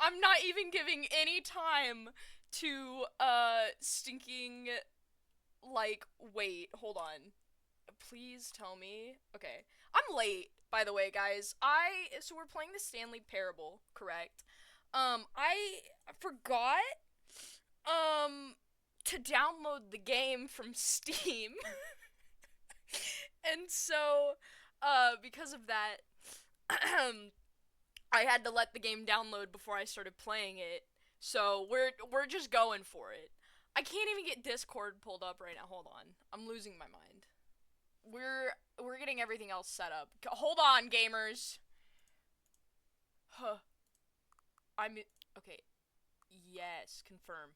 I'm not even giving any time to, stinking, like, wait, hold on. Please tell me. Okay. I'm late, by the way, guys. So we're playing the Stanley Parable, correct? I forgot, um, to download the game from Steam. And so, because of that, I had to let the game download before I started playing it. So we're just going for it. I can't even get Discord pulled up right now. Hold on. I'm losing my mind. We're getting everything else set up. Hold on, gamers. Huh. I'm okay. Yes, confirm.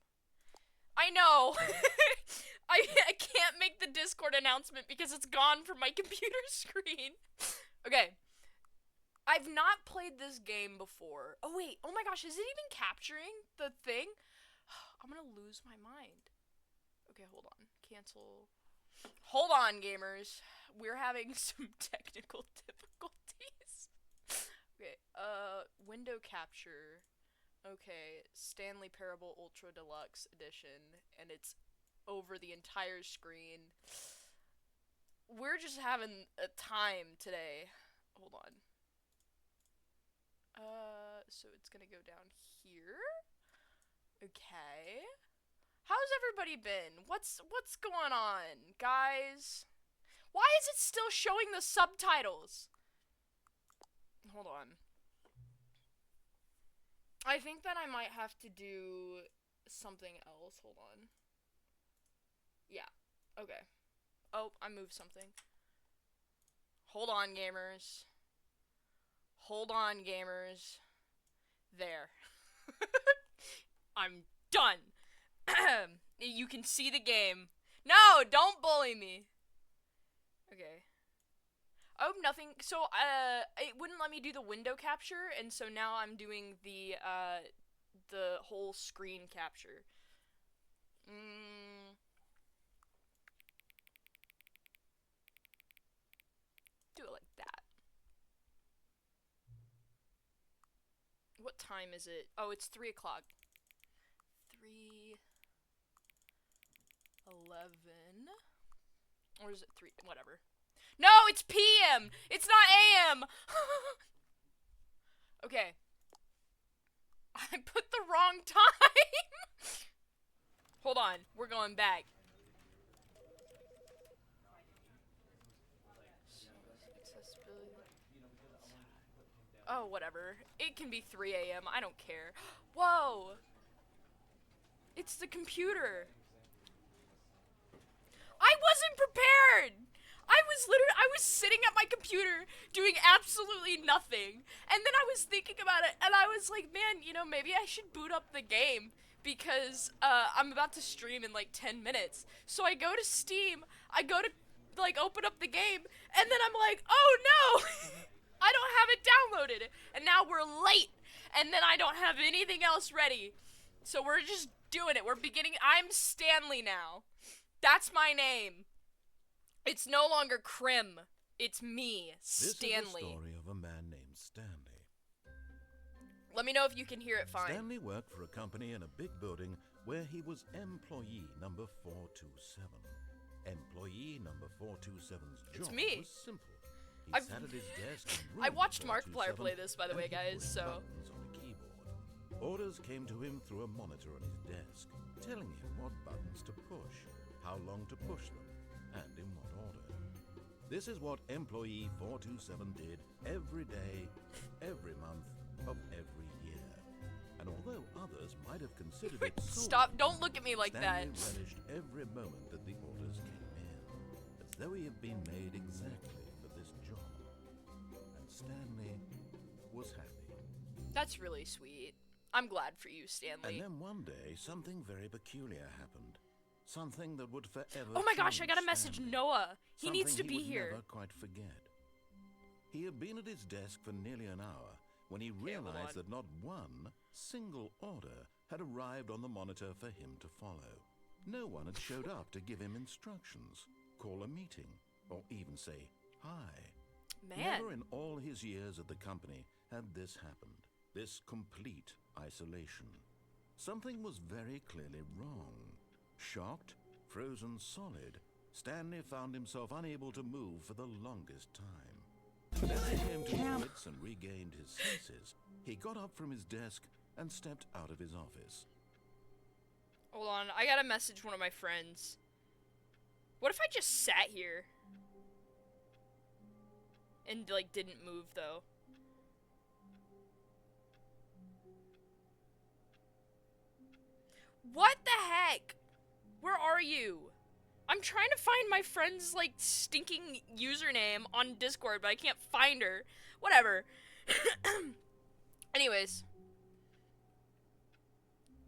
I know. I can't make the Discord announcement because it's gone from my computer screen. Okay. I've not played this game before. Oh wait, oh my gosh, is it even capturing the thing? I'm gonna lose my mind. Okay, hold on. Cancel. Hold on, gamers. We're having some technical difficulties. Okay, window capture. Okay, Stanley Parable Ultra Deluxe Edition, and it's over the entire screen. We're just having a time today. Hold on. So it's gonna go down here. Okay. How's everybody been? What's going on, guys? Why is it still showing the subtitles? Hold on. I think that I might have to do something else. Hold on. Yeah. Okay. Oh, I moved something. Hold on, gamers. Hold on, gamers. There. I'm done. You can see the game. No, don't bully me. Okay. Oh, nothing. So, it wouldn't let me do the window capture, and so now I'm doing the whole screen capture. Do it like that. What time is it? Oh, it's 3 o'clock. 3:11. Or is it 3? Whatever. No, it's PM! It's not AM! Okay. I put the wrong time! Hold on. We're going back. Oh, whatever. It can be 3 a.m. I don't care. Whoa! It's the computer. I wasn't prepared! I was sitting at my computer doing absolutely nothing. And then I was thinking about it, and I was like, man, maybe I should boot up the game. Because, I'm about to stream in like 10 minutes. So I go to Steam, I go to, like, open up the game, and then I'm like, oh no! I don't have it downloaded. And now we're late. And then I don't have anything else ready. So we're just doing it. We're beginning. I'm Stanley now. That's my name. It's no longer Krim. It's me, Stanley. This is the story of a man named Stanley. Let me know if you can hear it fine. Stanley worked for a company in a big building where he was employee number 427. Employee number 427's job was simple. He sat at his desk in I watched room Markiplier 427 play this, by the way, and he guys, pushed so... buttons on a keyboard. Orders came to him through a monitor on his desk, telling him what buttons to push, how long to push them, and in what order. This is what employee 427 did every day, every month of every year. And although others might have considered it Stop, don't look at me like Stanley that. relished every moment that the orders came in, as though he had been made exactly for this job. And Stanley was happy. That's really sweet. I'm glad for you, Stanley. And then one day, something very peculiar happened. Something that would forever Oh my gosh, I got a change message, Stanley. Noah. He needs to Something be he would here. never quite forget. He had been at his desk for nearly an hour when he realized that not one single order had arrived on the monitor for him to follow. No one had showed up to give him instructions, call a meeting, or even say hi. Man. Never in all his years at the company had this happened. this complete isolation. Something was very clearly wrong. Shocked, frozen solid, Stanley found himself unable to move for the longest time. But as he came to his wits and regained his senses, he got up from his desk and stepped out of his office. Hold on, I gotta message one of my friends. What if I just sat here? And, like, didn't move, though. What the heck? Where are you? I'm trying to find my friend's, like, stinking username on Discord, but I can't find her. Whatever. Anyways.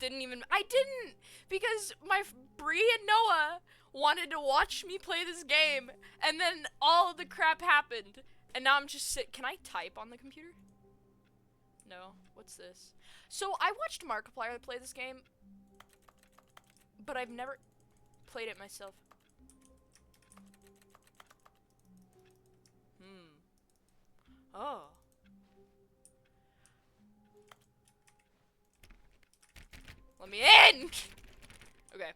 I didn't! Because Bree and Noah wanted to watch me play this game, and then all the crap happened. And now I'm just can I type on the computer? No. What's this? So, I watched Markiplier play this game, but I've never played it myself. Oh. Let me in! Okay.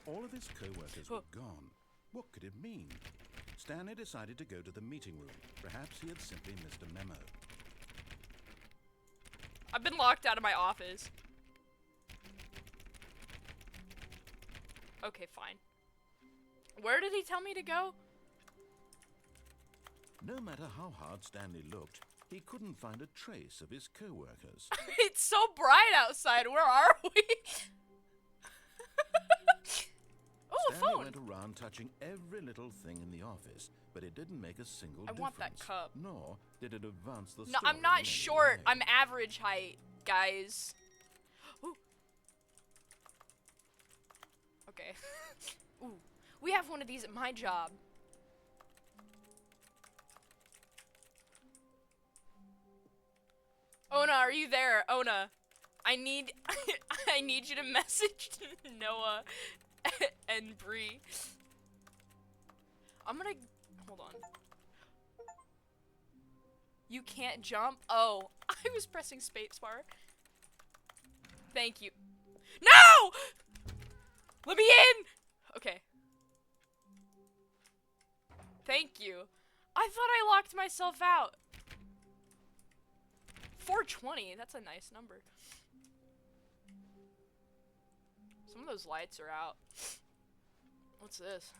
All of his co-workers were gone. What could it mean? Stanley decided to go to the meeting room. Perhaps he had simply missed a memo. I've been locked out of my office. Okay, fine. Where did he tell me to go? No matter how hard Stanley looked, he couldn't find a trace of his co-workers. It's so bright outside. Where are we? Oh, a Stanley phone. went around touching every little thing in the office, but it didn't make a single difference. I want that cup. Nor did it advance the No, story I'm in not any short. way. I'm average height, guys. Ooh. Okay. Ooh. We have one of these at my job. Ona, are you there? Ona, I need I need you to message Noah and Bree. I'm gonna hold on. You can't jump? Oh, I was pressing spacebar. Thank you. No! Let me in! Okay. Thank you. I thought I locked myself out. 420, that's a nice number. Some of those lights are out. What's this?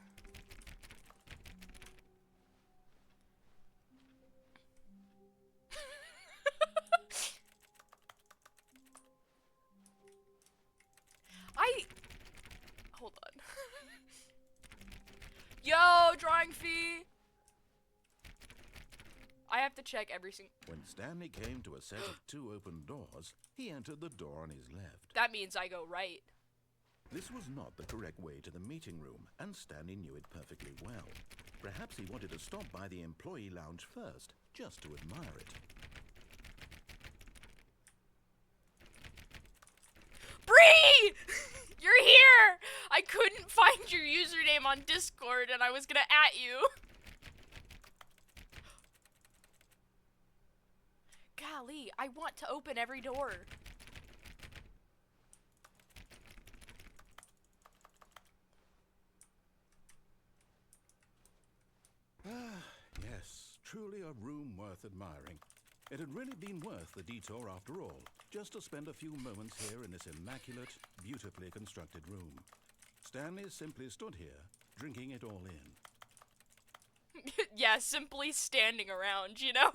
Hold on. Yo, drawing fee! I have to check every single... When Stanley came to a set of 2 open doors, he entered the door on his left. That means I go right. This was not the correct way to the meeting room, and Stanley knew it perfectly well. Perhaps he wanted to stop by the employee lounge first, just to admire it. Bree! You're here! I couldn't find your username on Discord and I was gonna at you. Golly, I want to open every door. Yes, truly a room worth admiring. It had really been worth the detour after all, just to spend a few moments here in this immaculate, beautifully constructed room. Stanley simply stood here, drinking it all in. Yeah, simply standing around, you know?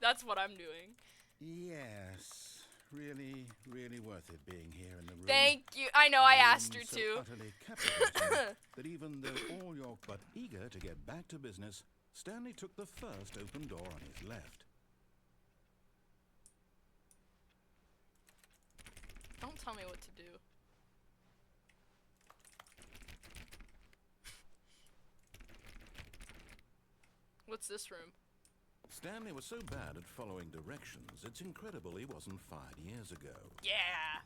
That's what I'm doing. Yes, really, really worth it being here in the room. Thank you. I know, I asked her So to. utterly captivating that even though all York but eager to get back to business, Stanley took the first open door on his left. Don't tell me what to do. What's this room? Stanley was so bad at following directions, it's incredible he wasn't fired years ago. Yeah.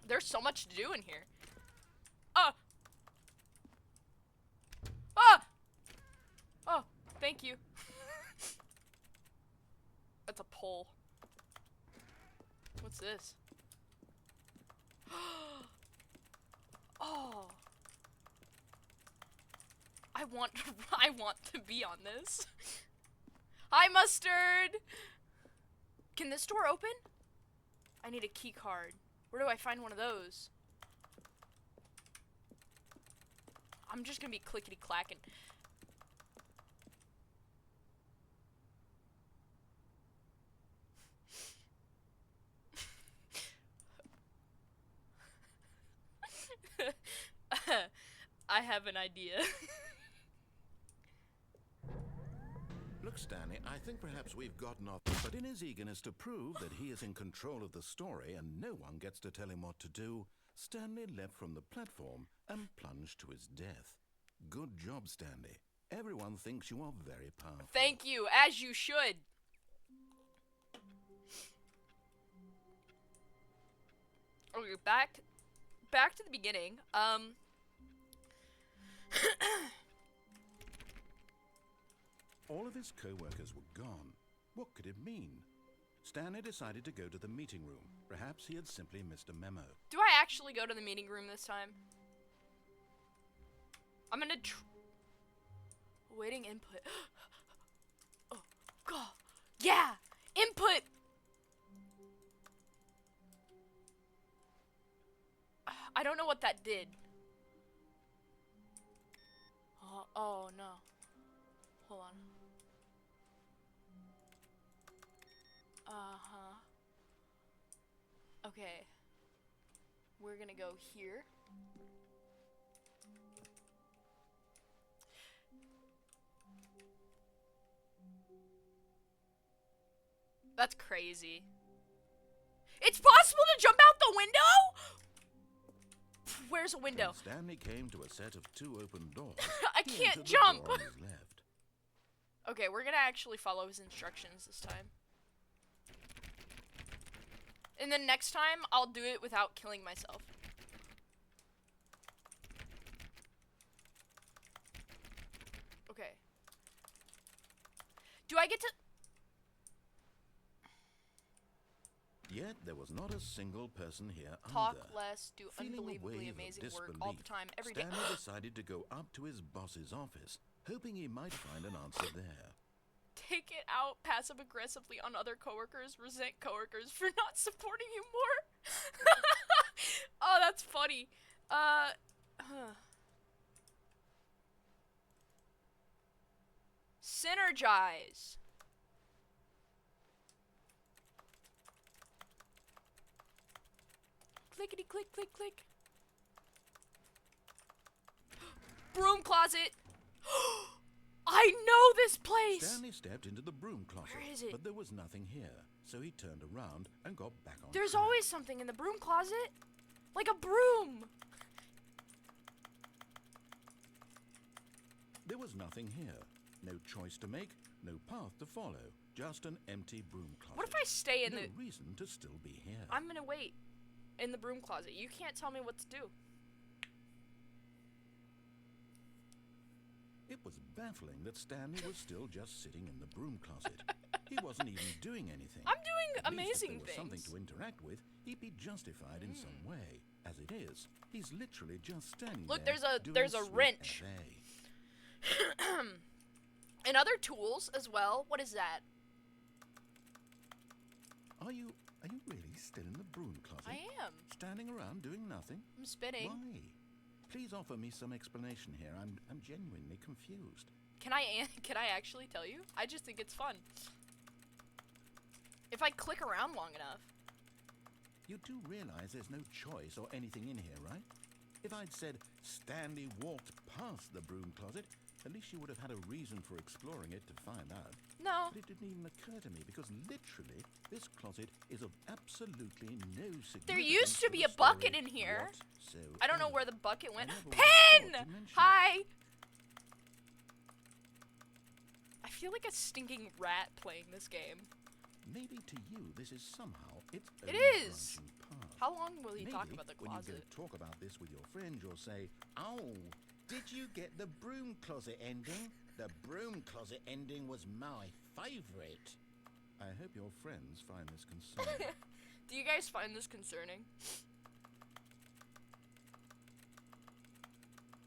There's so much to do in here. Ah! Ah! Oh, thank you. to pull. What's this? Oh. I want to be on this. Hi, Mustard! Can this door open? I need a key card. Where do I find one of those? I'm just gonna be clickety-clacking. I have an idea. Look, Stanley, I think perhaps we've gotten off, but in his eagerness to prove that he is in control of the story and no one gets to tell him what to do, Stanley leapt from the platform and plunged to his death. Good job, Stanley. Everyone thinks you are very powerful. Thank you, as you should. Okay, back to the beginning. All of his co-workers were gone. What could it mean? Stanley decided to go to the meeting room. Perhaps he had simply missed a memo. Do I actually go to the meeting room this time? I'm gonna waiting input. Oh, God. Yeah! Input! I don't know what that did. Oh no. Hold on. Uh-huh. Okay. We're gonna go here. That's crazy. It's possible to jump out the window? Where's a window? When Stanley came to a set of 2 open doors. I he can't entered the jump. door on his left. Okay, we're gonna actually follow his instructions this time. And then next time, I'll do it without killing myself. Okay. Do I get to... Yet there was not a single person here Talk either. less, do Feeling a unbelievably wave of amazing work all the disbelief, time, every day. Stanley decided to go up to his boss's office, hoping he might find an answer there. Take it out passive-aggressively on other coworkers, resent coworkers for not supporting you more. Oh, that's funny. Synergize. Clickety click click click. Broom closet. I know this place. Stanley stepped into the broom closet, Where is it? but there was nothing here, so he turned around and got back on There's track. always something in the broom closet. Like a broom. There was nothing here. No choice to make, no path to follow. Just an empty broom closet. What if I stay in no the... reason to still be here. I'm gonna wait in the broom closet. You can't tell me what to do. It was baffling that Stanley was still just sitting in the broom closet. He wasn't even doing anything. I'm doing At least amazing if there was something things. to interact with, he'd be justified in some way. As it is, he's literally just standing Look, there. there's a doing sweet wrench. FA. And other tools as well. What is that? Are you really still in the broom closet? I am. Standing around doing nothing? I'm spinning. Why? Please offer me some explanation here. I'm genuinely confused. Can I actually tell you? I just think it's fun. If I click around long enough. You do realize there's no choice or anything in here, right? If I'd said Stanley walked past the broom closet, at least you would have had a reason for exploring it to find out. No. But it didn't even occur to me because literally this closet is of absolutely no significance. There used to be the a bucket story in here. whatsoever. I don't know where the bucket went. I never would have Pen! thought to mention it. Hi! I feel like a stinking rat playing this game. Maybe to you this is somehow its It own is. branching path. How long will he Maybe talk about the when you closet? go talk about this with your friend, you'll say, "Oh, did you get the broom closet ending? The broom closet ending was my favourite." I hope your friends find this concerning. Do you guys find this concerning?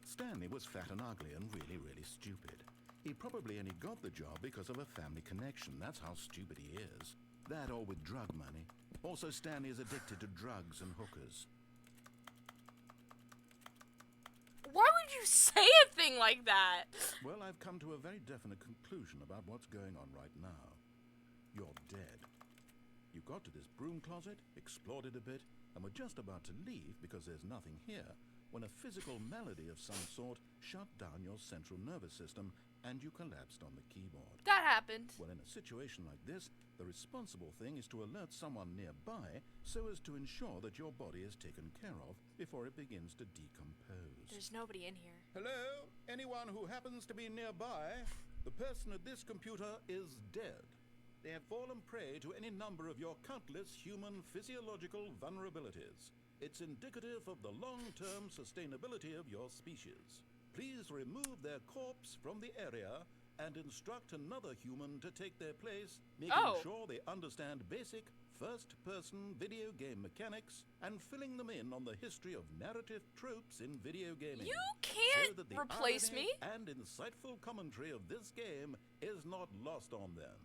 Stanley was fat and ugly and really, really stupid. He probably only got the job because of a family connection. That's how stupid he is. That or with drug money. Also, Stanley is addicted to drugs and hookers. Why would you say a thing like that? Well, I've come to a very definite conclusion about what's going on right now. You're dead. You got to this broom closet, explored it a bit, and were just about to leave because there's nothing here, when a physical malady of some sort shut down your central nervous system and you collapsed on the keyboard. That happened. Well, in a situation like this, the responsible thing is to alert someone nearby so as to ensure that your body is taken care of before it begins to decompose. There's nobody in here. Hello? Anyone who happens to be nearby? The person at this computer is dead. They have fallen prey to any number of your countless human physiological vulnerabilities. It's indicative of the long-term sustainability of your species. Please remove their corpse from the area and instruct another human to take their place, making sure they understand basic first-person video game mechanics and filling them in on the history of narrative tropes in video gaming. You can't so that the replace irony me. and insightful commentary of this game is not lost on them.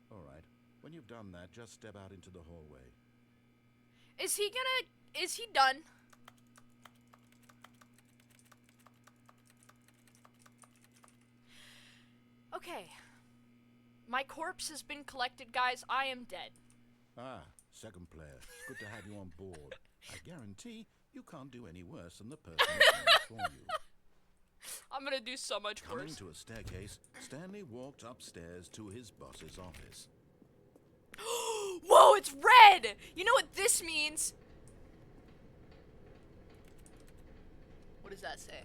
All right, when you've done that, just step out into the hallway. Is he done? Okay. My corpse has been collected, guys. I am dead. Ah, second player. It's good to have you on board. I guarantee you can't do any worse than the person who's for you. I'm gonna do so much Coming worse. to a staircase, Stanley walked upstairs to his boss's office. Whoa, it's red! You know what this means? What does that say?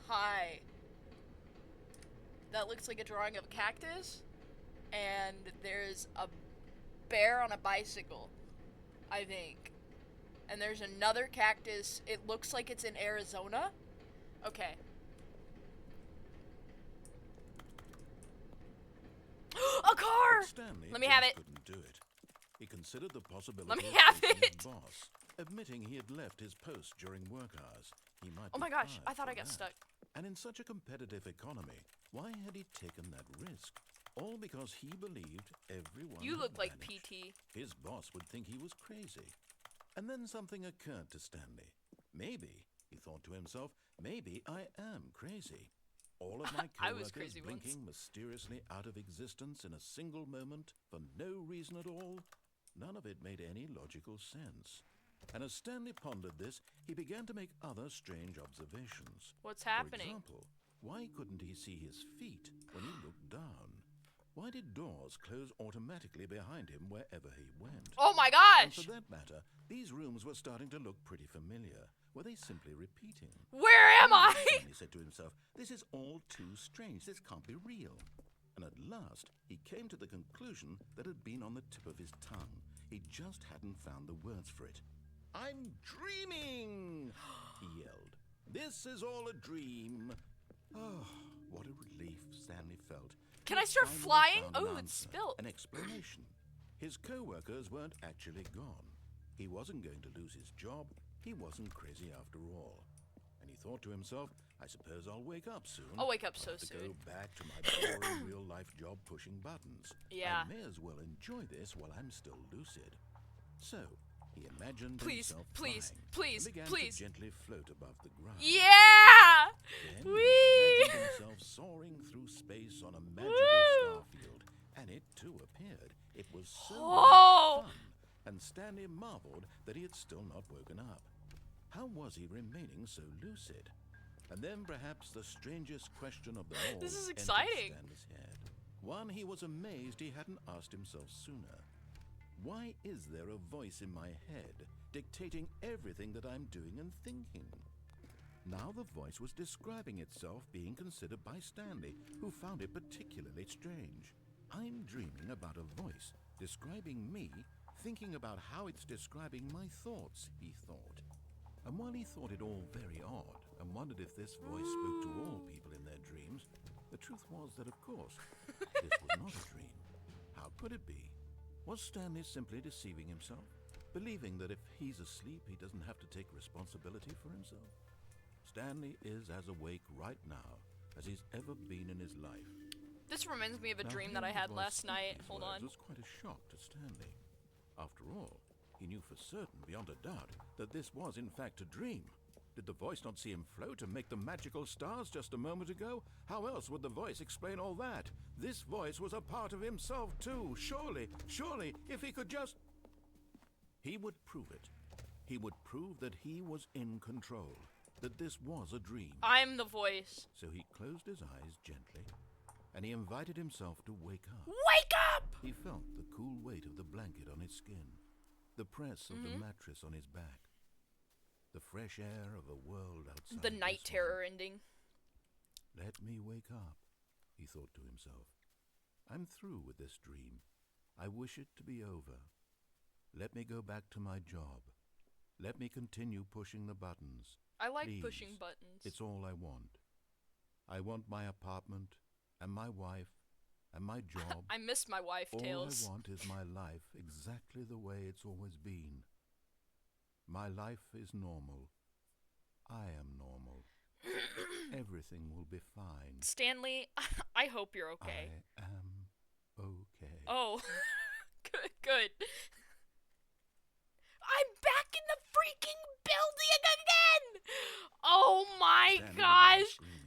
Hi. That looks like a drawing of a cactus. And there's a bear on a bicycle, I think. And there's another cactus. It looks like it's in Arizona. Okay. A car! But Stanley Let me have just it. couldn't do it. He considered the possibility Let me of have facing it. his boss, admitting he had left his post during work hours. He might Oh be my gosh, fired I thought for I got that. stuck. And in such a competitive economy, why had he taken that risk? All because he believed everyone You had look like vanished. PT. His boss would think he was crazy. And then something occurred to Stanley. Maybe, he thought to himself, maybe I am crazy. All of my I was coworkers crazy once. blinking mysteriously out of existence in a single moment for no reason at all. None of it made any logical sense. And as Stanley pondered this, he began to make other strange observations. What's For happening? example, why couldn't he see his feet when he looked down? Why did doors close automatically behind him wherever he went? Oh my And gosh! for that matter, these rooms were starting to look pretty familiar. Were they simply repeating? Where am I? He said to himself, this is all too strange. This can't be real. And at last, he came to the conclusion that had been on the tip of his tongue. He just hadn't found the words for it. I'm dreaming, he yelled. This is all a dream. Oh, what a relief Stanley felt. Can I He'd start finally flying? found an Oh, it's answer, spilt. an explanation. His co-workers weren't actually gone. He wasn't going to lose his job. He wasn't crazy after all. And he thought to himself, I suppose I'll wake up soon. I'll wake up so I'll have to soon. go back to my boring real-life job pushing buttons. Yeah. I may as well enjoy this while I'm still lucid. So, he imagined Please, himself please, flying please, and began please. to gently float above the ground. Yeah! Then Whee! he imagined himself soaring through space on a magical Woo! starfield, and it too appeared. It was so Oh! much fun, and Stanley marveled that he had still not woken up. How was he remaining so lucid? And then perhaps the strangest question of them all This is entered exciting. Stanley's head. One he was amazed he hadn't asked himself sooner. Why is there a voice in my head dictating everything that I'm doing and thinking? Now the voice was describing itself being considered by Stanley, who found it particularly strange. I'm dreaming about a voice describing me, thinking about how it's describing my thoughts, he thought. And while he thought it all very odd and wondered if this voice spoke to all people in their dreams, the truth was that, of course, this was not a dream. How could it be? Was Stanley simply deceiving himself, believing that if he's asleep, he doesn't have to take responsibility for himself? Stanley is as awake right now as he's ever been in his life. This reminds me of a Now, dream that I had hearing the voice last speak night. these Hold words on. was quite a shock to Stanley. After all, he knew for certain, beyond a doubt, that this was in fact a dream. Did the voice not see him float and make the magical stars just a moment ago? How else would the voice explain all that? This voice was a part of himself too. Surely, if he could just... He would prove it. He would prove that he was in control, that this was a dream. I'm the voice. So he closed his eyes gently, and he invited himself to wake up. Wake up! He felt the cool weight of the blanket on his skin, the press of the mattress on his back, the fresh air of a world outside. The night this terror world. ending. Let me wake up, he thought to himself. I'm through with this dream. I wish it to be over. Let me go back to my job. Let me continue pushing the buttons. I like Please. pushing buttons. It's all I want. I want my apartment, and my wife, and my job. I miss my wife, Tails. All I want is my life exactly the way it's always been. My life is normal. I am normal. Everything will be fine. Stanley, I hope you're okay. I am okay. Oh, good. I'm back in the freaking building again! Oh my Stanley began gosh! screaming.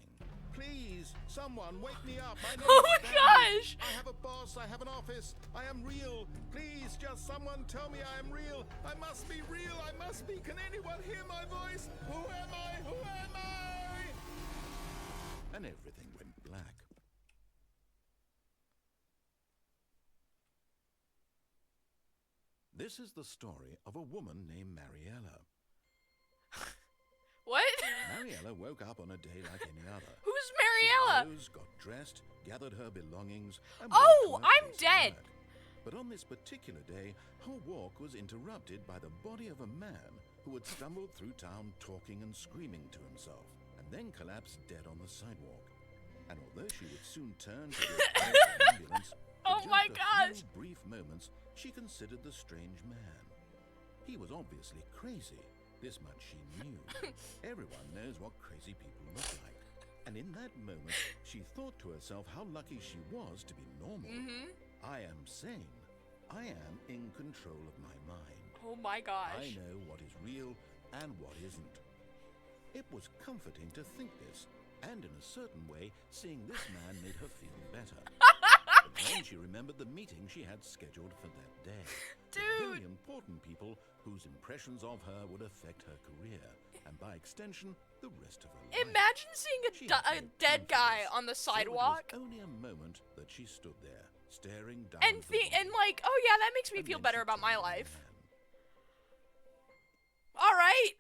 Please, someone wake me up. My name Oh is my Stanley. gosh! I have a boss. I have an office. I am real. Please, just someone tell me I am real. I must be real. I must be. Can anyone hear my voice? Who am I? Who am I? And everything went black. This is the story of a woman named Mariella. What? Mariella woke up on a day like any other. Who's She Mariella? rose, got dressed, gathered her belongings, and Oh, walked to her I'm place of dead. work. But on this particular day, her walk was interrupted by the body of a man who had stumbled through town talking and screaming to himself, and then collapsed dead on the sidewalk. And although she would soon turn to the ambulance, for Oh my just a gosh. few brief moments, she considered the strange man. He was obviously crazy. This much she knew. Everyone knows what crazy people look like. And in that moment, she thought to herself how lucky she was to be normal. I am sane. I am in control of my mind. Oh my I gosh. know what is real and what isn't. It was comforting to think this, and in a certain way, seeing this man made her feel better. But then she remembered the meeting she had scheduled for that day. The very important people whose impressions of her would affect her career, and by extension, the rest of her life. Imagine seeing She a, had a no dead guy confidence, on the so it was sidewalk only a moment that she stood there, staring down and at the body. like, oh yeah, that makes me And feel then better she about my turned to the life. man. All right.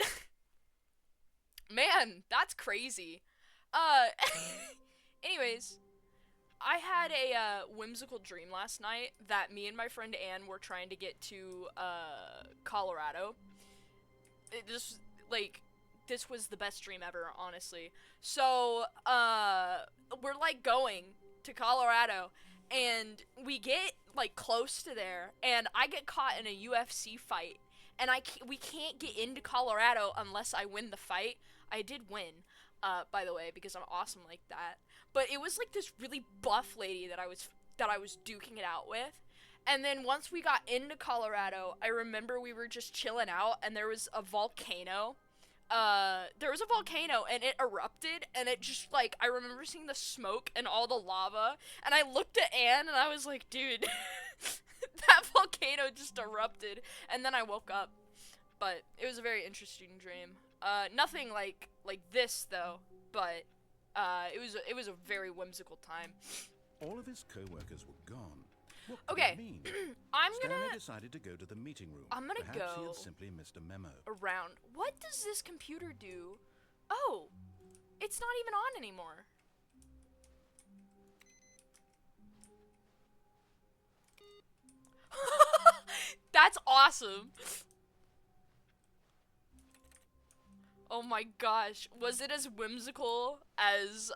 Man, that's crazy. Anyways, I had a whimsical dream last night that me and my friend Anne were trying to get to Colorado. This was the best dream ever, honestly. So, we're like going to Colorado, and we get like close to there, and I get caught in a UFC fight, and we can't get into Colorado unless I win the fight. I did win, by the way, because I'm awesome like that. But it was like this really buff lady that I was duking it out with. And then once we got into Colorado, I remember we were just chilling out, and there was a volcano. And it erupted, and it just, like, I remember seeing the smoke and all the lava, and I looked at Anne, and I was like, dude, that volcano just erupted, and then I woke up. But it was a very interesting dream. Nothing like this, though, but, it was a very whimsical time. All of his co-workers were gone. What could Okay, it mean? I'm Stanley gonna decided to go to the meeting room. I'm gonna Perhaps he go had simply missed a memo. around. What does this computer do? Oh, it's not even on anymore. That's awesome. Oh my gosh, was it as whimsical as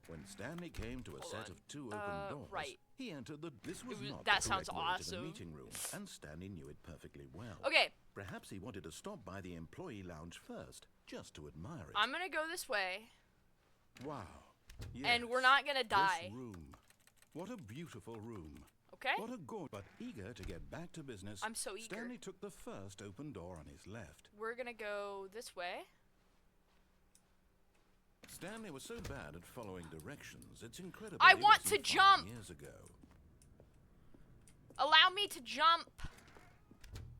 When Stanley came to a Hold set on. of 2 open doors, right. he entered the... This was not that the sounds correct way to the awesome. meeting room, and Stanley knew it perfectly well. Okay. Perhaps he wanted to stop by the employee lounge first, just to admire it. I'm gonna go this way. Wow. And Yes, we're not gonna die. This room. What a beautiful room. Okay? What a good... But eager to get back to business, I'm so eager. Stanley took the first open door on his left. We're gonna go this way. Stanley was so bad at following directions, it's incredible. I he want wasn't to 5 jump! Years ago. Allow me to jump.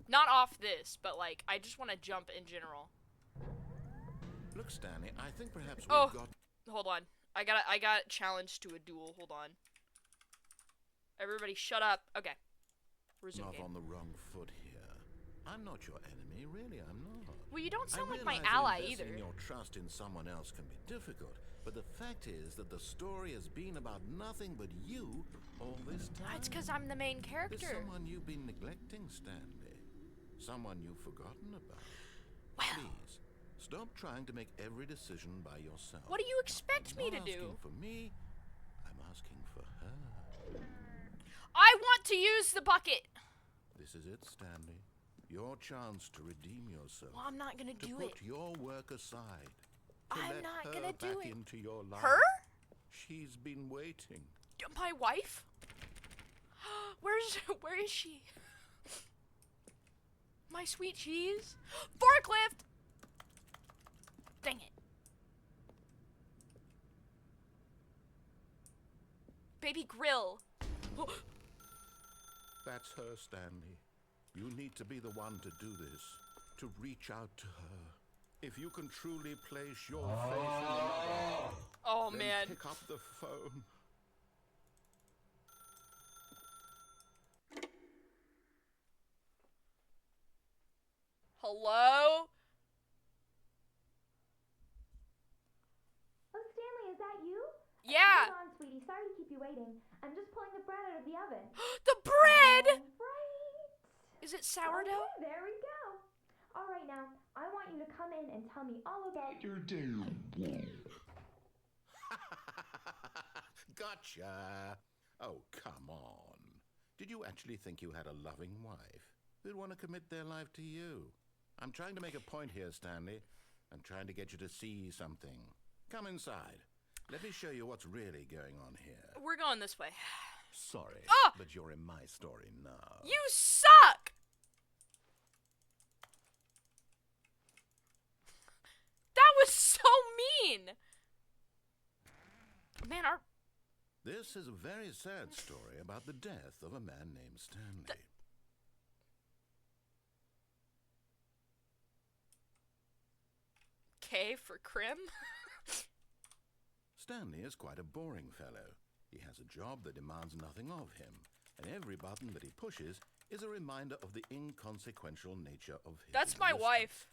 Not off this, but like, I just want to jump in general. Look, Stanley, I think perhaps we've Oh, got... hold on. I got challenged to a duel. Hold on. Everybody shut up. Okay. Resume Not game. on the wrong foot here. I'm not your enemy, really, I'm not. Well, you don't sound I like my realize that ally investing either. your trust in someone else can be difficult, but the fact is that the story has been about nothing but you all this time. That's because I'm the main There's character. someone you've been neglecting, Stanley. Someone you've forgotten about. Well, Please, stop trying to make every decision by yourself. what do you expect I'm me not to asking do? for me, I'm asking for her. I want to use the bucket. This is it, Stanley. Your chance to redeem yourself. Well, I'm not gonna to do put it. your work aside. To I'm let not her gonna do back it. into your life. Her? She's been waiting. My wife? Where is she? My sweet cheese? Forklift! Dang it. Baby grill. That's her, Stanley. You need to be the one to do this. To reach out to her. If you can truly place your faith in another, Oh, then man. pick up the phone. Hello? Oh, Stanley, is that you? Yeah. Hold on, sweetie. Sorry to keep you waiting. I'm just pulling the bread out of the oven. The bread! Right. Is it sourdough? Okay, there we go. All right, now, I want you to come in and tell me all about Your day. Gotcha. Oh, come on. Did you actually think you had a loving wife who'd want to commit their life to you? I'm trying to make a point here, Stanley. I'm trying to get you to see something. Come inside. Let me show you what's really going on here. We're going this way. Sorry, Ah! but you're in my story now. You suck! That was so mean! Man, our... This is a very sad story about the death of a man named Stanley. K for Crim? Stanley is quite a boring fellow. He has a job that demands nothing of him, and every button that he pushes is a reminder of the inconsequential nature of his That's my existence. wife.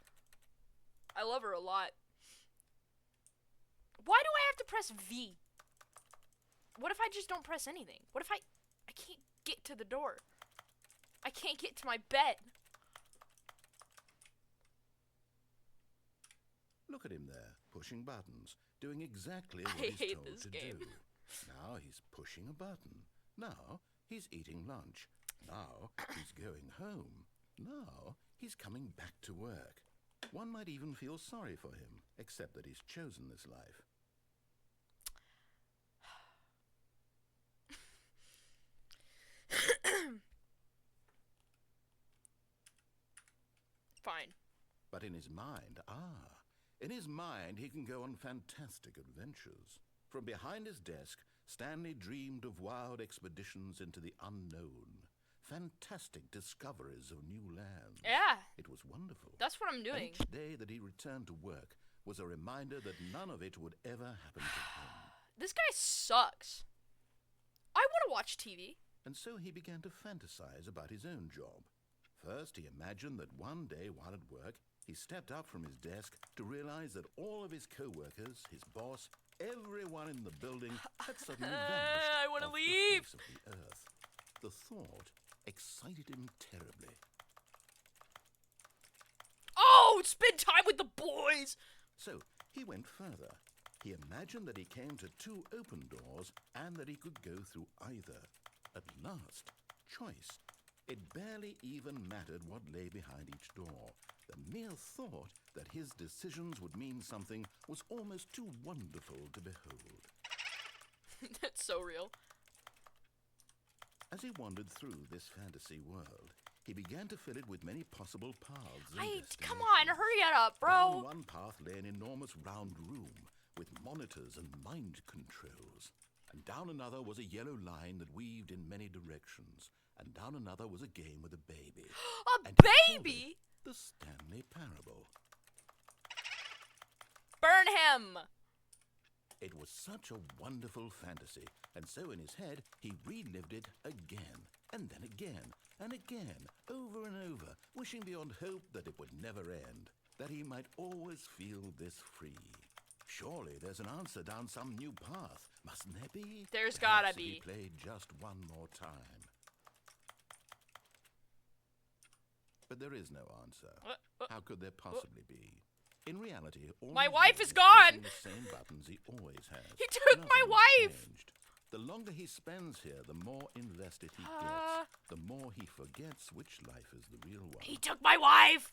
I love her a lot. Why do I have to press V? What if I just don't press anything? What if I can't get to the door? I can't get to my bed. Look at him there, pushing buttons, doing exactly I what he's hate told this to game. do. Now he's pushing a button. Now he's eating lunch. Now he's going home. Now he's coming back to work. One might even feel sorry for him, except that he's chosen this life. Fine. But in his mind, in his mind he can go on fantastic adventures. From behind his desk, Stanley dreamed of wild expeditions into the unknown. Fantastic discoveries of new lands. Yeah, It was wonderful. that's what I'm And doing. each day that he returned to work was a reminder that none of it would ever happen to him. This guy sucks. I want to watch TV. And so he began to fantasize about his own job. First, he imagined that one day while at work, he stepped up from his desk to realize that all of his co-workers, his boss, everyone in the building had suddenly vanished I wanna off leave. the face of the earth. The thought excited him terribly. Oh, spend time with the boys. So he went further. He imagined that he came to 2 open doors and that he could go through either. At last, choice. It barely even mattered what lay behind each door. The mere thought that his decisions would mean something was almost too wonderful to behold. That's so real. As he wandered through this fantasy world, he began to fill it with many possible paths and Come on, destinations. hurry it up, Down bro. one path lay an enormous round room with monitors and mind controls. And down another was a yellow line that weaved in many directions. And down another was a game with a baby. A And he called baby? it the Stanley Parable. Burn him. It was such a wonderful fantasy, and so in his head he relived it again, and then again, and again, over and over, wishing beyond hope that it would never end, that he might always feel this free. Surely there's an answer down some new path, mustn't there be? There's Perhaps gotta if he be. played just one more time. But there is no answer. How could there possibly be? In reality, all My he wife did is was pushing gone! the same buttons he always has. He took my Nothing has wife! changed. The longer he spends here, the more invested he Uh. gets. The more he forgets which life is the real one. He took my wife.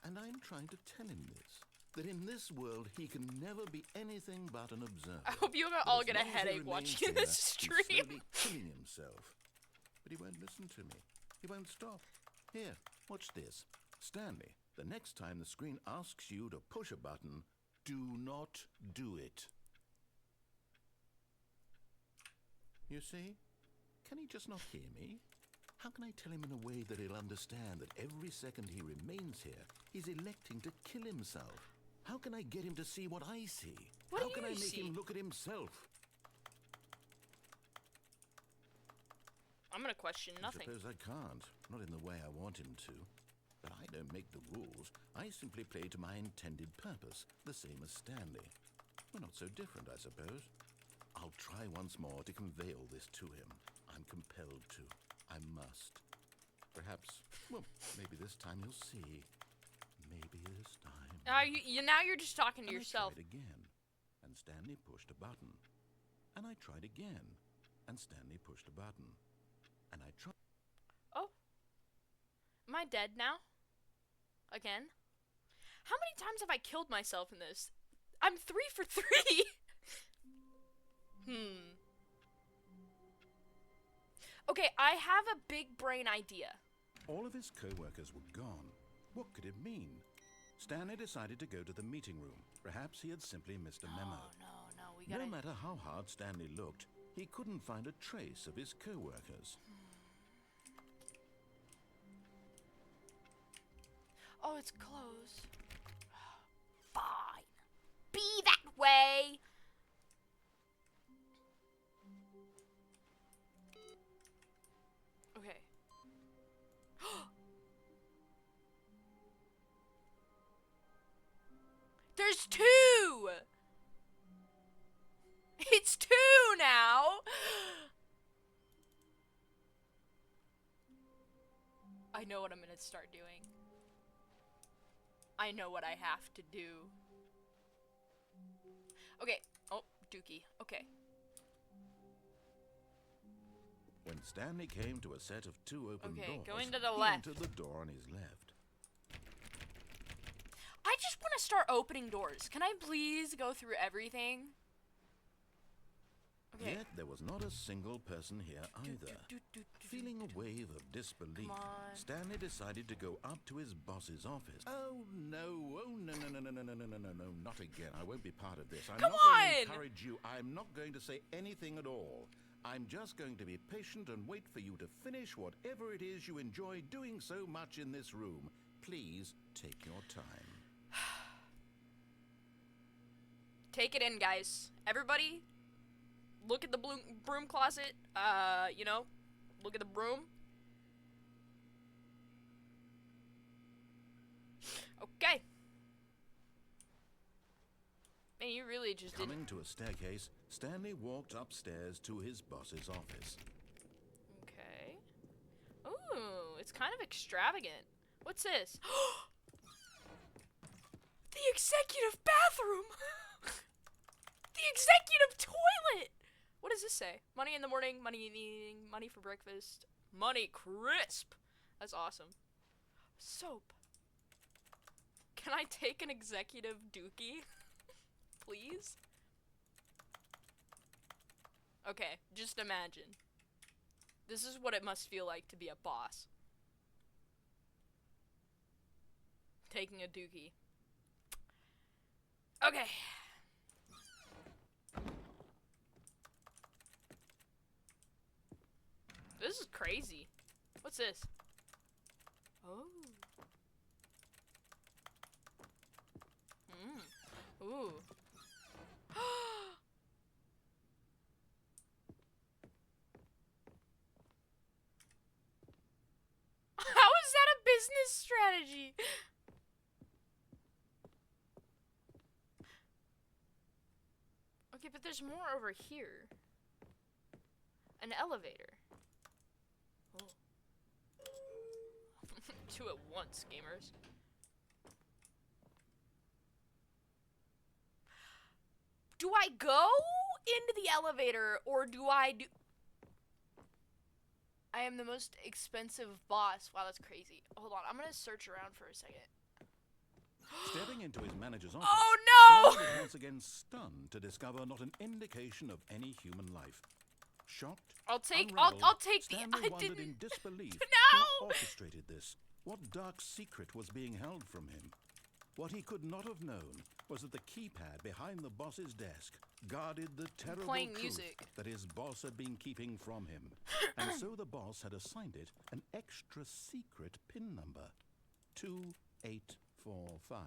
And I'm trying to tell him this. That in this world, he can never be anything but an observer. I hope you That all as get a long as he headache remains watching here, this he's stream. slowly killing himself. But he won't listen to me. He won't stop. Here, watch this. Stanley, the next time the screen asks you to push a button, do not do it. You see? Can he just not hear me? How can I tell him in a way that he'll understand that every second he remains here, he's electing to kill himself? How can I get him to see what I see? What How do can I you make see? him look at himself? I'm gonna question nothing. I suppose I can't. Not in the way I want him to. But I don't make the rules. I simply play to my intended purpose, the same as Stanley. We're not so different, I suppose. I'll try once more to convey all this to him. I'm compelled to. I must. Perhaps, well, maybe this time you'll see. Maybe this time. Now you're just talking to And yourself. I tried again, and Stanley pushed a button. And I tried again, and Stanley pushed a button. And I tried. Oh. Am I dead now? Again? How many times have I killed myself in this? I'm 3 for 3! Okay, I have a big brain idea. All of his co-workers were gone. What could it mean? Stanley decided to go to the meeting room. Perhaps he had simply missed a memo. No, we gotta... No matter how hard Stanley looked, he couldn't find a trace of his co-workers. Oh, it's closed. Fine. Be that way! Okay. There's 2! It's 2 now! I know what I'm gonna start doing. I know what I have to do. Okay. Oh, Dookie. Okay. When Stanley came to a set of 2 open Okay, doors, going to the he left. entered the door on his left. I just want to start opening doors. Can I please go through everything? Okay. Yet there was not a single person here either. Feeling a wave of disbelief, Come on. Stanley decided to go up to his boss's office. Oh no, no, not again. I won't be part of this. I'm Come not going to on! encourage you. I'm not going to say anything at all. I'm just going to be patient and wait for you to finish whatever it is you enjoy doing so much in this room. Please take your time. Take it in, guys. Everybody, look at the broom closet. You know, look at the broom. Okay. Man, you really just didn't... Coming to a staircase, Stanley walked upstairs to his boss's office. Okay. Ooh, it's kind of extravagant. What's this? The executive bathroom! The executive toilet! What does this say? Money in the morning, money in the evening, money for breakfast, money crisp. That's awesome. Soap. Can I take an executive dookie? Please? Okay, just imagine. This is what it must feel like to be a boss. Taking a dookie. Okay. This is crazy. What's this? Oh. Ooh. How is that a business strategy? Okay, but there's more over here. An elevator. Oh. Two at once, gamers. Do I go into the elevator, or do I do... I am the most expensive boss. Wow, that's crazy. Hold on, I'm gonna search around for a second. Stepping into his manager's office, Oh no! Stanley was once again stunned to discover not an indication of any human life. Shocked, I'll take the... Stanley I wondered didn't... in disbelief No! what orchestrated this. What dark secret was being held from him? What he could not have known was that the keypad behind the boss's desk guarded the terrible playing truth music. that his boss had been keeping from him. And so the boss had assigned it an extra secret PIN number, 2845.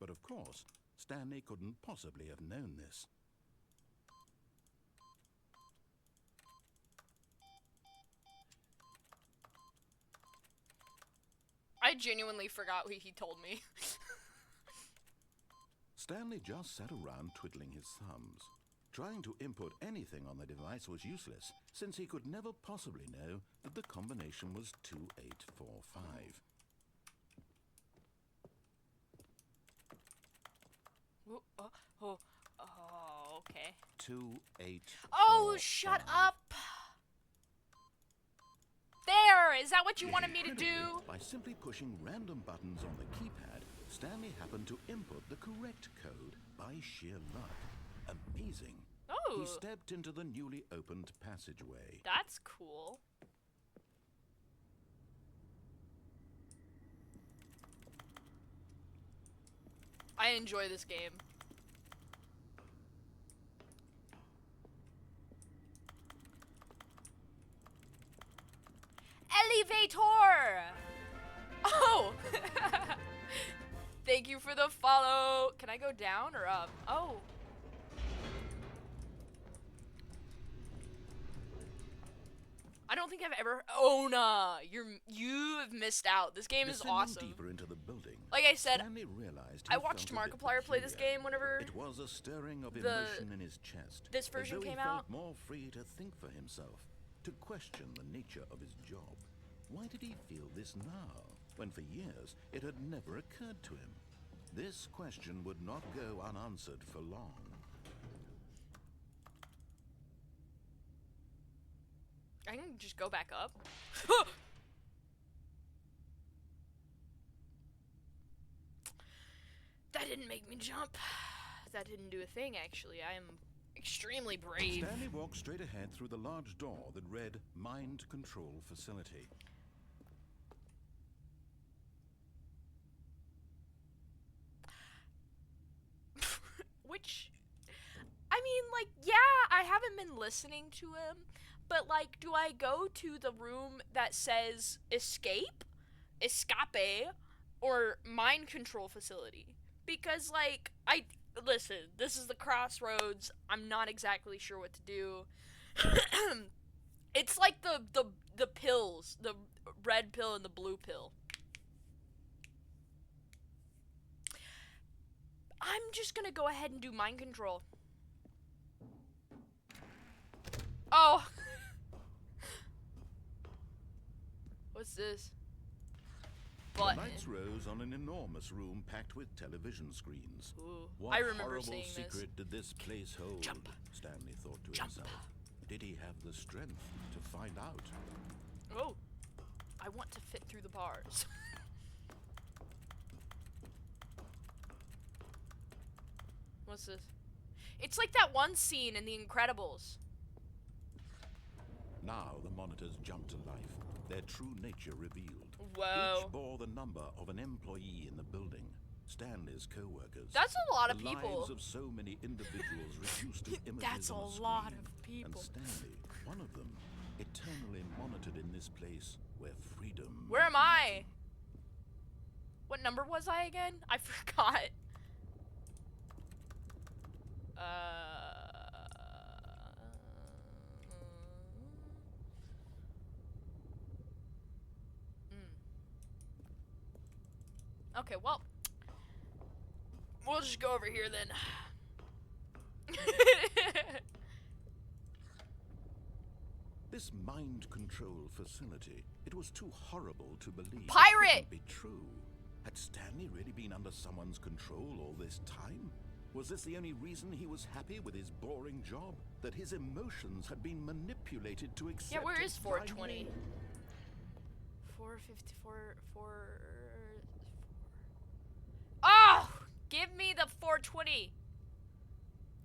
But of course, Stanley couldn't possibly have known this. I genuinely forgot what he told me. Stanley just sat around twiddling his thumbs. Trying to input anything on the device was useless, since he could never possibly know that the combination was 2845. Oh, okay. 2845. Oh, shut up! There! Is that what you wanted me to do? By simply pushing random buttons on the keypad, Stanley happened to input the correct code by sheer luck. Amazing. Oh. He stepped into the newly opened passageway. That's cool. I enjoy this game. Elevator! Oh! Thank you for the follow. Can I go down or up? Oh. I don't think I've ever... Oh, nah. You've missed out. This game is Descending awesome. deeper into the building, Like I said, Stanley realized I watched Markiplier play this game whenever it was a stirring of emotion in his chest. this version as though came he felt out. more free to think for himself, to question the nature of his job. Why did he feel this now, when for years it had never occurred to him? This question would not go unanswered for long. I can just go back up. That didn't make me jump. That didn't do a thing, actually. I am extremely brave. Stanley walked straight ahead through the large door that read Mind Control Facility. Which, I mean, like, yeah, I haven't been listening to him, but, like, do I go to the room that says escape, or mind control facility? Because, like, listen, this is the crossroads, I'm not exactly sure what to do. It's like the pills, the red pill and the blue pill. I'm just gonna go ahead and do mind control. Oh! button. The lights rose on an enormous room packed with television screens. Ooh, What I remember horrible seeing secret did this place hold? Jump. Stanley thought to Jump. himself. Did he have the strength to find out? Oh, I want to fit through the bars. What's this? It's like that one scene in The Incredibles. Now the monitors jumped to life, their true nature revealed. Whoa. Each bore the number of an employee in the building. Stanley's co-workers. That's a lot of the people. lives of so many individuals reduced to images That's on a screen. lot of people. And Stanley, one of them, eternally monitored in this place where freedom. Where am I? What number was I again? I forgot. Okay, well, we'll just go over here then. This mind control facility, it was too horrible to believe. Pirate! It couldn't be true. Had Stanley really been under someone's control all this time? Was this the only reason he was happy with his boring job? That his emotions had been manipulated to accept? Yeah, where it is 420? blindly? 454, 4... Oh! Give me the 420!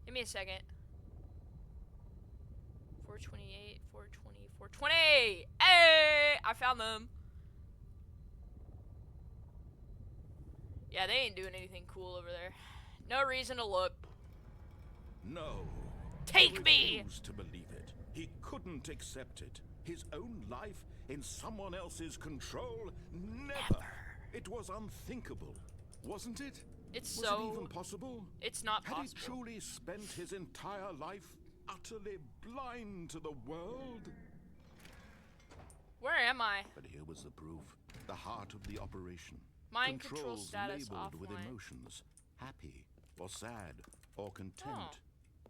Give me a second. 428, 420, 420! Hey! I found them. Yeah, they ain't doing anything cool over there. No reason to look. No. Take me! He refused to believe it. He couldn't accept it. His own life in someone else's control? Never. It was unthinkable, wasn't it? It's Was so... it even possible? It's not Had possible. he truly spent his entire life utterly blind to the world? Where am I? But here was the proof. The heart of the operation. Mind control Controls status labeled with offline. emotions. Happy, or sad, or content. Oh.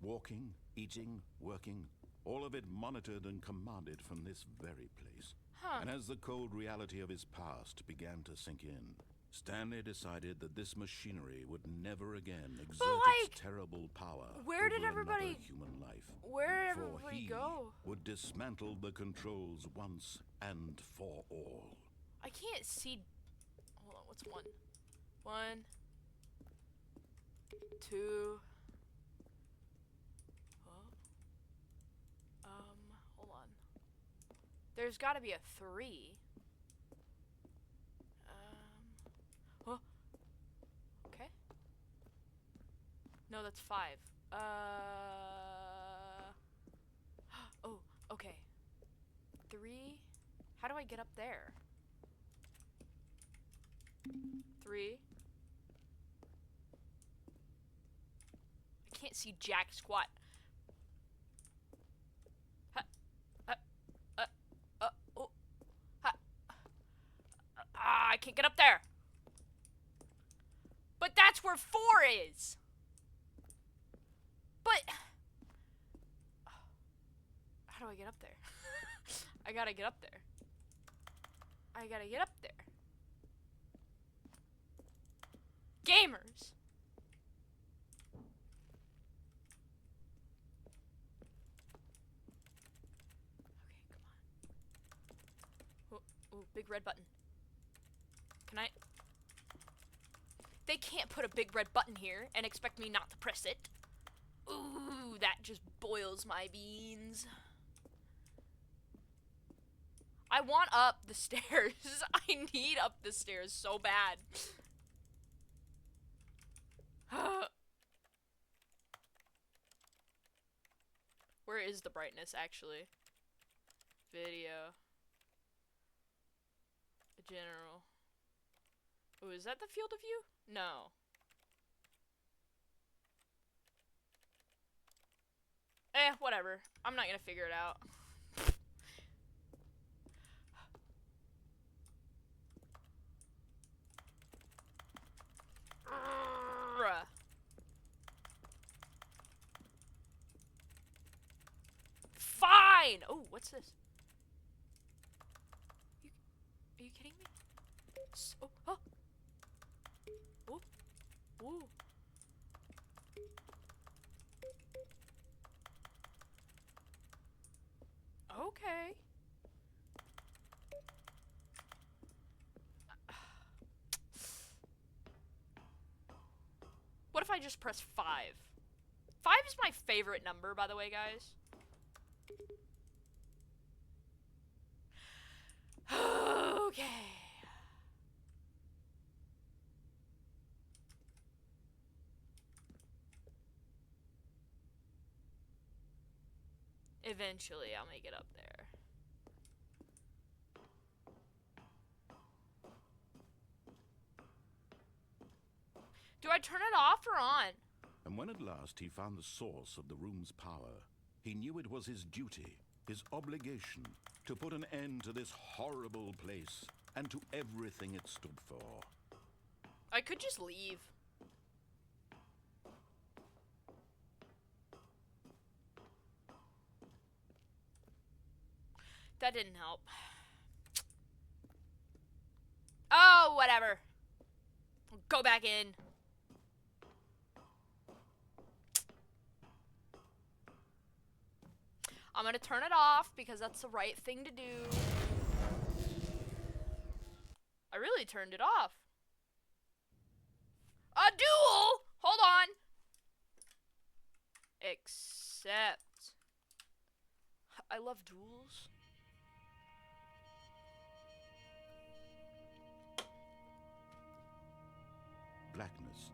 Walking, eating, working. All of it monitored and commanded from this very place. Huh. And as the cold reality of his past began to sink in, Stanley decided that this machinery would never again exert like, its terrible power where did over everybody- another human life. Where did For everybody he go? would dismantle the controls once and for all. I can't see. Hold on, what's one? 1, 2. Hold on. There's got to be a 3. Oh. Okay. No, that's 5. Oh, okay. 3. How do I get up there? 3. I can't see jack squat. Oh. I can't get up there. But that's where 4 is. But how do I get up there? I gotta get up there. I gotta get up there. Gamers. Okay, come on. Ooh, big red button. Can I? They can't put a big red button here and expect me not to press it. Ooh, that just boils my beans. I want up the stairs. I need up the stairs so bad. Where is the brightness, actually? Video. General. Ooh, is that the field of view? No. Whatever. I'm not gonna figure it out. Fine! Oh, what's this? Are you kidding me? Oh, oh. Ooh. Ooh. Okay. What if I just press 5? 5 is my favorite number, by the way, guys. Okay. Eventually, I'll make it up there. Do I turn it off or on? And when at last he found the source of the room's power, he knew it was his duty, his obligation, to put an end to this horrible place and to everything it stood for. I could just leave. That didn't help. Oh, whatever. Go back in. I'm gonna turn it off because that's the right thing to do. I really turned it off. A duel! Hold on. Except I love duels. Blackness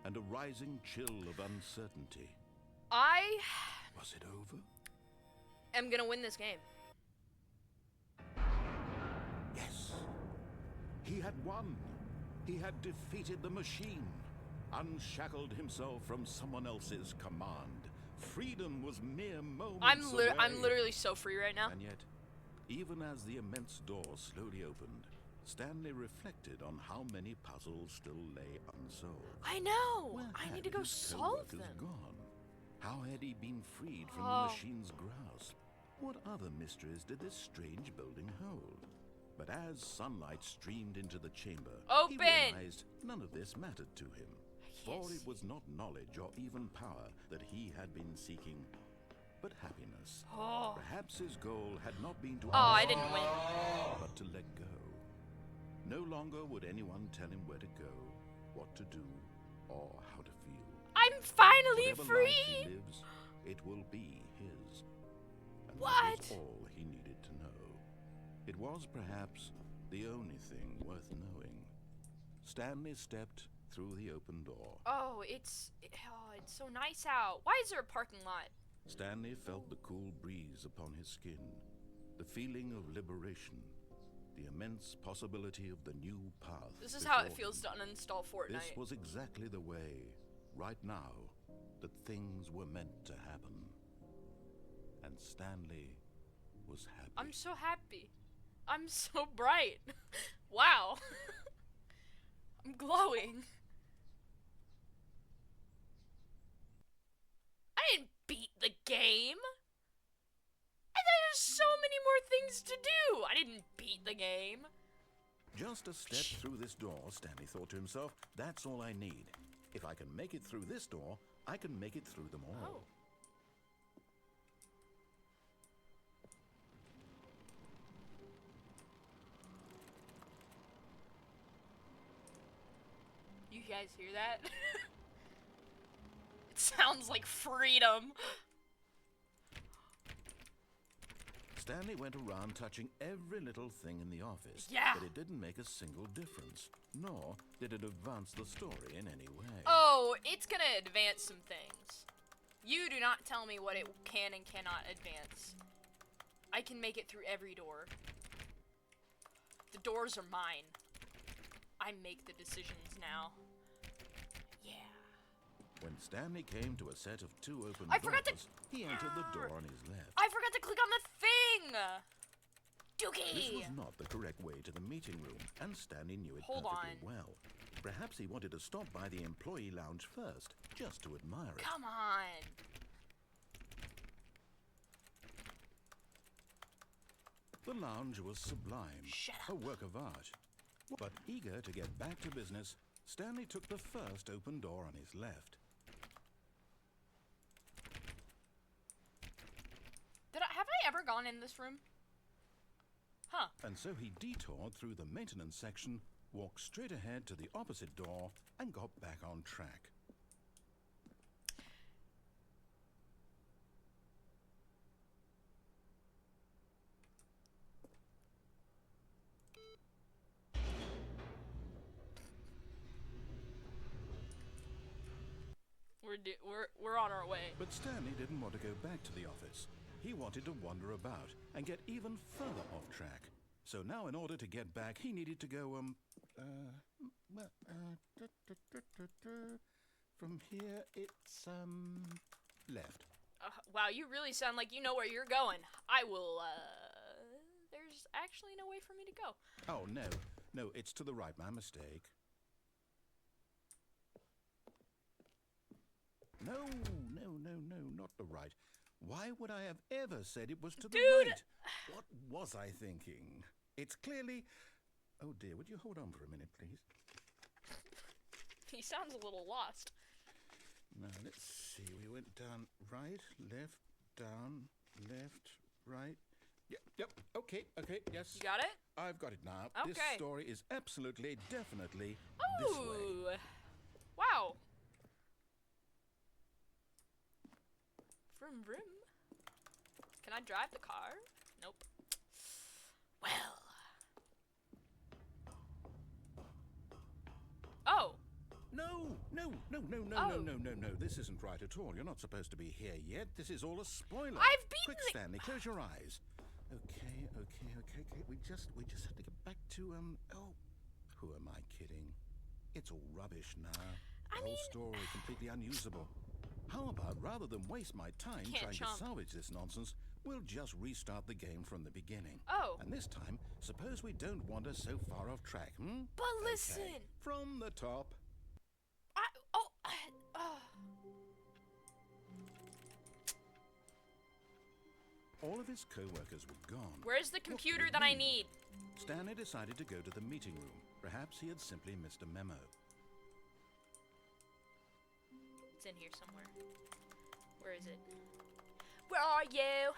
and a rising chill of uncertainty. Was it over? I'm gonna win this game. Yes. He had won. He had defeated the machine, unshackled himself from someone else's command. Freedom was mere moments away. I'm literally so free right now. And yet, even as the immense door slowly opened, Stanley reflected on how many puzzles still lay unsolved. I know. Where I had need to go his solve co-workers them. gone? How had he been freed from the machine's grasp? What other mysteries did this strange building hold? But as sunlight streamed into the chamber, he realized none of this mattered to him. For it was not knowledge or even power that he had been seeking, but happiness. Perhaps his goal had not been to I didn't win. but to let go. No longer would anyone tell him where to go, what to do, or how to feel. I'm finally Whatever free. life he lives, it will be his. And What? that was all he needed to know. It was perhaps the only thing worth knowing. Stanley stepped through the open door. Oh, it's so nice out. Why is there a parking lot? Stanley felt the cool breeze upon his skin, the feeling of liberation, the immense possibility of the new path. This is how it before feels to him. uninstall Fortnite. This was exactly the way, right now, that things were meant to happen. And Stanley was happy. I'm so happy. I'm so bright. Wow. I'm glowing. I didn't beat the game. And there's so many more things to do. I didn't beat the game. Just a step through this door, Stanley thought to himself, that's all I need. If I can make it through this door, I can make it through them all. Oh. You guys hear that? It sounds like freedom. Stanley went around touching every little thing in the office, Yeah. but it didn't make a single difference, nor did it advance the story in any way. Oh, it's gonna advance some things. You do not tell me what it can and cannot advance. I can make it through every door. The doors are mine. I make the decisions now. Yeah. When Stanley came to a set of two open I forgot to- doors, he entered the door on his left. I forgot to click on the thing! Dookie! This was not the correct way to the meeting room, and Stanley knew it Hold perfectly on. well. Perhaps he wanted to stop by the employee lounge first, just to admire it. Come on. The lounge was sublime, Shut a up. work of art. But eager to get back to business, Stanley took the first open door on his left. Have I ever gone in this room? Huh. And so he detoured through the maintenance section, walked straight ahead to the opposite door, and got back on track. We're on our way. But Stanley didn't want to go back to the office. He wanted to wander about and get even further off track. So now in order to get back, he needed to go, from here, it's, left. Wow, you really sound like you know where you're going. I will, there's actually no way for me to go. Oh, no. No, it's to the right. My mistake. No, not the right. Why would I have ever said it was to the right? What was I thinking? It's clearly... Oh dear, would you hold on for a minute, please? He sounds a little lost. Now, let's see. We went down, right, left, down, left, right. Yep, okay, yes. You got it? I've got it now. Okay. This story is absolutely, definitely this way. Wow. Vroom, vroom. Can I drive the car? Nope. Well. Oh. No. Oh. This isn't right at all. You're not supposed to be here yet. This is all a spoiler. I've beaten Quick, Stanley, close your eyes. Okay. We just have to get back to, oh, who am I kidding? It's all rubbish now. The whole story completely unusable. How about, rather than waste my time trying to salvage this nonsense, we'll just restart the game from the beginning. Oh. And this time, suppose we don't wander so far off track, hmm? But listen. Okay. From the top. All of his co-workers were gone. Where's the computer that I need? Stanley decided to go to the meeting room. Perhaps he had simply missed a memo. It's in here somewhere. Where is it? Where are you?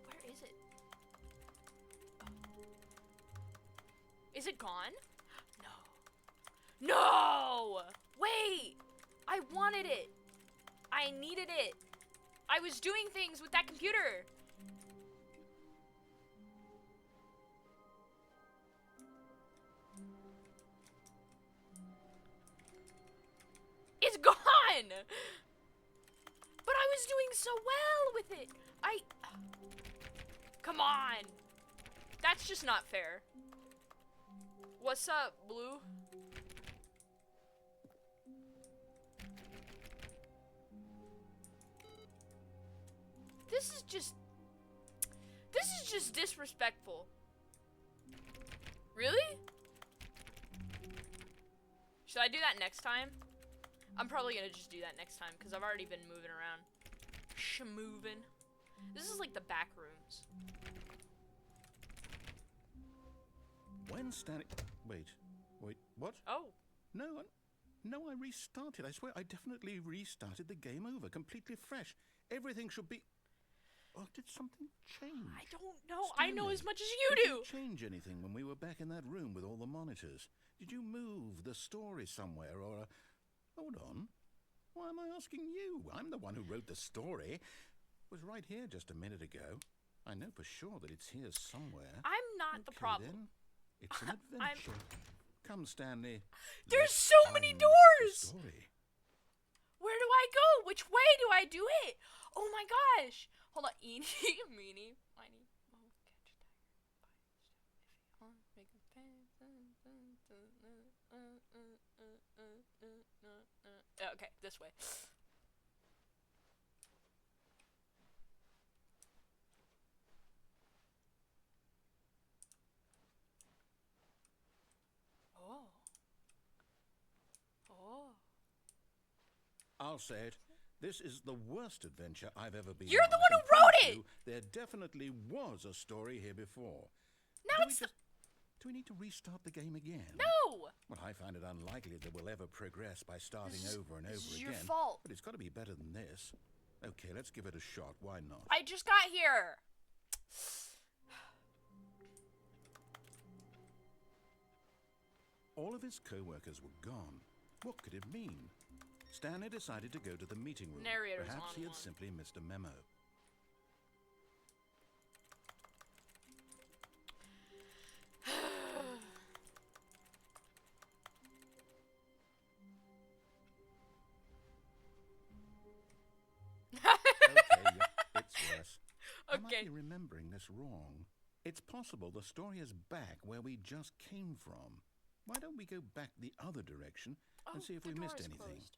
Where is it? Oh. Is it gone? No. No! Wait! I wanted it. I needed it. I was doing things with that computer. It's gone! But I was doing so well with it. Come on. That's just not fair. What's up, Blue? This is just disrespectful. Really? Should I do that next time? I'm probably gonna just do that next time because I've already been moving around. Schmoovin'. This is like the back rooms. When Stanley... Wait, what? Oh. No, I restarted. I swear, I definitely restarted the game over, completely fresh. Everything should be... Oh, did something change? I don't know. Stanley, I know as much as you do. Did you change anything when we were back in that room with all the monitors? Did you move the story somewhere or... Hold on. Why am I asking you? I'm the one who wrote the story. It was right here just a minute ago. I know for sure that it's here somewhere. I'm not the problem. Then. It's an adventure. Come, Stanley. There's so many doors! Where do I go? Which way do I do it? Oh my gosh! Hold on. Eeny, meeny, miny, mo, catch a tiger by its tail, make a okay, this way. I'll say it. This is the worst adventure I've ever been on. You're the one who wrote it! There definitely was a story here before. Now it's Do we need to restart the game again? No! Well, I find it unlikely that we'll ever progress by starting over and over This is again. your fault. But it's got to be better than this. Okay, let's give it a shot. Why not? I just got here. All of his co-workers were gone. What could it mean? Stanley decided to go to the meeting room. Narrator's Perhaps on he had one. simply missed a memo. Okay, yeah, it's worse. I might Okay. be remembering this wrong. It's possible the story is back where we just came from. Why don't we go back the other direction and see if the we door missed is anything? closed.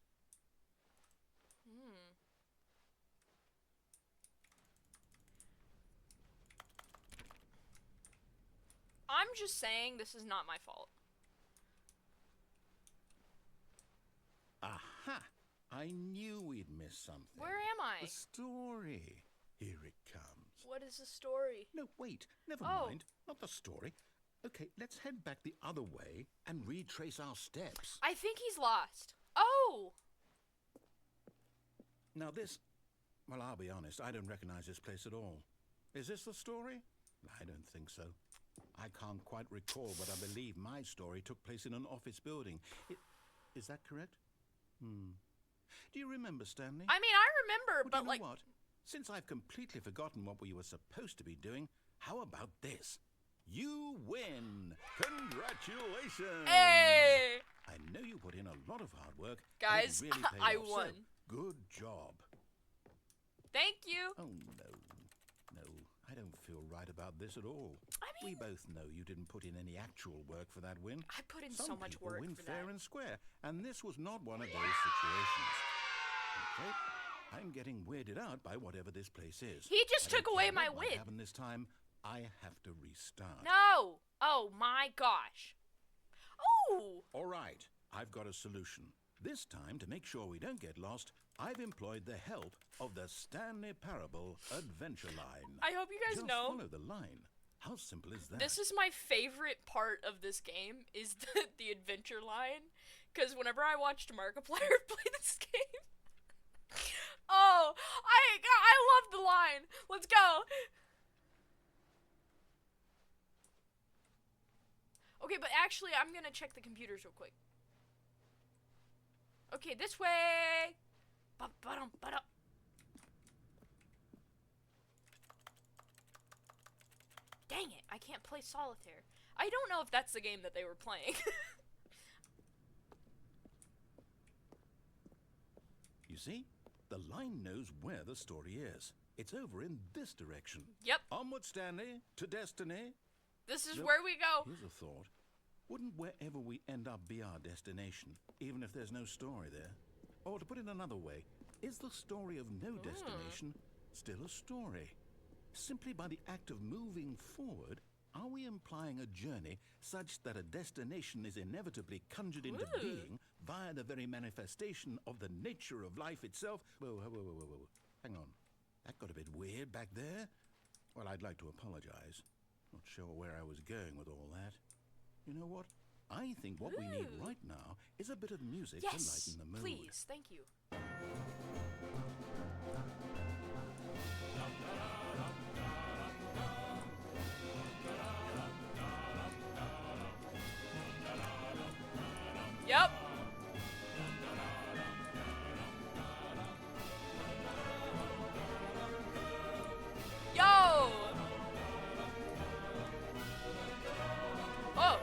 I'm just saying this is not my fault. Aha! I knew we'd missed something. Where am I? The story. Here it comes. What is the story? No, wait. Never Oh. mind. Not the story. Okay, let's head back the other way and retrace our steps. I think he's lost. Oh! Now this... Well, I'll be honest. I don't recognize this place at all. Is this the story? I don't think so. I can't quite recall, but I believe my story took place in an office building. Is that correct? Do you remember, Stanley? I mean, I remember, Well, but you know like... what? Since I've completely forgotten what we were supposed to be doing, how about this? You win! Congratulations! Hey! I know you put in a lot of hard work. and it Guys, really paid I off, so won. good job. Thank you. Oh, no. No, I don't feel right about this at all. I mean, We both know you didn't put in any actual work for that win. I put in Some so much people work win for fair that. and square, and this was not one of those situations. Okay, I'm getting weirded out by whatever this place is. He just I took don't away care my what might win. happen this time. I have to restart. No! Oh my gosh. Oh! All right, I've got a solution. This time, to make sure we don't get lost, I've employed the help of the Stanley Parable Adventure Line. I hope you guys Just know. follow the line. How simple is that? This is my favorite part of this game, is the adventure line. Because whenever I watched Markiplier play this game... Oh! I love the line! Let's go! Okay, but actually, I'm gonna check the computers real quick. Okay, this way! Ba-ba-dum, ba-dum. Dang it, I can't play solitaire. I don't know if that's the game that they were playing. You see? The line knows where the story is. It's over in this direction. Yep, Onward, Stanley, to destiny. this is Look, where we go. Here's a thought. Wouldn't wherever we end up be our destination, even if there's no story there? Or to put it another way, is the story of no destination still a story? Simply by the act of moving forward, are we implying a journey such that a destination is inevitably conjured into Ooh. being via the very manifestation of the nature of life itself? Whoa, whoa, whoa, whoa, whoa. Hang on. That got a bit weird back there. Well, I'd like to apologize. Not sure where I was going with all that. You know what? I think what we need Ooh. right now is a bit of music Yes, to lighten the mood. please, thank you. Yep. Yo! Oh.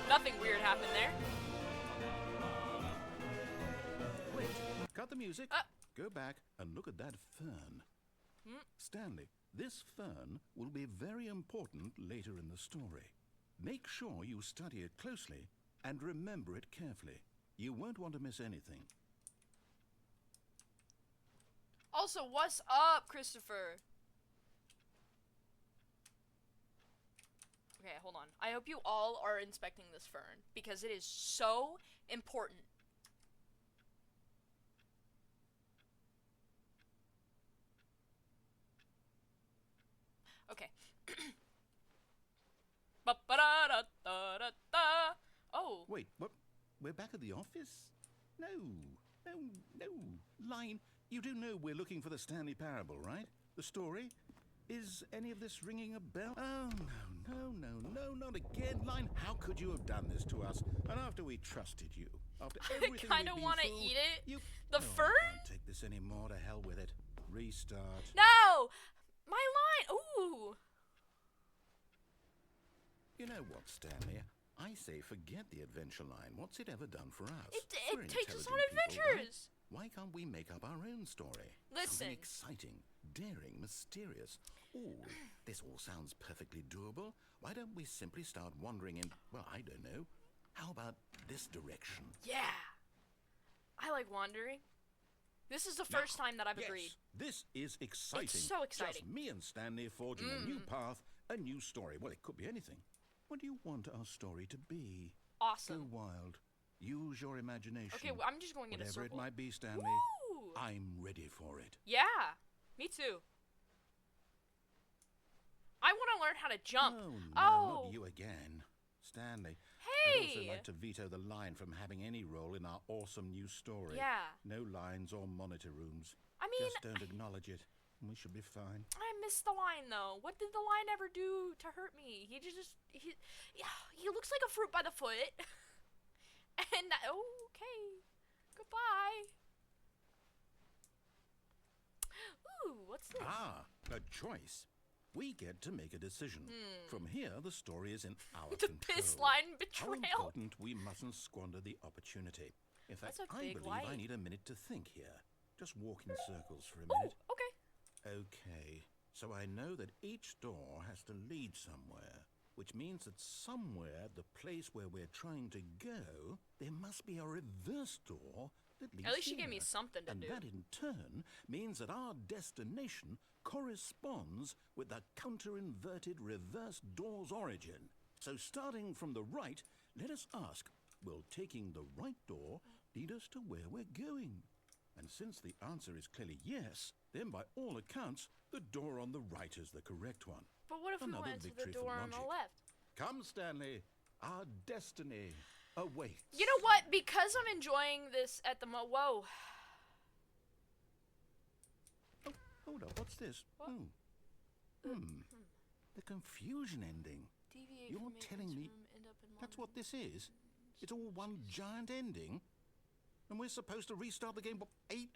Nothing weird happened there. Wait, cut the music. Uh. Go back and look at that fern. Stanley, this fern will be very important later in the story. Make sure you study it closely and remember it carefully. You won't want to miss anything. Also, what's up, Christopher? Okay, hold on. I hope you all are inspecting this fern because it is so important. Okay. Ba-ba-da-da-da-da-da. Oh. Wait, what? We're back at the office? No, no, no. Line, you do know we're looking for the Stanley Parable, right? The story? Is any of this ringing a bell? Oh, no, not again. Line, how could you have done this to us? And after we trusted you, after I everything kind of want to eat it. you... The No, fern? I can't take this anymore. To hell with it. Restart. No! My line! Ooh! You know what, Stanley? I say forget the adventure line. What's it ever done for us? It We're takes us on intelligent people, right? adventures! Why can't we make up our own story? Listen. Something exciting, daring, mysterious. Oh, this all sounds perfectly doable. Why don't we simply start wandering in, well, I don't know. How about this direction? Yeah! I like wandering. This is the first time that I've Yes, agreed. this is exciting. It's so exciting. Just me and Stanley forging a new path, a new story. Well, it could be anything. What do you want our story to be? Awesome. Go wild. Use your imagination. Okay, well, I'm just going in a Whatever circle. it might be, Stanley, Woo! I'm ready for it. Yeah, me too. I want to learn how to jump. Oh, no, Oh. not you again. Stanley, I'd also Hey! like to veto the line from having any role in our awesome new story. Yeah. No lines or monitor rooms. I mean, Just don't acknowledge it, and we should be fine. I missed the line though. What did the line ever do to hurt me? He looks like a fruit by the foot. And okay, goodbye. Ooh, what's this? Ah, a choice. We get to make a decision. From here, the story is in our The control. piss line How betrayal. important we mustn't squander the opportunity. In fact, That's a I big believe I light. need a minute to think here. Just walk in circles for a Oh, minute. okay. Okay, so I know that each door has to lead somewhere, which means that somewhere, the place where we're trying to go, there must be a reverse door that leads At least you here. gave me something to and do. that in turn means that our destination corresponds with the counter-inverted reverse door's origin. So starting from the right, let us ask, will taking the right door lead us to where we're going? And since the answer is clearly yes, then by all accounts, the door on the right is the correct one. But what if we Another went to the victory for door on the logic. left? Come, Stanley, our destiny awaits. You know what? Because I'm enjoying this at the whoa. Oh, hold up, what's this? What? The confusion ending. Deviate You're from maintenance telling me room, end up in that's London. what this is? It's all one giant ending? And we're supposed to restart the game, what, eight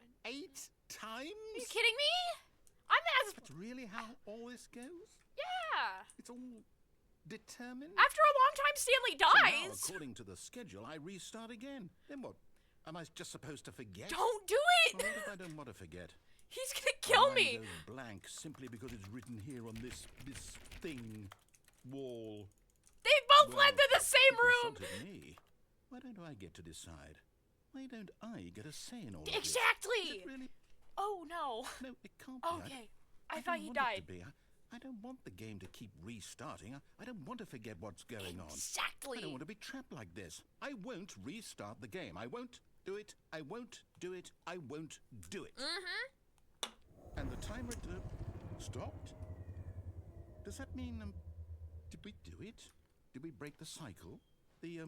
times? Are you kidding me? I'm as That's really how all this goes? yeah. It's all determined? After a long time, Stanley So now, dies. according to the schedule, I restart again. Then what? Am I just supposed to forget? Don't do it. Well, what if I don't want to forget? He's gonna kill My me. mind goes blank simply because it's written here on this thing, wall. They both led to the same you room. consulted me. Why don't I get to decide? Why don't I get a say in all of this? Exactly. Is it really? Oh no. No, it can't be. Okay. I don't thought he want died. It to be. I don't want the game to keep restarting. I don't want to forget what's going on. Exactly. I don't want to be trapped like this. I won't restart the game. I won't do it. I won't do it. I won't do it. And the timer stopped? Does that mean, did we do it? Did we break the cycle? The,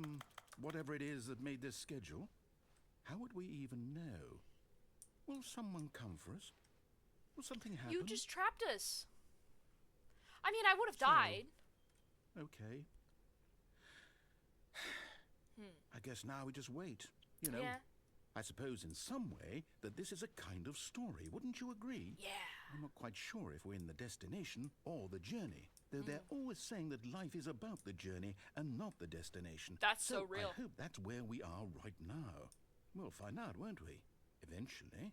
whatever it is that made this schedule? How would we even know? Will someone come for us? Will something happen? You just trapped us. I mean, I would have So- died. Okay. I guess now we just wait. You know, Yeah. I suppose in some way that this is a kind of story. Wouldn't you agree? Yeah. I'm not quite sure if we're in the destination or the journey, though they're always saying that life is about the journey and not the destination. That's so real. I hope that's where we are right now. We'll find out, won't we? Eventually.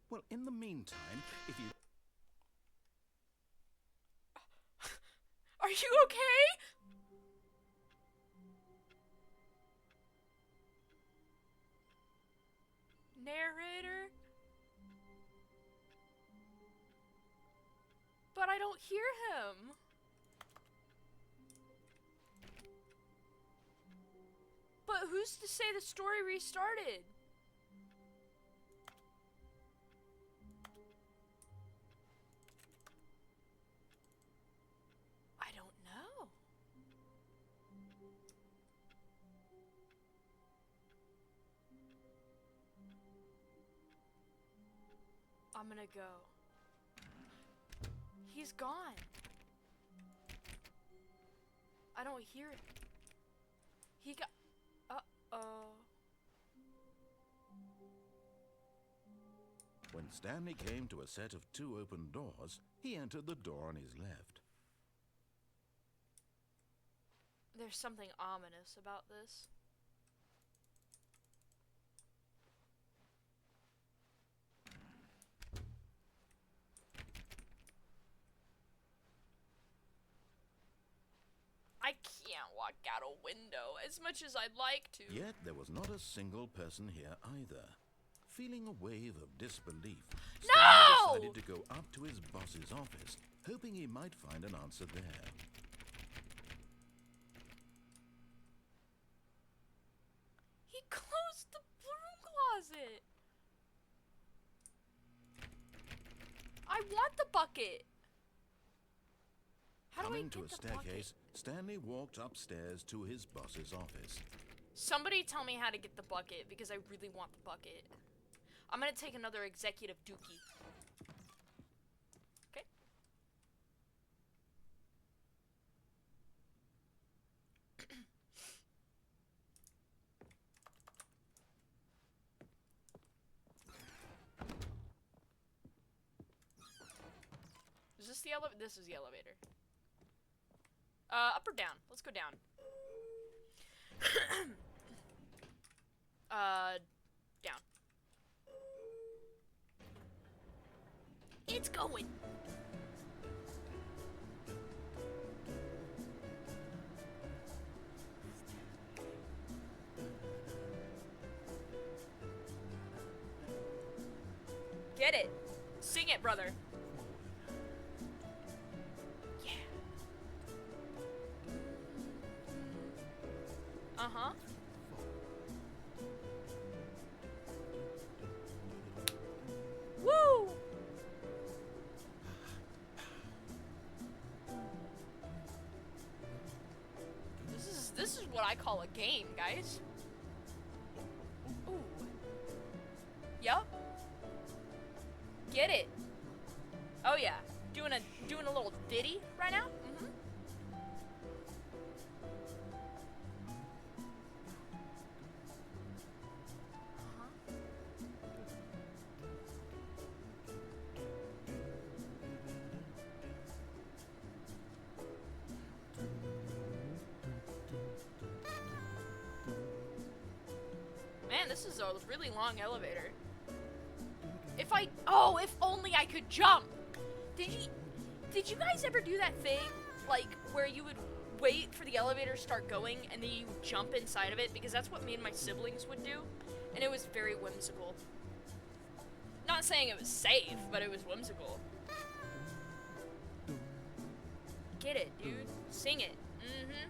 Well, in the meantime, if you... Are you okay? Narrator? But I don't hear him. But who's to say the story restarted? I don't know. I'm gonna go. He's gone. I don't hear it. He got... Uh-oh. When Stanley came to a set of 2 open doors, he entered the door on his left. There's something ominous about this. I can't walk out a window as much as I'd like to. Yet there was not a single person here either. Feeling a wave of disbelief, Stanley decided to go up to his boss's office, hoping he might find an answer there. He closed the broom closet. I want the bucket. How do I Coming get to a the staircase, bucket? Stanley walked upstairs to his boss's office. Somebody tell me how to get the bucket, because I really want the bucket. I'm gonna take another executive dookie. Okay. Is this the elevator? This is the elevator. Up or down? Let's go down. Down. It's going. Get it. Sing it, brother. Yeah. Uh-huh. Woo! This is what I call a game, guys. Ooh. Yup. Get it. Oh yeah. Doing a little ditty right now? Mm-hmm. Man, this is a really long elevator. If only I could jump. Did you guys ever do that thing, like, where you would wait for the elevator to start going and then you jump inside of it? Because that's what me and my siblings would do, and it was very whimsical. Not saying it was safe, but it was whimsical. Get it, dude. Sing it. Mm-hmm.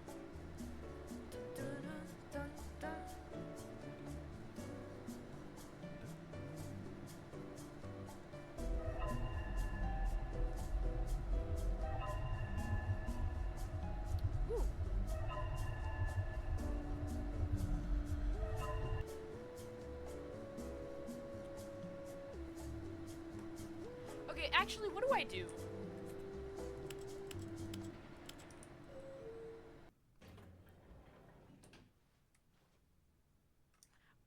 Okay, actually, what do I do?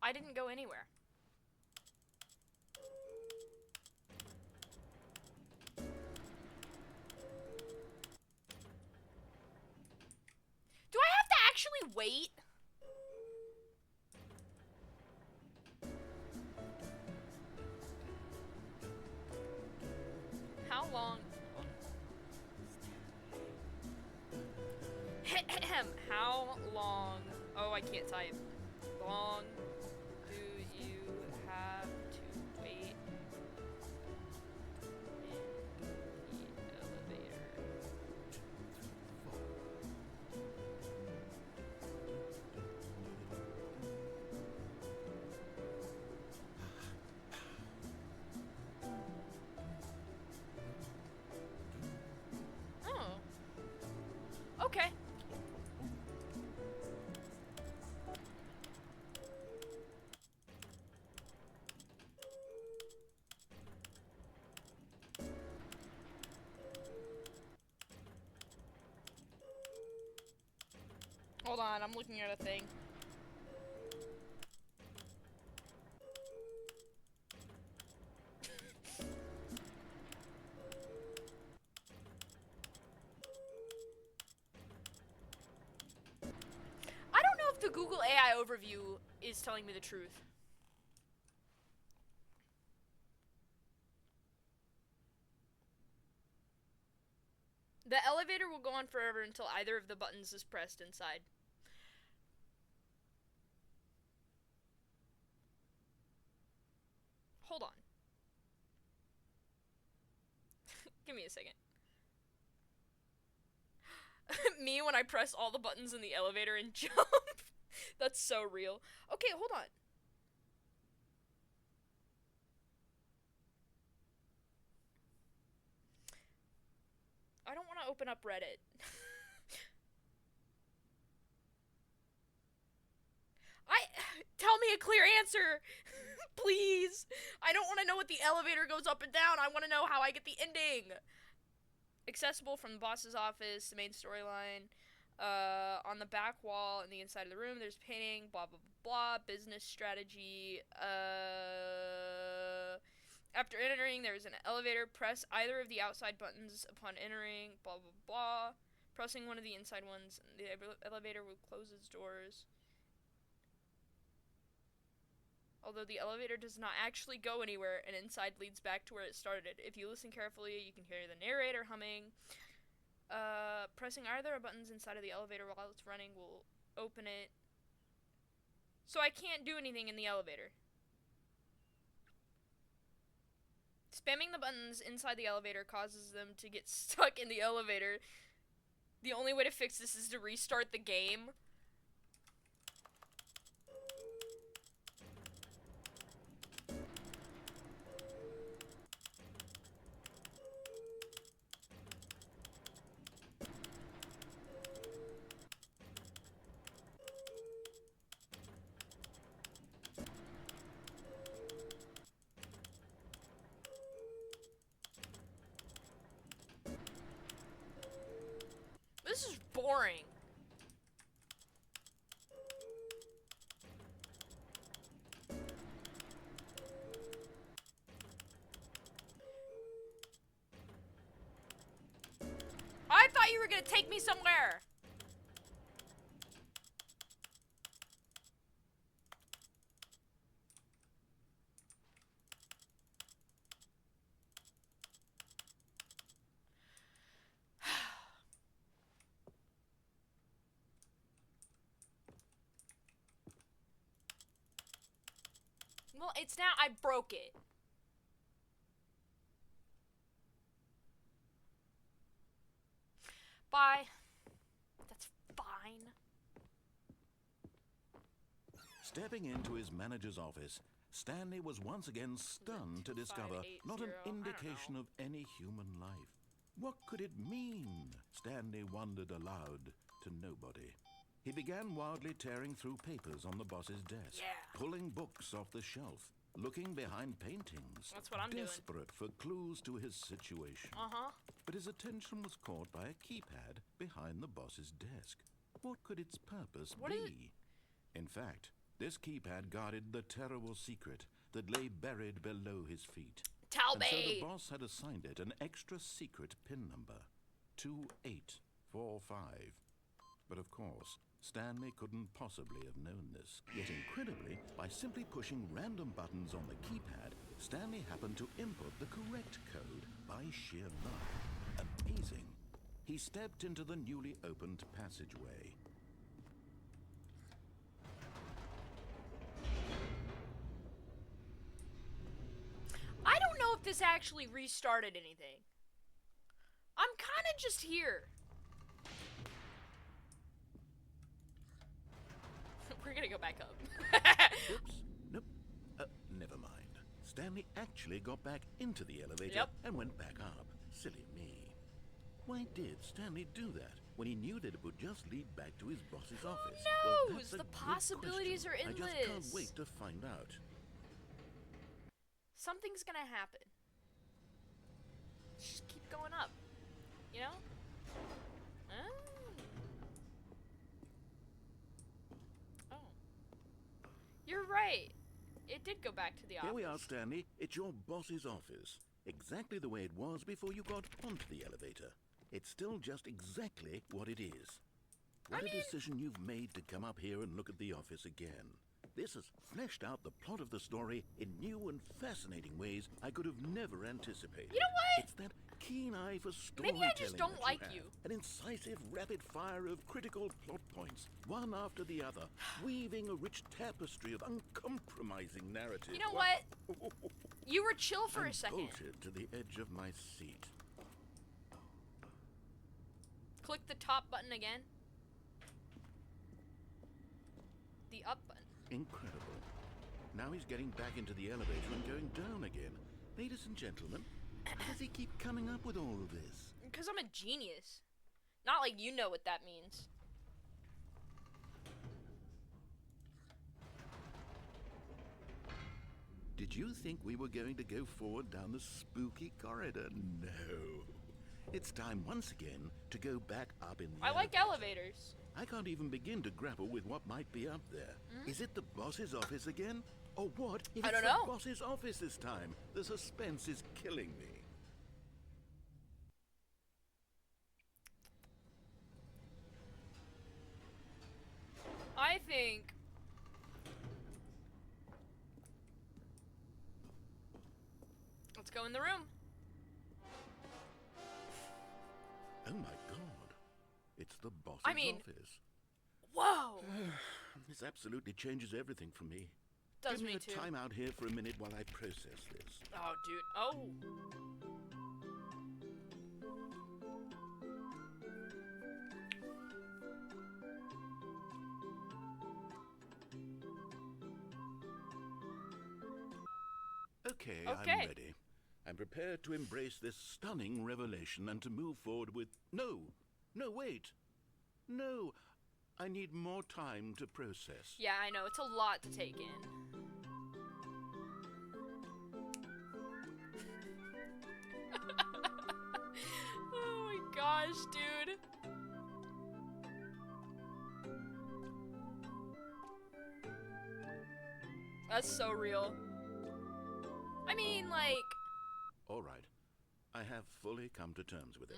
I didn't go anywhere. Do I have to actually wait? How long? How long? Oh, I can't type. Long do you have to wait in the elevator? Oh. Okay. Hold on, I'm looking at a thing. I don't know if the Google AI overview is telling me the truth. The elevator will go on forever until either of the buttons is pressed inside. Hold on. Give me a second. Me when I press all the buttons in the elevator and jump. That's so real. Okay, hold on. I don't want to open up Reddit. Tell me a clear answer. Please. I don't want to know what the elevator goes up and down. I want to know how I get the ending. Accessible from the boss's office, the main storyline. On the back wall in the inside of the room, there's painting, blah, blah, blah, business strategy. After entering, there's an elevator. Press either of the outside buttons upon entering, blah, blah, blah. Pressing one of the inside ones, the elevator will close its doors. Although the elevator does not actually go anywhere, and inside leads back to where it started. If you listen carefully, you can hear the narrator humming. Pressing either of buttons inside of the elevator while it's running will open it. So I can't do anything in the elevator. Spamming the buttons inside the elevator causes them to get stuck in the elevator. The only way to fix this is to restart the game. This is boring. I thought you were gonna take me somewhere. Well, it's now. I broke it. Bye. That's fine. Stepping into his manager's office, Stanley was once again stunned to discover not an indication of any human life. What could it mean? Stanley wondered aloud to nobody. He began wildly tearing through papers on the boss's desk, pulling books off the shelf, looking behind paintings, That's what I'm doing. desperate for clues to his situation. But his attention was caught by a keypad behind the boss's desk. What could its purpose be? In fact, this keypad guarded the terrible secret that lay buried below his feet. Tell And so the me. boss had assigned it an extra secret pin number, 2845. But of course, Stanley couldn't possibly have known this. Yet incredibly, by simply pushing random buttons on the keypad, Stanley happened to input the correct code by sheer luck. Amazing. He stepped into the newly opened passageway. I don't know if this actually restarted anything. I'm kind of just here. We're gonna go back up. Oops. Nope. Never mind. Stanley actually got back into the elevator Yep. and went back up. Silly me. Why did Stanley do that when he knew that it would just lead back to his boss's office? knows? That's a The good possibilities question. are I just can't endless. wait to find out. Something's gonna happen. Just keep going up. You know? Oh. You're right. It did go back to the office. Here we are, Stanley. It's your boss's office. Exactly the way it was before you got onto the elevator. It's still just exactly what it is. What a decision you've made to come up here and look at the office again. This has fleshed out the plot of the story in new and fascinating ways I could have never anticipated. You know what? It's that keen eye for storytelling. Maybe I just don't that like have. you. An incisive, rapid fire of critical plot points, one after the other, weaving a rich tapestry of uncompromising narrative. You know what? You were chill for I'm a second. bolted to the edge of my seat. Click the top button again. The up button. Incredible. Now he's getting back into the elevator and going down again. Ladies and gentlemen, how does he keep coming up with all of this? Because I'm a genius. Not like you know what that means. Did you think we were going to go forward down the spooky corridor? No. It's time once again to go back up in the I like elevators. I can't even begin to grapple with what might be up there. Is it the boss's office again? Or what if I it's don't the know. boss's office this time? The suspense is killing me. I think... Let's go in the room. Oh my god. It's the boss's office. Whoa! This absolutely changes everything for me. Does Give me me a too. time out here for a minute while I process this. Oh, dude. Oh. Okay, Okay. I'm ready. I'm prepared to embrace this stunning revelation and to move forward with... No, wait. No, I need more time to process. Yeah, I know. It's a lot to take in. Oh my gosh, dude. That's so real. I mean, like... All right. I have fully come to terms with it.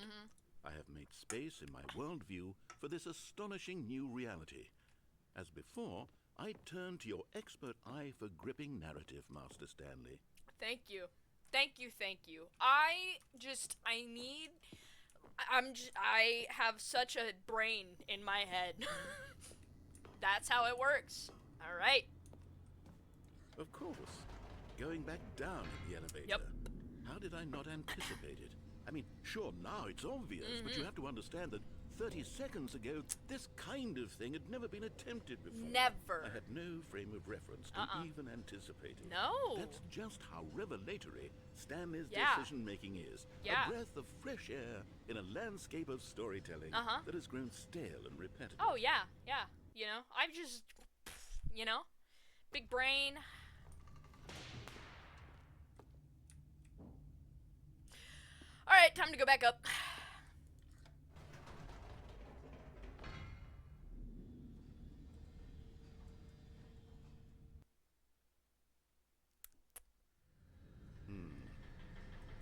I have made space in my worldview for this astonishing new reality. As before, I turn to your expert eye for gripping narrative, Master Stanley. Thank you. Thank you, thank you. I have such a brain in my head. That's how it works. All right. Of course. Going back down in the elevator. Yep. How did I not anticipate it? I mean, sure, now it's obvious, but you have to understand that 30 seconds ago, this kind of thing had never been attempted before. Never. I had no frame of reference to even anticipate it. No. That's just how revelatory Stanley's Yeah. decision-making is. Yeah. A breath of fresh air in a landscape of storytelling that has grown stale and repetitive. Oh, yeah. Yeah. You know, I've just, you know, big brain. All right, time to go back up.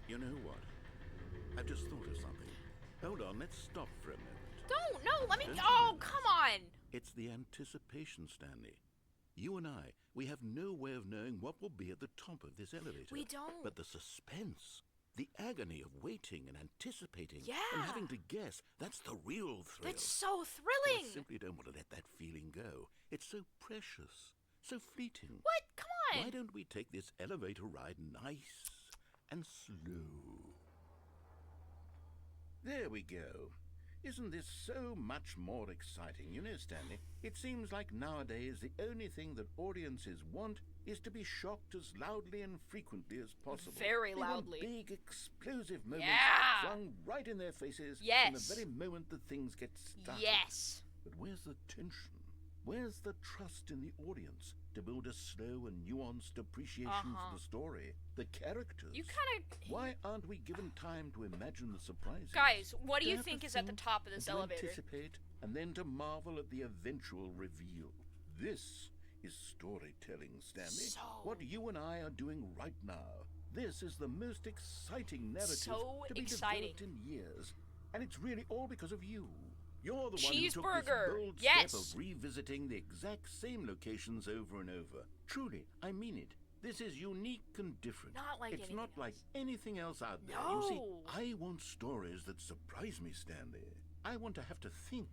You know what? I've just thought of something. Hold on, let's stop for a moment. Don't, no, let me, Don't you oh, realize- come on. It's the anticipation, Stanley. You and I, we have no way of knowing what will be at the top of this elevator. We don't. But the suspense, the agony of waiting and anticipating Yeah. and having to guess, that's the real thrill. That's so I thrilling. simply don't want to let that feeling go. It's so precious, so fleeting. What? Come on. Why don't we take this elevator ride nice and slow? There we go. Isn't this so much more exciting? You know, Stanley, it seems like nowadays the only thing that audiences want is to be shocked as loudly and frequently as possible. Very They want loudly. big, explosive moments Yeah. flung right in their faces Yes. from the very moment that things get started. Yes. But where's the tension? Where's the trust in the audience to build a slow and nuanced appreciation for the story, the characters? You kind of... Why aren't we given time to imagine the surprises? Guys, what do To you have to think is at the top of this and to elevator? anticipate and then to marvel at the eventual reveal. This is storytelling, Stanley. So- What you and I are doing right now. This is the most exciting narrative So to be exciting. developed in years. And it's really all because of you. You're the one who took this Cheeseburger. bold Yes. step of revisiting the exact same locations over and over. Truly, I mean it. This is unique and different. Not like it's anything not like else. anything else out there. You see, No. I want stories that surprise me, Stanley. I want to have to think.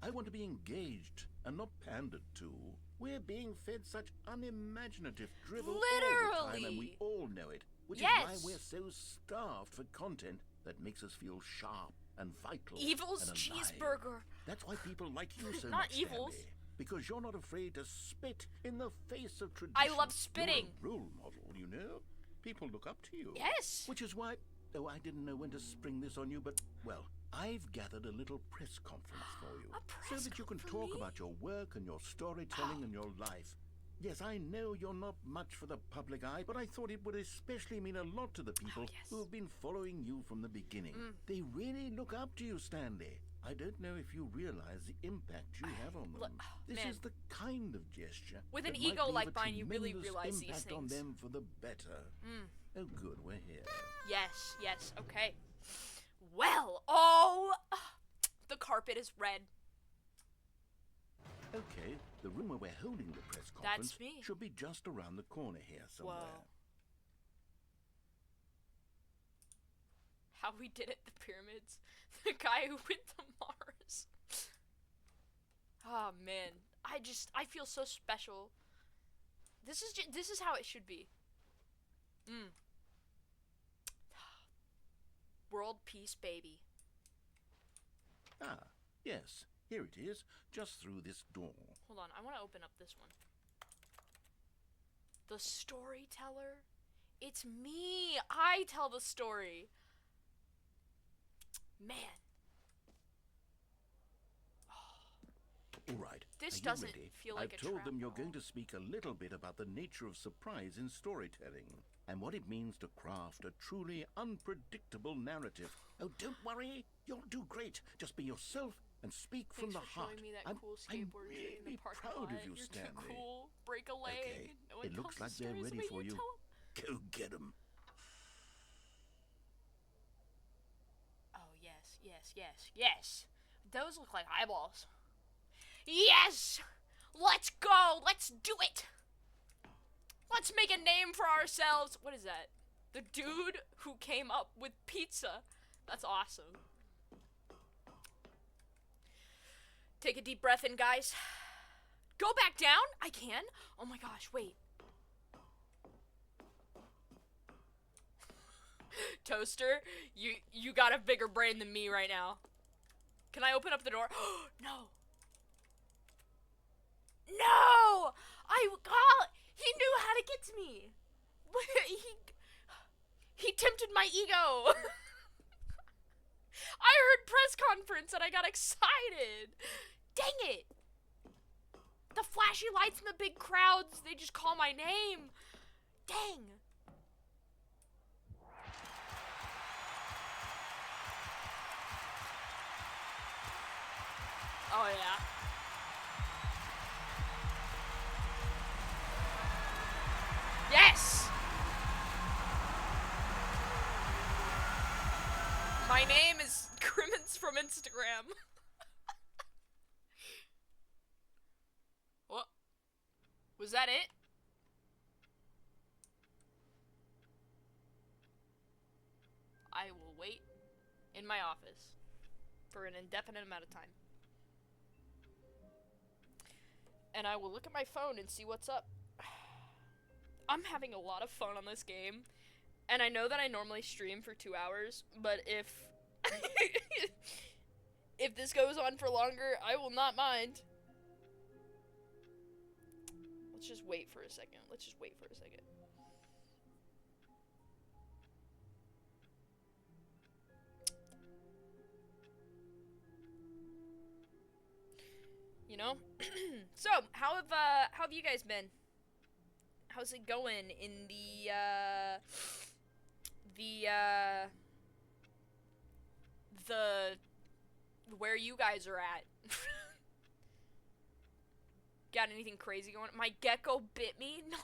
I want to be engaged and not pandered to. We're being fed such unimaginative drivel all the time, and we Literally. all know it. Which Yes. is why we're so starved for content that makes us feel sharp and vital. Evil's and alive. cheeseburger. That's why people like you so Not much, Evil's. Stanley. Because you're not afraid to spit in the face of tradition. I love spitting. You're a role model, you know? People look up to you. Yes. Which is why, oh, I didn't know when to spring this on you, but, well, I've gathered a little press conference for you. A press so that you can con for talk me? about your work and your storytelling and your life. Yes, I know you're not much for the public eye, but I thought it would especially mean a lot to the people yes. who have been following you from the beginning. They really look up to you, Stanley. I don't know if you realize the impact you have on them. Look, This man. is the kind of gesture With an that might ego leave like a mine, you really tremendous realize these impact on things. them for the better. Oh, good, we're here. Yes, yes, okay. Well, oh, the carpet is red. Okay, the room where we're holding the press conference That's me. should be just around the corner here somewhere. Whoa. How we did it, the pyramids. The guy who went to Mars. Oh man, I feel so special. This is how it should be. World peace, baby. Ah, yes, here it is, just through this door. Hold on, I want to open up this one. The storyteller? It's me! I tell the story! Man. All right. This are you doesn't ready? feel like I've a told trap them you're wall. going to speak a little bit about the nature of surprise in storytelling and what it means to craft a truly unpredictable narrative. Oh, don't worry. You'll do great. Just be yourself and speak from Thanks the for heart. showing me that I'm, cool I'm skateboard trick in the really parking proud lot. of you, You're Stanley. too cool. Break a leg. Okay, No one it looks tells like the they're stories the ready way for you. tell 'em. Go get them. Oh, yes, yes, yes, yes. Those look like eyeballs. Yes! Let's go! Let's do it! Let's make a name for ourselves. What is that? The dude who came up with pizza. That's awesome. Take a deep breath in, guys. Go back down? I can? Oh my gosh, wait. Toaster, you got a bigger brain than me right now. Can I open up the door? No. No! He knew how to get to me. He tempted my ego. I heard press conference and I got excited. Dang it. The flashy lights and the big crowds, they just call my name. Dang. Oh yeah. Yes! My name is Crimmins from Instagram. What? Was that it? I will wait in my office for an indefinite amount of time. And I will look at my phone and see what's up. I'm having a lot of fun on this game. And I know that I normally stream for 2 hours, but if if this goes on for longer, I will not mind. Let's just wait for a second. You know? So, how have you guys been? How's it going in the where you guys are at? Got anything crazy going? My gecko bit me? No.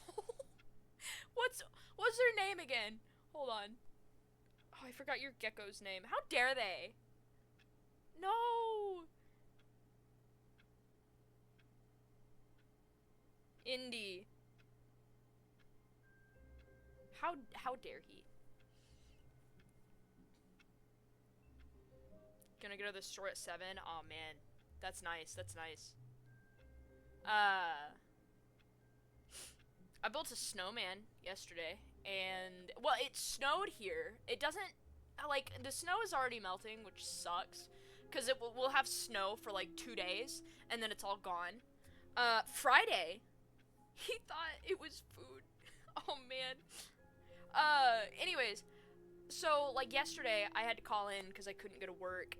What's their name again? Hold on. Oh, I forgot your gecko's name. How dare they? No. Indy. How dare he? Gonna go to the store at 7. Oh man, that's nice. That's nice. I built a snowman yesterday, and well, it snowed here. It doesn't like the snow is already melting, which sucks, because we'll have snow for like 2 days, and then it's all gone. Friday, he thought it was food. Oh man. Anyways, so like yesterday, I had to call in because I couldn't go to work,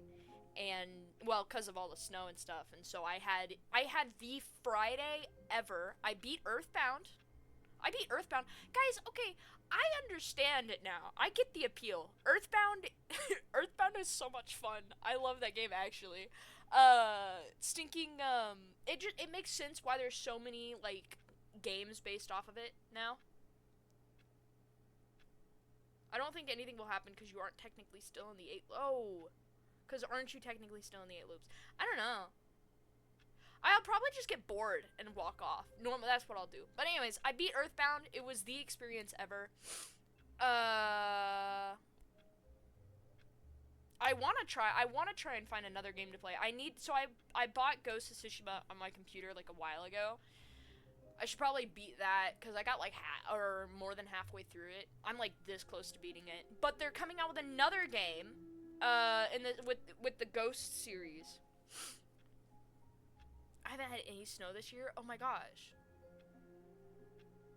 and well, because of all the snow and stuff, and so I had the Friday ever. I beat Earthbound. Guys, okay, I understand it now. I get the appeal. Earthbound is so much fun. I love that game, actually. It makes sense why there's so many, like, games based off of it now. I don't think anything will happen because you aren't technically still in the 8... Oh! Because aren't you technically still in the 8 loops? I don't know. I'll probably just get bored and walk off. Normally, that's what I'll do. But anyways, I beat Earthbound. It was the experience ever. I want to try and find another game to play. I bought Ghost of Tsushima on my computer like a while ago. I should probably beat that because I got like more than halfway through it. I'm like this close to beating it. But they're coming out with another game with the Ghost series. I haven't had any snow this year. Oh my gosh.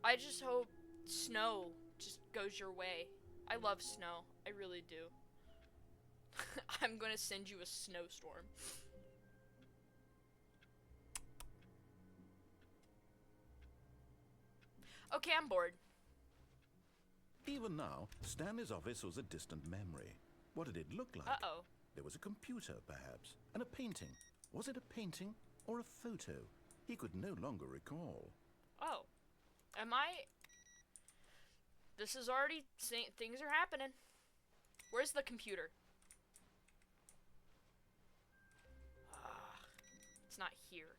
I just hope snow just goes your way. I love snow. I really do. I'm gonna send you a snowstorm. Okay, I'm bored. Even now, Stanley's office was a distant memory. What did it look like? Uh-oh. There was a computer, perhaps, and a painting. Was it a painting or a photo? He could no longer recall. Oh. Am I... This is already... Things are happening. Where's the computer? It's not here.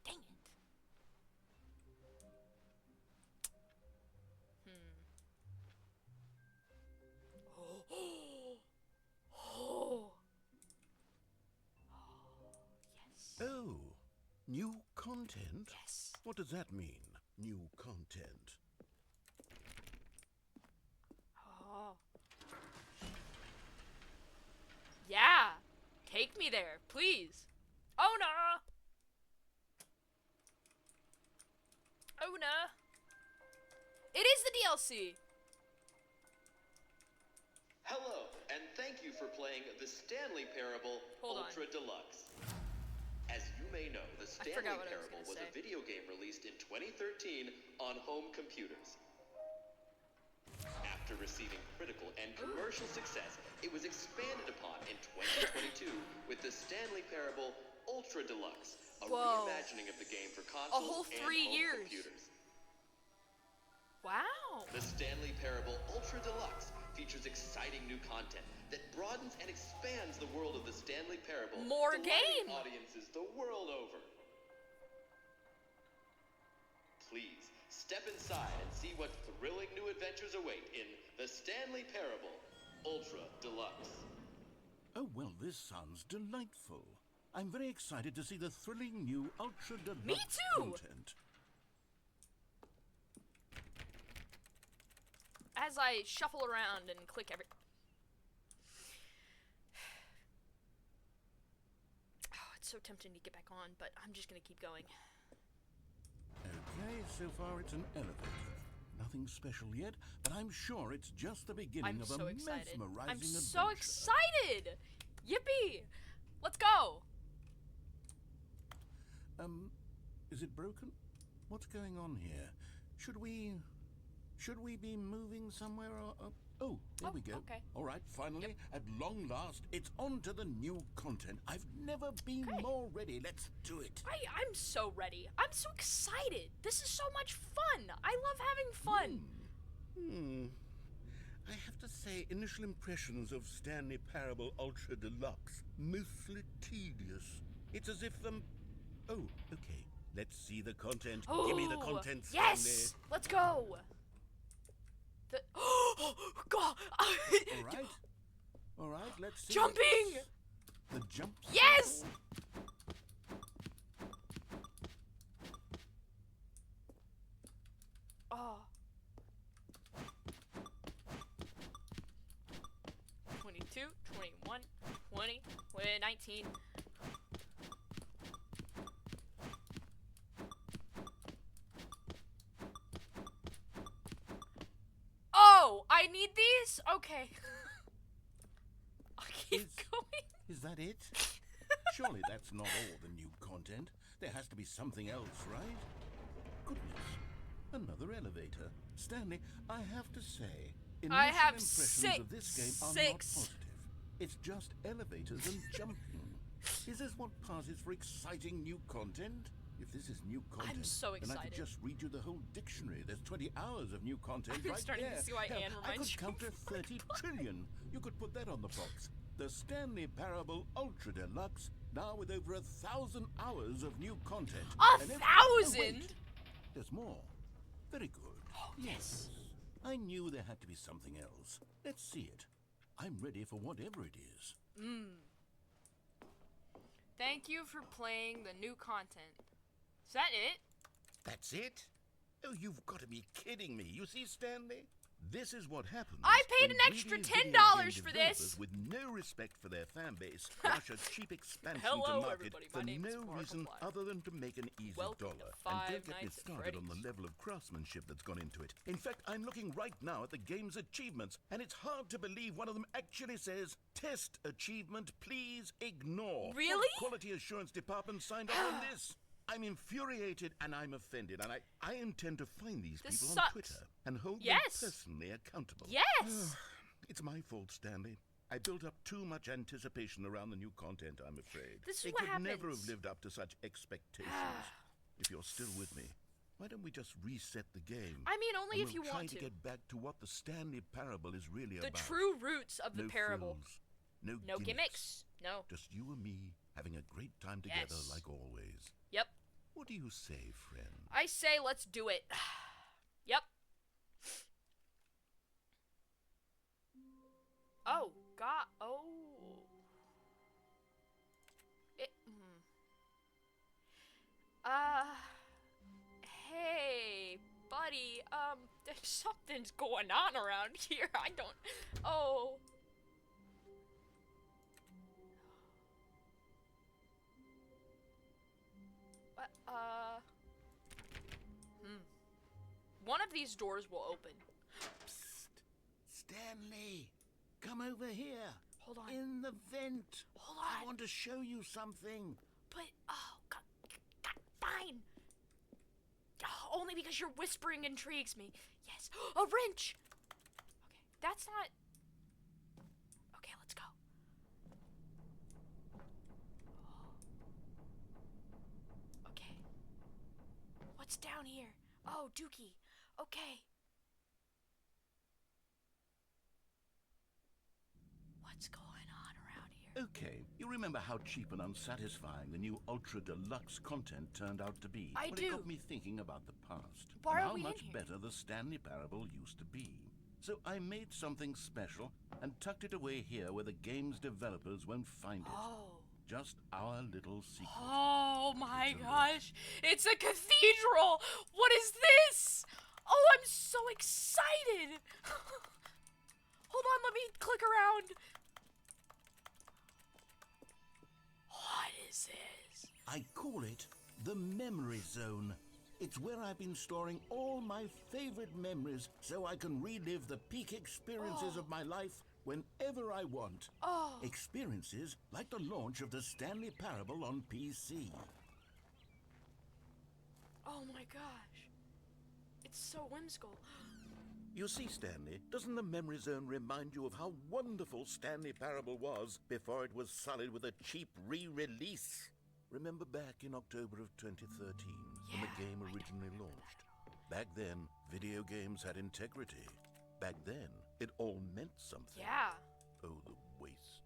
Dang it. Oh. Yes. Oh, new content? Yes. What does that mean, new content? Oh. Yeah. Take me there, please. Oh no. Oh no. It is the DLC. Hello, and thank you for playing the Stanley Parable Hold on. Ultra Deluxe. As you may know, the Stanley forgot what I was Parable gonna was a say. video game released in 2013 on home computers. After receiving critical and commercial success, it was expanded upon in 2022 with the Stanley Parable Ultra Deluxe, a Whoa. reimagining of the game for consoles whole and 3 home years. computers. Wow. The Stanley Parable Ultra Deluxe features exciting new content that broadens and expands the world of the Stanley Parable, More delighting game. audiences the world over. Please step inside and see what thrilling new adventures await in the Stanley Parable Ultra Deluxe. Oh, well, this sounds delightful. I'm very excited to see the thrilling new Ultra Deluxe Me too! content. As I shuffle around and click every... Oh, it's so tempting to get back on, but I'm just gonna keep going. Okay, so far it's an elevator. Nothing special yet, but I'm sure it's just the beginning I'm of so a excited. mesmerizing I'm adventure. so excited! Yippee! Let's go! Is it broken? What's going on here? Should we be moving somewhere or... Oh, there we go. Okay. All right, finally, at long last, it's on to the new content. I've never been more ready. Let's do it. I'm so ready. I'm so excited. This is so much fun. I love having fun. I have to say, initial impressions of Stanley Parable Ultra Deluxe, mostly tedious. It's as if, oh, okay. Let's see the content. Give me the content, Stanley. Yes! Let's go! Oh, God! All right, let's see. Jumping! The jump. Yes! Oh. 22, 21, 20, 19. Oh, I need these? Okay. I'll keep going. Is that it? Surely that's not all the new content. There has to be something else, right? Goodness. Another elevator. Stanley, I have to say, I initial have impressions of this game are not six. positive. It's just elevators and jumping. Is this what passes for exciting new content? If this is new content, I'm so then I could excited. just read you the whole dictionary. There's 20 hours of new content I'm right starting there. to see why Hell, Anne I reminds could you count to 30 trillion. You could put that on the box. The Stanley Parable Ultra Deluxe, now with over 1,000 hours of new content. And every- Oh, 1,000? wait. There's more. Very good. Oh, yes. I knew there had to be something else. Let's see it. I'm ready for whatever it is. Thank you for playing the new content. Is that it? That's it? Oh, you've got to be kidding me. You see, Stanley? This is what happens. I paid when an extra greedy video $10 game for developers this. with no respect for their fan base rush a cheap expansion Hello, to market everybody. for My name is no reason Markiplier. other than to make an easy Welcome to dollar. Five And don't get me Nights at started on the Freddy's. level of craftsmanship that's gone into it. In fact, I'm looking right now at the game's achievements, and it's hard to believe one of them actually says, "Test achievement, please ignore." Really? What quality assurance department signed off on this? I'm infuriated and I'm offended, and I intend to find these This people sucks. on Twitter and hold Yes. them personally accountable. Yes. It's my fault, Stanley. I built up too much anticipation around the new content, I'm afraid. This is it what could never happens. have lived up to such expectations. If you're still with me, why don't we just reset the game? I mean, only and if you we'll try want to to. get back to what the Stanley Parable is really The about. true roots of the No parable. frills, no gimmicks. No. Just you and me having a great time together Yes. like always. Yep. What do you say, friend? I say let's do it. Yep. Oh, God. Oh. Hey, buddy. Something's going on around here. I don't. Oh. One of these doors will open. Psst. Stanley, come over here. Hold on. In the vent. Hold I on. want to show you something. But, oh, God, fine. Oh, only because your whispering intrigues me. Yes. A wrench. Okay, that's not. Okay, let's go. Okay. What's down here? Oh, Dookie. Okay. What's going on around here? Okay, you remember how cheap and unsatisfying the new Ultra Deluxe content turned out to be? I Well, do. It got me thinking about the past. Why and are how we in much here? better the Stanley Parable used to be. So I made something special and tucked it away here where the game's developers won't find it. Oh. Just our little secret. Oh my It's a gosh, it's a cathedral! What is this? Oh, I'm so excited! Hold on, let me click around. What is this? I call it the Memory Zone. It's where I've been storing all my favorite memories so I can relive the peak experiences of my life whenever I want. Oh. Experiences like the launch of the Stanley Parable on PC. Oh my gosh. It's so whimsical. You see, Stanley, doesn't the memory zone remind you of how wonderful Stanley Parable was before it was sullied with a cheap re-release? Remember back in October of 2013, when the game originally launched? Back then, video games had integrity. Back then, it all meant something. Yeah. Oh, the waste.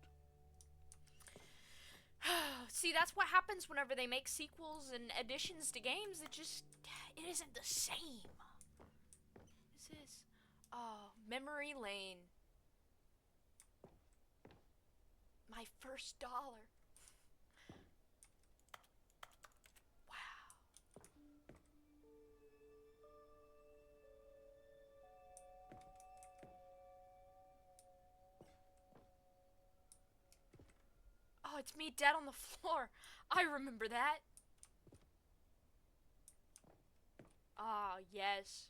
See, that's what happens whenever they make sequels and additions to games. It isn't the same. This is, Memory Lane. My first dollar. Wow. Oh, it's me dead on the floor. I remember that. Ah, yes.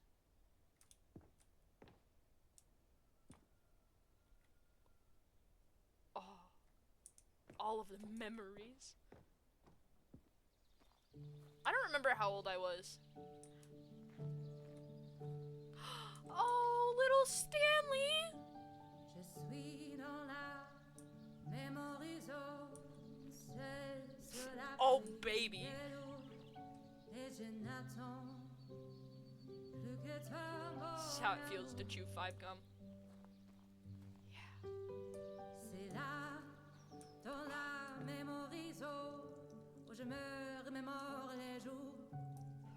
Oh, all of the memories. I don't remember how old I was. Oh, little Stanley. Je suis dans la mémoire zone, c'est sur la Oh, baby. et je n'attends plus que ta This is how it feels to chew 5 gum. Yeah. C'est là, dans la mémoire zone, où je me remémore les jours.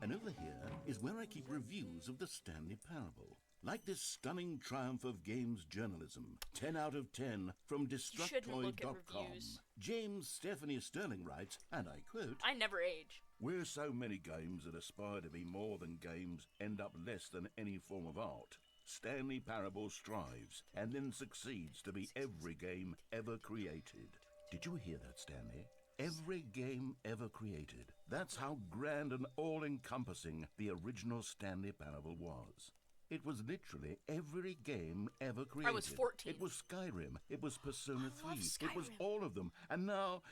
And over here is where I keep reviews of the Stanley Parable. Like this stunning triumph of games journalism. 10 out of 10 from shouldn't look at Destructoid.com. reviews. James Stephanie Sterling writes, and I quote, I never age. Where so many games that aspire to be more than games end up less than any form of art, Stanley Parable strives and then succeeds to be every game ever created. Did you hear that, Stanley? Every game ever created. That's how grand and all-encompassing the original Stanley Parable was. It was literally every game ever created. I was 14. It was Skyrim. It was Persona 3. love It was Skyrim. all of them. And now,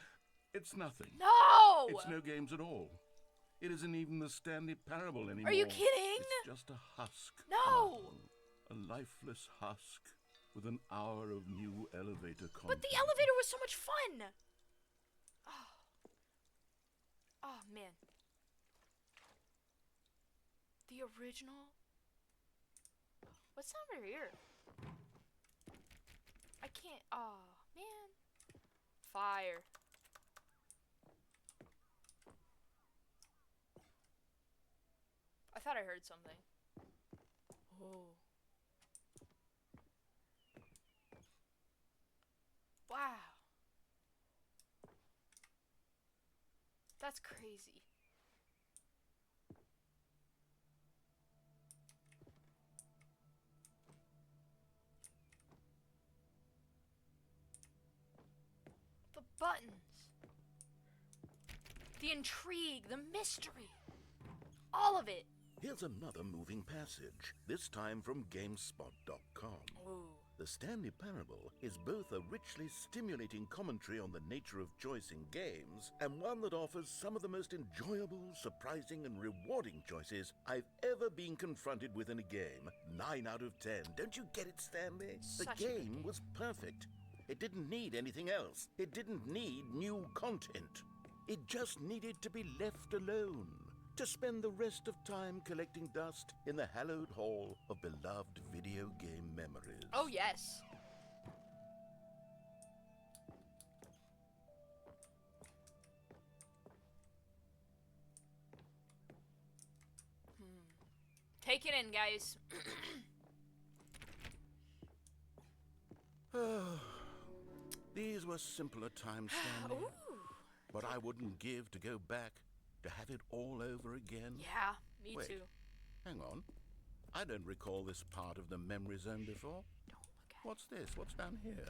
it's nothing. No! It's no games at all. It isn't even the Stanley Parable anymore. Are you kidding? It's just a husk. No! A lifeless husk with an hour of new elevator content. But the elevator was so much fun! Oh, man. The original? What's over here? I can't. Oh, man. Fire. I thought I heard something. Oh. Wow. That's crazy. The buttons. The intrigue, the mystery. All of it. Here's another moving passage, this time from GameSpot.com. Ooh. The Stanley Parable is both a richly stimulating commentary on the nature of choice in games, and one that offers some of the most enjoyable, surprising, and rewarding choices I've ever been confronted with in a game. 9 out of 10. Don't you get it, Stanley? Such a The good game game. was perfect. It didn't need anything else. It didn't need new content. It just needed to be left alone, to spend the rest of time collecting dust in the hallowed hall of beloved video game memories. Oh, yes. Take it in, guys. These were simpler times, Stanley. Ooh. But I wouldn't give to go back to have it all over again. Yeah, me Wait. too. Hang on. I don't recall this part of the memory zone before. Don't look at What's this? What's down here?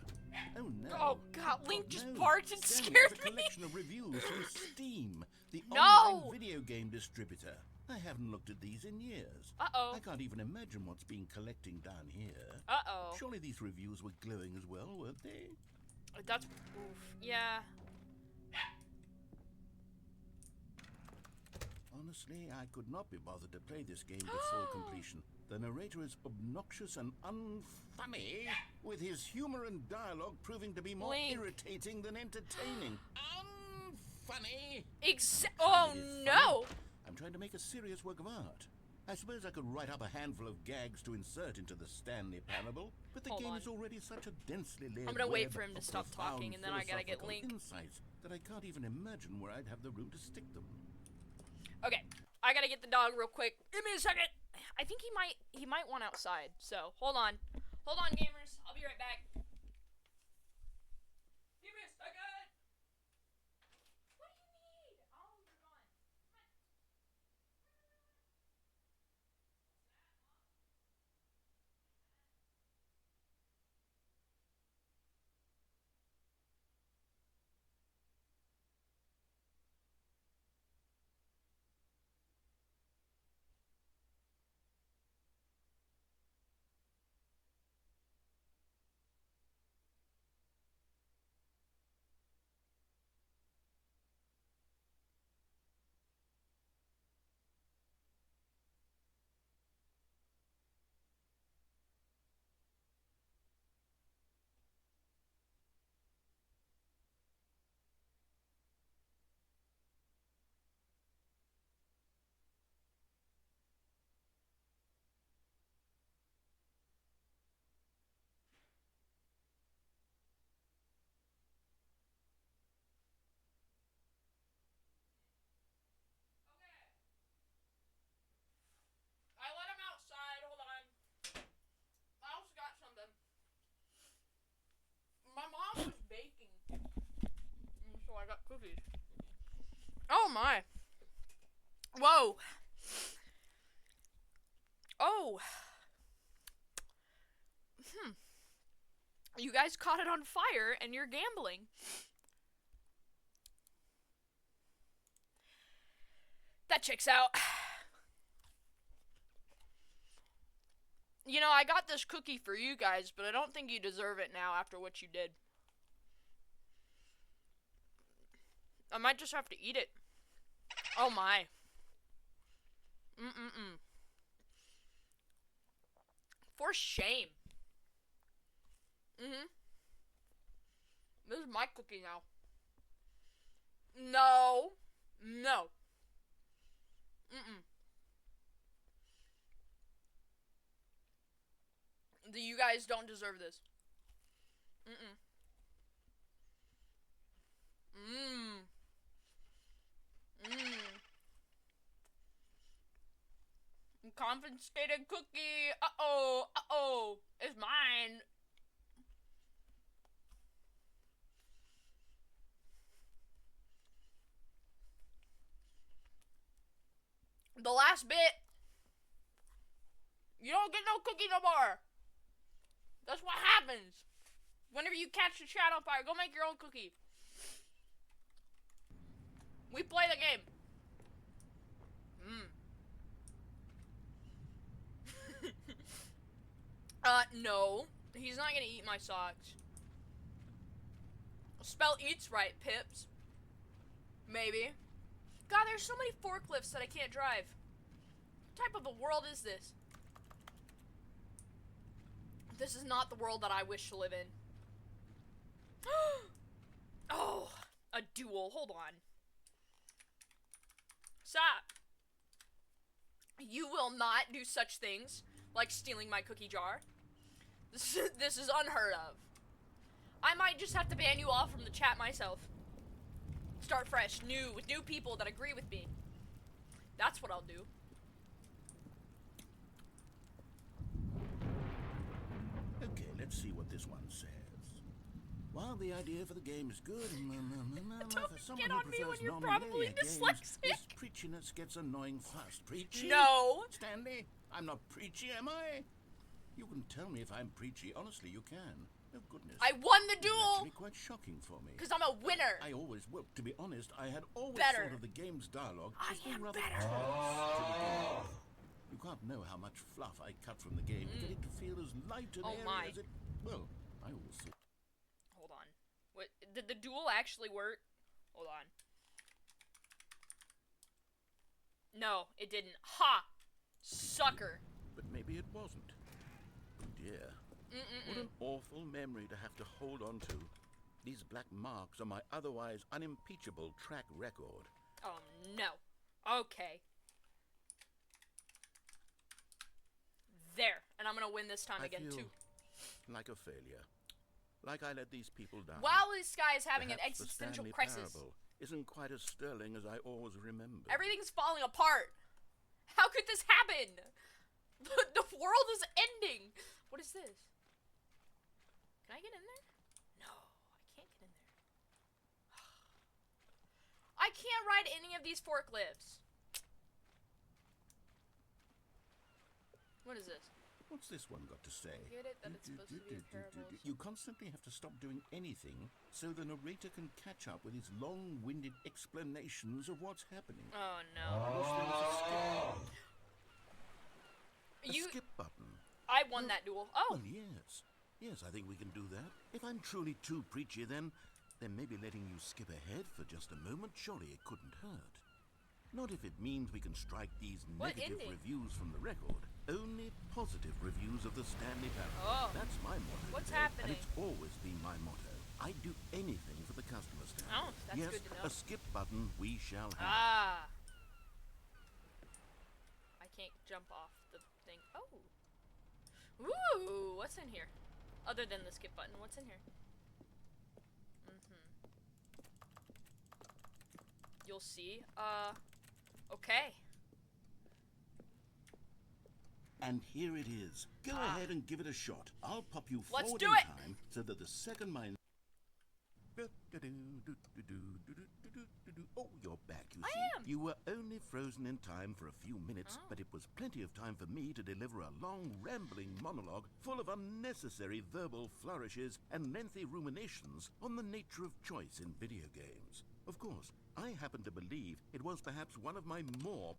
oh no. Oh, God, Link just no. barked and Stanley, scared it's a me. collection of reviews from Steam, the No! online video game distributor. I haven't looked at these in years. Uh-oh. I can't even imagine what's been collecting down here. Uh-oh. Surely these reviews were glowing as well, weren't they? That's... Oof. Yeah. Honestly, I could not be bothered to play this game to full completion. The narrator is obnoxious and unfunny, with his humor and dialogue proving to be more Link. irritating than entertaining. Unfunny? Oh no! I'm trying to make a serious work of art. I suppose I could write up a handful of gags to insert into the Stanley Parable, but the Hold game on. is already such a densely layered I'm gonna wait web for him to of stop talking, profound and then I gotta get philosophical Link. insights that I can't even imagine where I'd have the room to stick them. Okay, I gotta get the dog real quick. Give me a second. I think he might want outside. So hold on, gamers. I'll be right back. Give me a second. What do you need? Oh, you're gone. Come on. I let him outside. Hold on. I also got something. My mom was baking, so I got cookies. Oh my. Whoa. Oh. You guys caught it on fire and you're gambling. That checks out. You know, I got this cookie for you guys, but I don't think you deserve it now after what you did. I might just have to eat it. Oh my. For shame. This is my cookie now. No. No. You guys don't deserve this. Confiscated cookie. Uh-oh. It's mine. The last bit. You don't get no cookie no more. That's what happens. Whenever you catch the chat on fire, go make your own cookie. We play the game. No. He's not gonna eat my socks. Spell eats right, Pips. Maybe. God, there's so many forklifts that I can't drive. What type of a world is this? This is not the world that I wish to live in. Oh, a duel. Hold on. Stop. You will not do such things like stealing my cookie jar. This is unheard of. I might just have to ban you all from the chat myself. Start fresh, new, with new people that agree with me. That's what I'll do. Okay, let's see what this one says. While the idea for the game is good, for someone get who on me when prefers you're non-linear probably games, dyslexic. this preachiness gets annoying fast. Preachy? No. Stanley, I'm not preachy, am I? You can tell me if I'm preachy. Honestly, you can. Oh, goodness. I won the This is duel actually quite shocking for me. because I'm a winner. I always, well, to be honest, I had always Better. thought of the game's dialogue I as being am rather better. close to the game. You can't know how much fluff I cut from the game to get it to feel as light and Oh airy my. as it... Well, I always thought... Hold on. What? Did the duel actually work? Hold on. No, it didn't. Ha! Sucker. but maybe it wasn't. Oh dear. What an awful memory to have to hold on to. These black marks on my otherwise unimpeachable track record. Oh no. Okay. There. And I'm gonna win this time again I feel too. like a failure. Like I let these people down. While this guy is having an Perhaps the existential Stanley crisis. parable isn't quite as sterling as I always remembered. Everything's falling apart. How could this happen? The world is ending. What is this? Can I get in there? No, I can't get in there. I can't ride any of these forklifts. What is this? What's this one got to say? Get it that it's supposed to be parables. You constantly have to stop doing anything so the narrator can catch up with his long-winded explanations of what's happening. Oh I no. wish there was a skip. A You skip button. I won that duel. Oh. Well, yes. Yes, I think we can do that. If I'm truly too preachy, then maybe letting you skip ahead for just a moment, surely it couldn't hurt. Not if it means we can strike these What negative ending? reviews from the record. Only positive reviews of the Stanley parable. Oh. That's my motto. What's today, happening? And it's always been my motto. I'd do anything for the customer, Stanley. Oh, that's yes, good to know. a skip button we shall have. Ah. I can't jump off the thing. Oh. Ooh, what's in here? Other than the skip button, what's in here? You'll see. Okay. And here it is. Go ahead and give it a shot. I'll pop you Let's forward do in it. time so that the second mine... Oh, you're back, you I see. am. You were only frozen in time for a few minutes, but it was plenty of time for me to deliver a long, rambling monologue full of unnecessary verbal flourishes and lengthy ruminations on the nature of choice in video games. Of course, I happen to believe it was perhaps one of my more...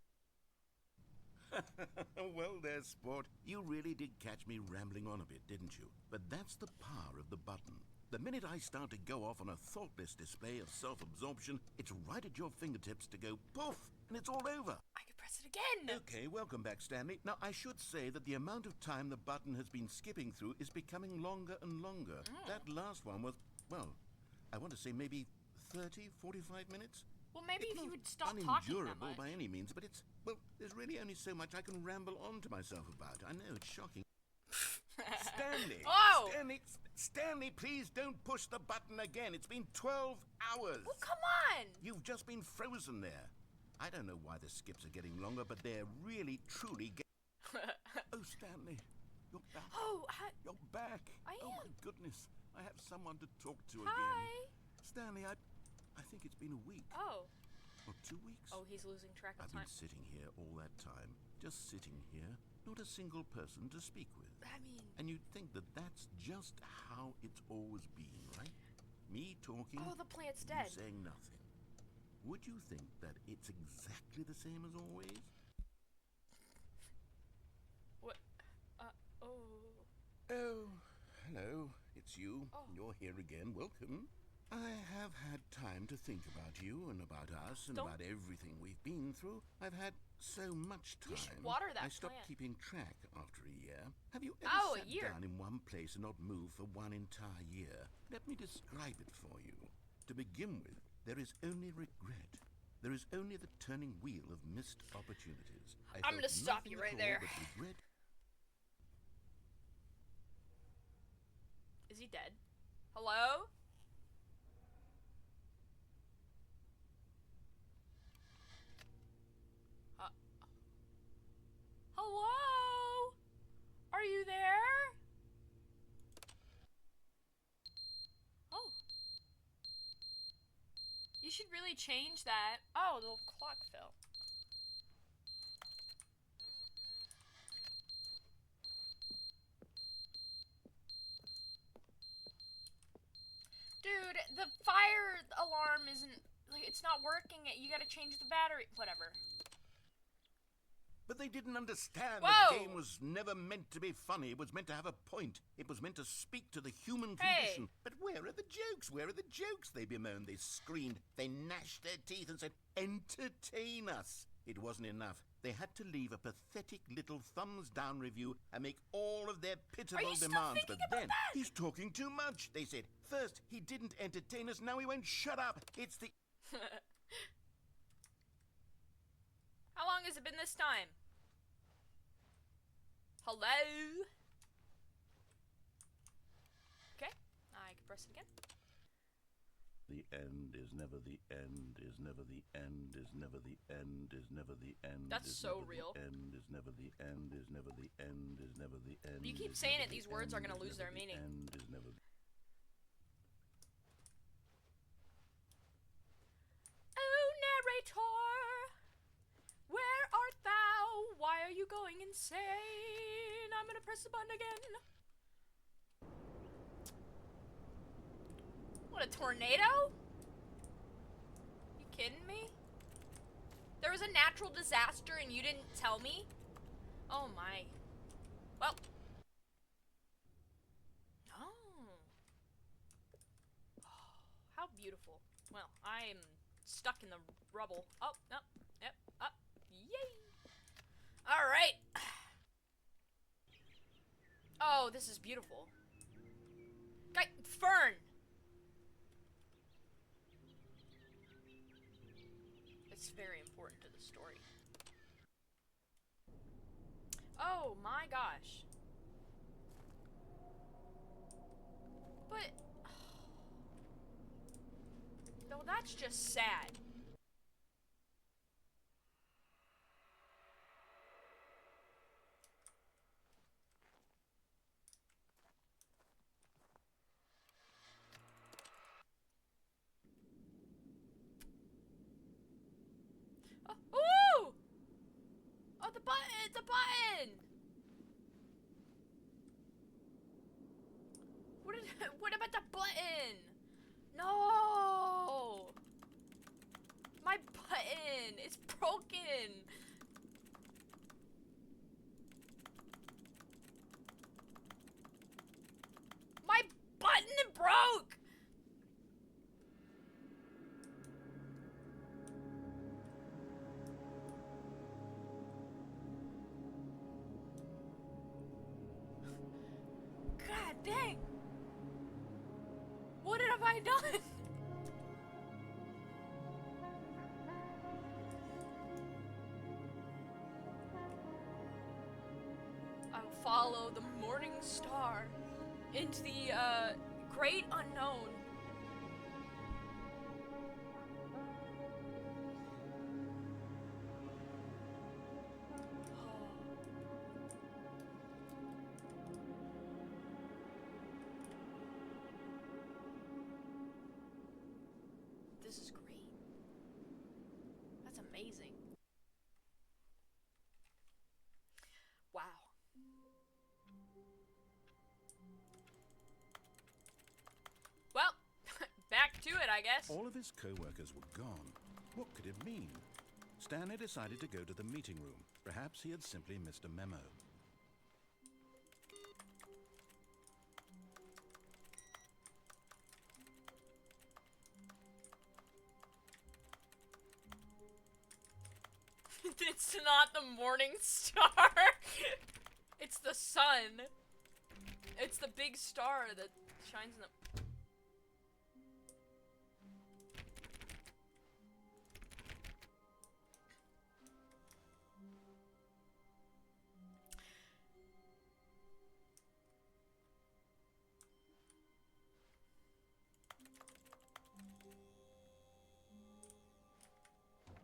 Well there, sport. You really did catch me rambling on a bit, didn't you? But that's the power of the button. The minute I start to go off on a thoughtless display of self-absorption, it's right at your fingertips to go poof, and it's all over. I could press it again. Okay, welcome back, Stanley. Now, I should say that the amount of time the button has been skipping through is becoming longer and longer. That last one was, well, I want to say maybe 30, 45 minutes? Well, maybe It's if you not would stop talking that unendurable much. by any means, but it's, well, there's really only so much I can ramble on to myself about. I know, it's shocking. Stanley! Oh! Stanley, please don't push the button again. It's been 12 hours. Well, come on. You've just been frozen there. I don't know why the skips are getting longer, but they're really, truly Oh, Stanley, you're back. Oh, hi. You're back. I Oh, my am. goodness. I have someone to talk to Hi. again. Stanley, I think it's been a week. Oh. Or 2 weeks. Oh, he's losing track of I've time. been sitting here all that time. Just sitting here. Not a single person to speak with. I mean, And you'd think that that's just how it's always been, right? Me talking, oh, the plant's you dead. saying nothing. Would you think that it's exactly the same as always? What? Oh. Oh, hello. It's you. Oh. You're here again. Welcome. I have had time to think about you and about us and Don't- about everything we've been through. I've had so much time. You should water that I stopped plant. keeping track after a year. Have you ever Oh, a sat year. down in one place and not moved for one entire year? Let me describe it for you. To begin with, there is only regret. There is only the turning wheel of missed opportunities. I I'm felt gonna stop nothing you at right all there. but regret. Is he dead? Hello? Hello? Are you there? Oh. You should really change that. Oh, the clock fell. Dude, the fire alarm isn't, like, it's not working. You gotta change the battery. Whatever. But they didn't understand Whoa! the game was never meant to be funny. It was meant to have a point. It was meant to speak to the human Hey! condition. But where are the jokes? Where are the jokes? They bemoaned, they screamed, they gnashed their teeth and said, entertain us. It wasn't enough. They had to leave a pathetic little thumbs-down review and make all of their pitiful you still demands. thinking But about then, that? he's talking too much, they said. First, he didn't entertain us, now he won't shut up. It's the... How long has it been this time? Hello? Okay, I can press it again. The end is never the end, is never the end, is never the end, is never the end. That's is so never real. The end is never the end, is never the end, is never the end. You keep is saying never it, these the words are end, gonna is lose never their the meaning. End is never the... Oh, narrator, where art thou? Why are you going insane? I'm gonna press the button again. What, a tornado? You kidding me? There was a natural disaster and you didn't tell me? Oh my. Well. Oh. How beautiful. Well, I'm stuck in the rubble. Oh, no. Yep. Up. Yay. Alright. Oh, this is beautiful. Guy, Fern! It's very important to the story. Oh my gosh. But... no, that's just sad. Oh, ooh! Oh, the button! It's a button! What about the button? No! My button! It's broken! My button broke! God dang! What have I done? I'll follow the morning star into the great unknown. This is great. That's amazing. Wow. Well, back to it, I guess. All of his co-workers were gone. What could it mean? Stanley decided to go to the meeting room. Perhaps he had simply missed a memo. It's not the morning star. It's the sun. It's the big star that shines in the...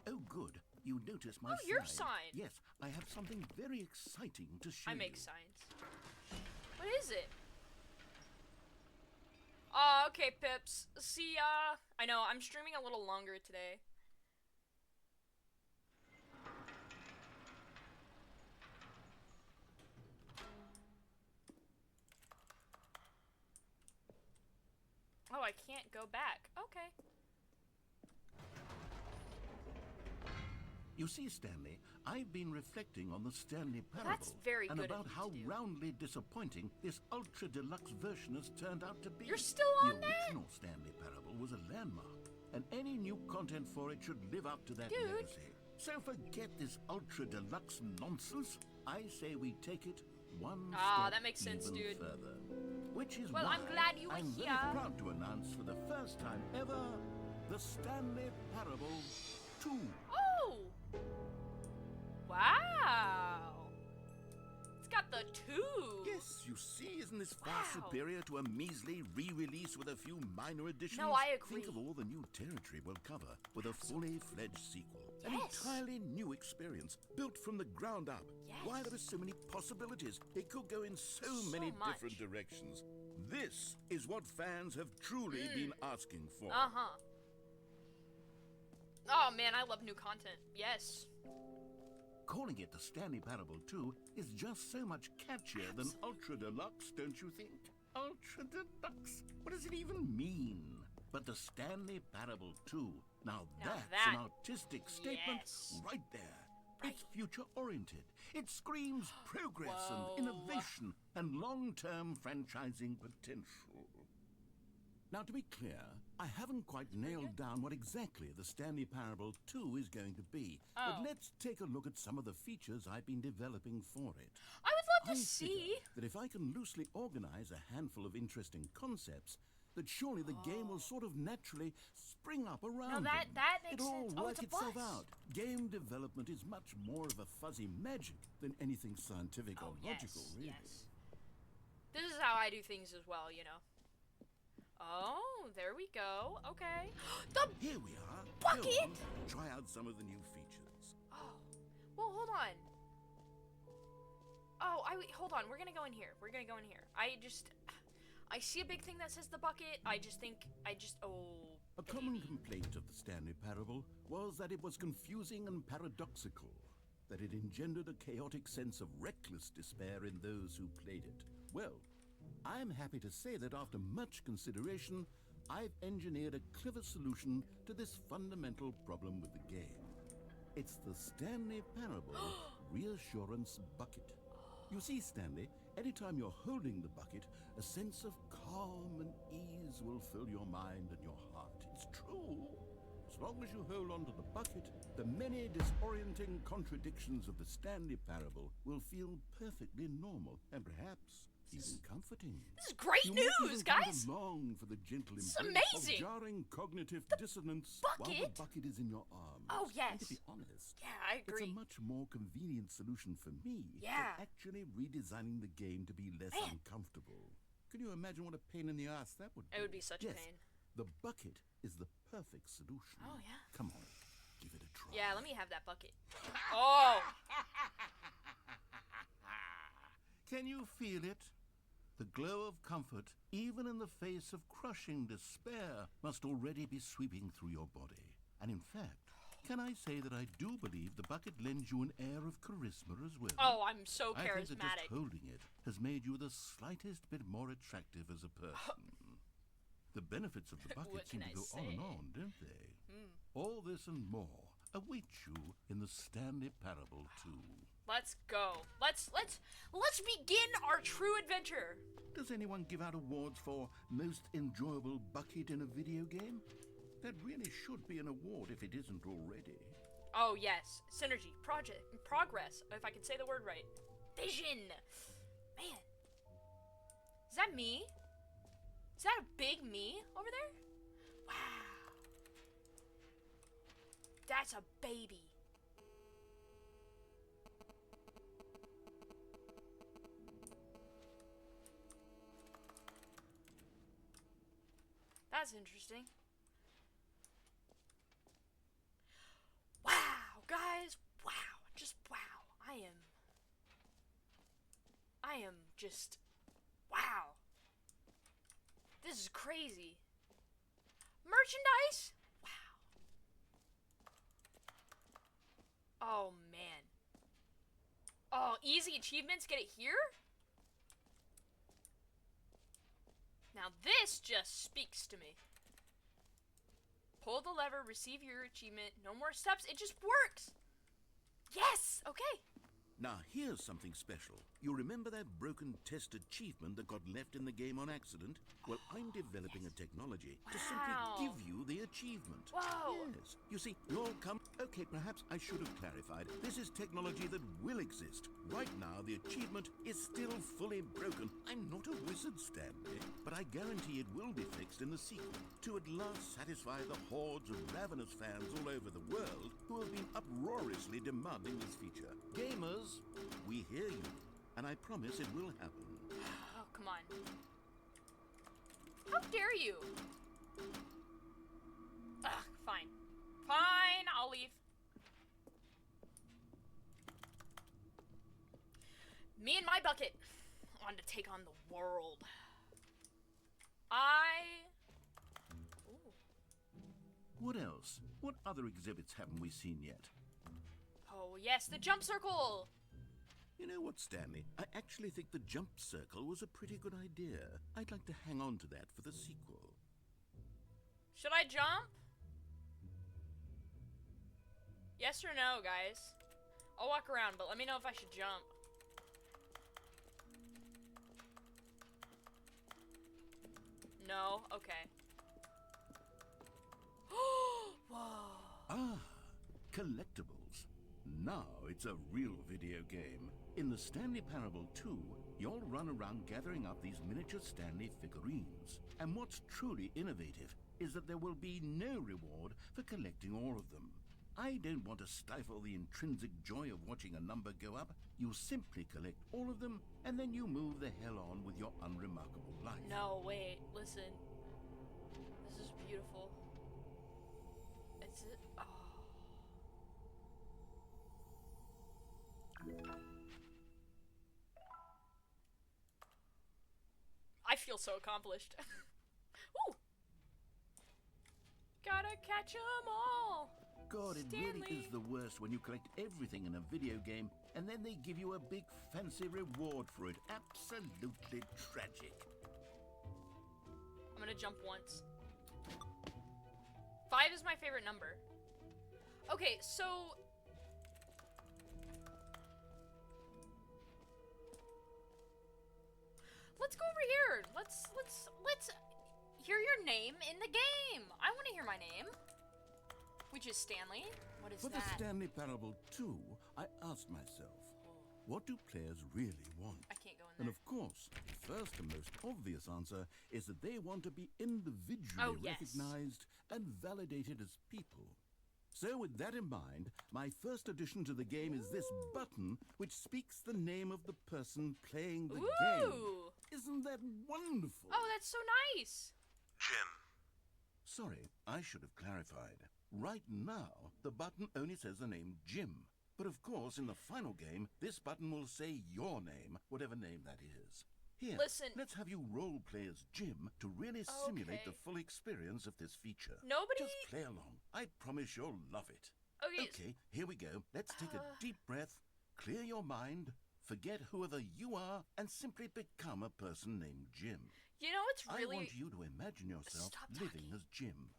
Oh, good. You noticed my Oh, your sign. Yes, I have something very exciting to show I you. make signs. What is it? Oh, okay, Pips. See ya. I know, I'm streaming a little longer today. Oh, I can't go back. Okay. You see, Stanley, I've been reflecting on the Stanley parable That's very and good of about you how to do. roundly disappointing this ultra deluxe version has turned out to be. You're still on the that? original Stanley parable was a landmark, and any new content for it should live up to that Dude. legacy. So forget this ultra deluxe nonsense. I say we take it one Ah, step that makes sense, even dude. further. Which is Well, why I'm glad you were I'm here. very proud to announce for the first time ever the Stanley Parable 2. Oh! Wow! It's got the 2! Yes, you see, isn't this far Wow. superior to a measly re-release with a few minor additions? No, I agree. Think of all the new territory we'll cover with a fully fledged sequel. An Yes. entirely new experience, built from the ground up. Yes. Why, there are so many possibilities. It could go in so many much. different directions. This is what fans have truly been asking for. Uh-huh. Oh, man, I love new content. Yes. Calling it the Stanley Parable 2 is just so much catchier than Ultra Deluxe, don't you think? Ultra Deluxe? What does it even mean? But the Stanley Parable 2, now that's that- an artistic statement yes. right there. It's future-oriented. It screams progress and innovation and long-term franchising potential. Now, to be clear, I haven't quite nailed down what exactly the Stanley Parable 2 is going to be. But Oh. let's take a look at some of the features I've been developing for it. I would love to I see. figure that if I can loosely organize a handful of interesting concepts, that surely the game will sort of naturally spring up around them. that makes It'll all sense. Oh, work it's a itself bus. out. Game development is much more of a fuzzy magic than anything scientific or logical, really. Yes. This is how I do things as well, you know. Oh, there we go. Okay. The Here we are. Bucket! Go on, try out some of the new features. Oh. Well, hold on. Oh, hold on. We're gonna go in here. I see a big thing that says the bucket. A common complaint of the Stanley Parable was that it was confusing and paradoxical, that it engendered a chaotic sense of reckless despair in those who played it. Well, I'm happy to say that after much consideration, I've engineered a clever solution to this fundamental problem with the game. It's the Stanley Parable Reassurance Bucket. You see, Stanley, anytime you're holding the bucket, a sense of calm and ease will fill your mind and your heart. It's true. As long as you hold on to the bucket, the many disorienting contradictions of the Stanley Parable will feel perfectly normal and perhaps even comforting. This is great You might news, even come to guys. long for the gentle This is embrace amazing. of jarring cognitive dissonance while the bucket? bucket is in your arms. Oh, And to yes. be honest, Yeah, I it's agree. a much more convenient solution for me Yeah. than actually redesigning the game to be less Man. uncomfortable. Can you imagine what a pain in the ass that would be? It would be such a Yes, pain. the bucket is the perfect solution. Oh, yeah. Come on, give it a try. Yeah, let me have that bucket. Oh. Can you feel it? The glow of comfort, even in the face of crushing despair, must already be sweeping through your body. And in fact, can I say that I do believe the bucket lends you an air of charisma as well? Oh, I'm so I think that just charismatic. holding it has made you the slightest bit more attractive as a person. The benefits of the bucket What seem can to I go on and say? on, don't they? All this and more await you in the Stanley Parable 2. Let's go. Let's begin our true adventure. Does anyone give out awards for most enjoyable bucket in a video game? That really should be an award if it isn't already. Oh yes, synergy, progress. If I can say the word right. Vision. Man, is that me? Is that a big me over there? Wow. That's a baby. That's interesting. Wow, guys. Wow. Just wow. I am just wow. This is crazy. Merchandise? Wow. Oh man. Oh, easy achievements, get it here? Now this just speaks to me. Pull the lever, receive your achievement, no more steps, it just works! Yes! Okay. Now, here's something special. You remember that broken test achievement that got left in the game on accident? Well, I'm developing a technology to simply give you the achievement. Whoa. Yes. You see, you'll come... Okay, perhaps I should have clarified. This is technology that will exist. Right now, the achievement is still fully broken. I'm not a wizard, Stanley, but I guarantee it will be fixed in the sequel to at last satisfy the hordes of ravenous fans all over the world who have been uproariously demanding this feature. Gamers, we hear you, and I promise it will happen. Oh, come on. How dare you? Ugh, fine. Fine, I'll leave. Me and my bucket on to take on the world. Ooh. What else? What other exhibits haven't we seen yet? Oh, yes, the jump circle! You know what, Stanley? I actually think the jump circle was a pretty good idea. I'd like to hang on to that for the sequel. Should I jump? Yes or no, guys? I'll walk around, but let me know if I should jump. No? Okay. Whoa. Ah, collectibles. Now it's a real video game. In the Stanley Parable 2, you'll run around gathering up these miniature Stanley figurines. And what's truly innovative is that there will be no reward for collecting all of them. I don't want to stifle the intrinsic joy of watching a number go up. You simply collect all of them, and then you move the hell on with your unremarkable life. No, wait, listen. This is beautiful. Oh. I feel so accomplished. Woo! Gotta catch 'em all! God, it Stanley. really is the worst when you collect everything in a video game and then they give you a big fancy reward for it. Absolutely tragic. I'm gonna jump once. 5 is my favorite number. Okay, so... let's go over here. Let's hear your name in the game. I want to hear my name. Which is Stanley. What is For that? the Stanley Parable 2, I asked myself, what do players really want? I can't go in And there. of course, the first and most obvious answer is that they want to be individually Oh, yes. recognized and validated as people. So with that in mind, my first addition to the game is this button which speaks the name of the person playing the game. Ooh! Isn't that wonderful? Oh, that's so nice. Jim. Sorry, I should have clarified. Right now, the button only says the name Jim. But of course, in the final game, this button will say your name, whatever name that is. Here, Listen. let's have you role-play as Jim to really simulate Okay. the full experience of this feature. Nobody... Just play along. I promise you'll love it. Okay. Okay, here we go. Let's take a deep breath, clear your mind, forget whoever you are, and simply become a person named Jim. You know what's I really... want you to imagine yourself Stop living talking. as Jim,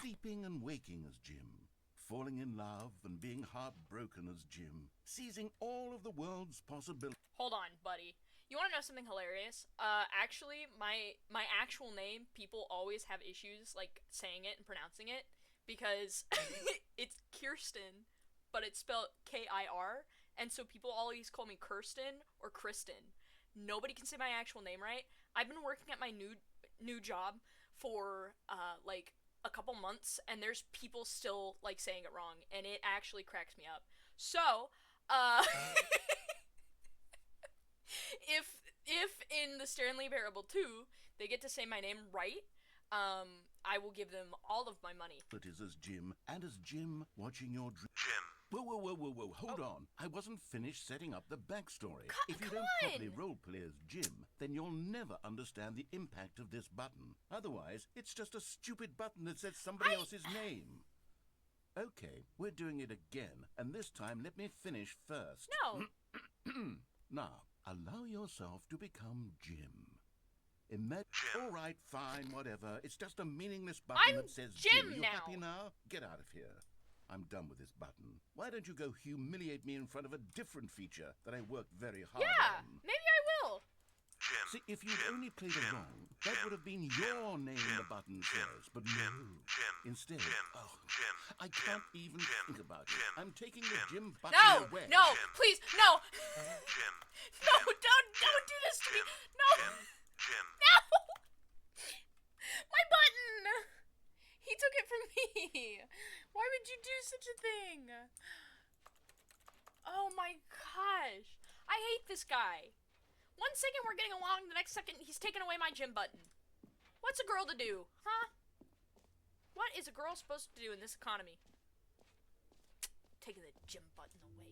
sleeping and waking as Jim, falling in love and being heartbroken as Jim, seizing all of the world's possibilities. Hold on, buddy. You want to know something hilarious? Actually, my actual name, people always have issues, like, saying it and pronouncing it, because it's Kirsten, but it's spelled K-I-R, and so people always call me Kirsten or Kristen. Nobody can say my actual name right. I've been working at my new job for, like, a couple months, and there's people still, like, saying it wrong, and it actually cracks me up. So, if in the Stanley Parable 2, they get to say my name right, I will give them all of my money. It is as Jim, and as Jim watching your dream. Jim. Whoa, hold on. I wasn't finished setting up the backstory. If you come don't properly on! roleplay as Jim, then you'll never understand the impact of this button. Otherwise, it's just a stupid button that says somebody else's name. Okay, we're doing it again, and this time let me finish first. No. Now, allow yourself to become Jim. Imagine. Jim. All right, fine, whatever. It's just a meaningless button I'm that says Jim You now. happy now? Get out of here. I'm done with this button. Why don't you go humiliate me in front of a different feature that I worked very hard Yeah, on? maybe I will. See, if you'd only played along, that would have been your name the button says, but no. Instead, I can't even think about it. I'm taking the gym button No, away. no, please, no. No, don't do this to me. No. No. My button. He took it from me. Why would you do such a thing? Oh my gosh. I hate this guy. 1 second we're getting along, the next second he's taking away my gym button. What's a girl to do, huh? What is a girl supposed to do in this economy? Taking the gym button away.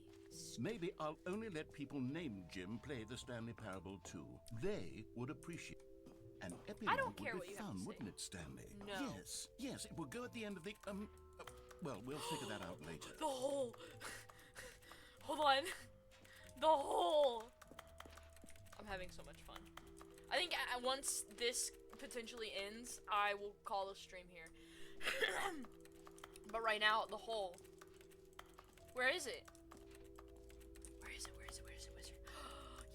Maybe I'll only let people named Jim play the Stanley Parable too. They would appreciate it. An epilogue care would what be you have fun, to say. wouldn't it, Stanley? No. Yes, it will go at the end of the, well, we'll figure that out later. The hole. Hold on. The hole. I'm having so much fun. I think once this potentially ends, I will call the stream here. But right now, the hole. Where is it? Where is it?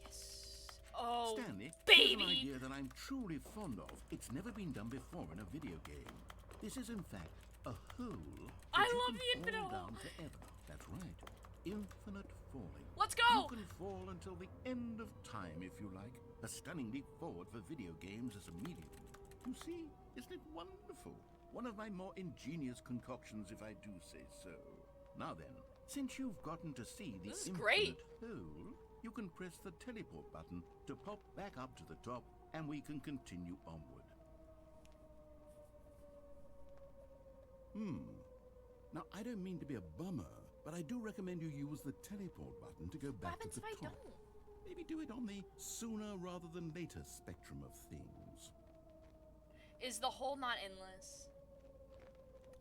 Yes. Oh, Stanley, baby. here's an idea that I'm truly fond of. It's never been done before in a video game. This is, in fact, a hole that I you love can the infinite fall hole. down forever. That's right. Infinite falling. Let's go. You can fall until the end of time, if you like. A stunning leap forward for video games as a medium. You see, isn't it wonderful? One of my more ingenious concoctions, if I do say so. Now then, since you've gotten to see the This is infinite great. hole, you can press the teleport button to pop back up to the top, and we can continue onward. Now, I don't mean to be a bummer, but I do recommend you use the teleport button to go What back to happens the if I top. don't? Maybe do it on the sooner rather than later spectrum of things. Is the hole not endless?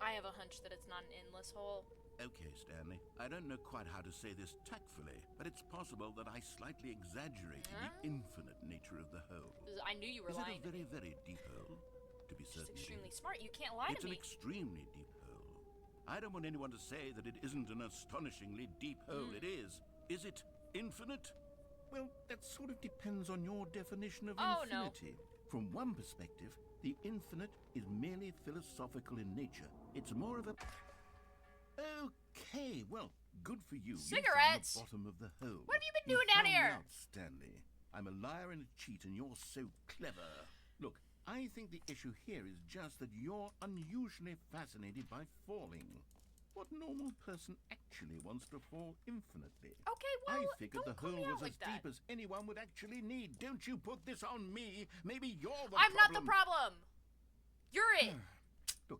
I have a hunch that it's not an endless hole. Okay, Stanley, I don't know quite how to say this tactfully, but it's possible that I slightly exaggerated the infinite nature of the hole. I knew you were Is it lying. a very, very deep hole? To be It's certain. extremely smart. You can't lie It's to an me. extremely deep hole. I don't want anyone to say that it isn't an astonishingly deep hole. It is. Is it infinite? Well, that sort of depends on your definition of Oh, no. infinity. From one perspective, the infinite is merely philosophical in nature. It's more of a... Okay, well, good for you. Cigarettes? You found the bottom of the hole. What have you been doing down found me here? out, Stanley. I'm a liar and a cheat, and you're so clever. Look, I think the issue here is just that you're unusually fascinated by falling. What normal person actually wants to fall infinitely? Okay, well, I figured don't the call hole me out was like as that. deep as anyone would actually need. Don't you put this on me. Maybe you're the I'm problem. not the problem. You're it. Look,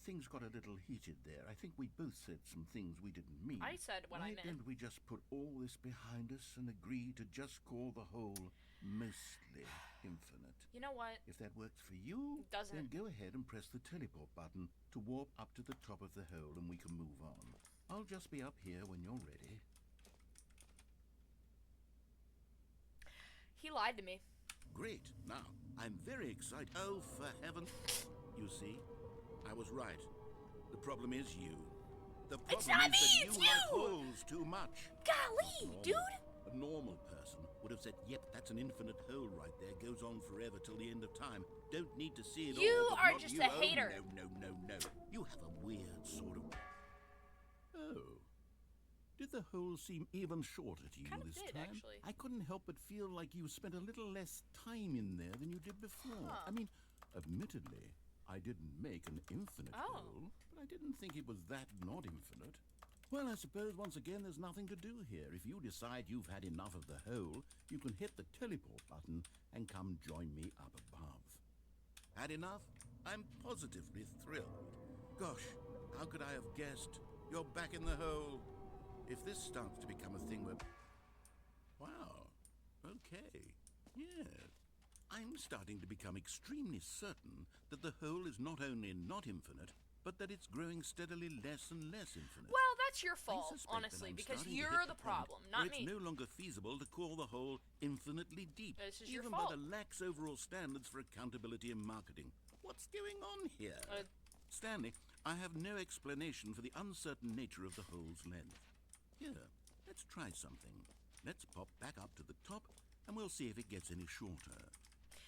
things got a little heated there. I think we both said some things we didn't mean. I said what I Why meant. don't we just put all this behind us and agree to just call the whole mostly infinite? You know what? If that works for you, It doesn't. then go ahead and press the teleport button to warp up to the top of the hole and we can move on. I'll just be up here when you're ready. He lied to me. Great. Now, I'm very excited. Oh, for heaven. You see, I was right. The problem is you. The problem It's not is me, that it's you like you! holes too much. Golly, Normal. dude. A normal person would have said, yep, that's an infinite hole right there. Goes on forever till the end of time. Don't need to see it You all. but are not just you. a Oh, hater. No. You have a weird sort of... Oh. Did the hole seem even shorter to you Kinda this did, time? actually. I couldn't help but feel like you spent a little less time in there than you did before. Huh. I mean, admittedly, I didn't make an infinite Oh. hole, but I didn't think it was that not infinite. Well, I suppose once again there's nothing to do here. If you decide you've had enough of the hole, you can hit the teleport button and come join me up above. Had enough? I'm positively thrilled. Gosh, how could I have guessed? You're back in the hole. If this starts to become a thing where... Wow. Okay. Yeah. I'm starting to become extremely certain that the hole is not only not infinite, but that it's growing steadily less and less infinite. Well, that's your I fault, suspect that honestly, I'm because starting to you're hit the point problem, where not it's me. no longer feasible to call the hole infinitely deep, This is your even fault. by the lax overall standards for accountability in marketing. What's going on here? Uh, Stanley, I have no explanation for the uncertain nature of the hole's length. Here, let's try something. Let's pop back up to the top, and we'll see if it gets any shorter.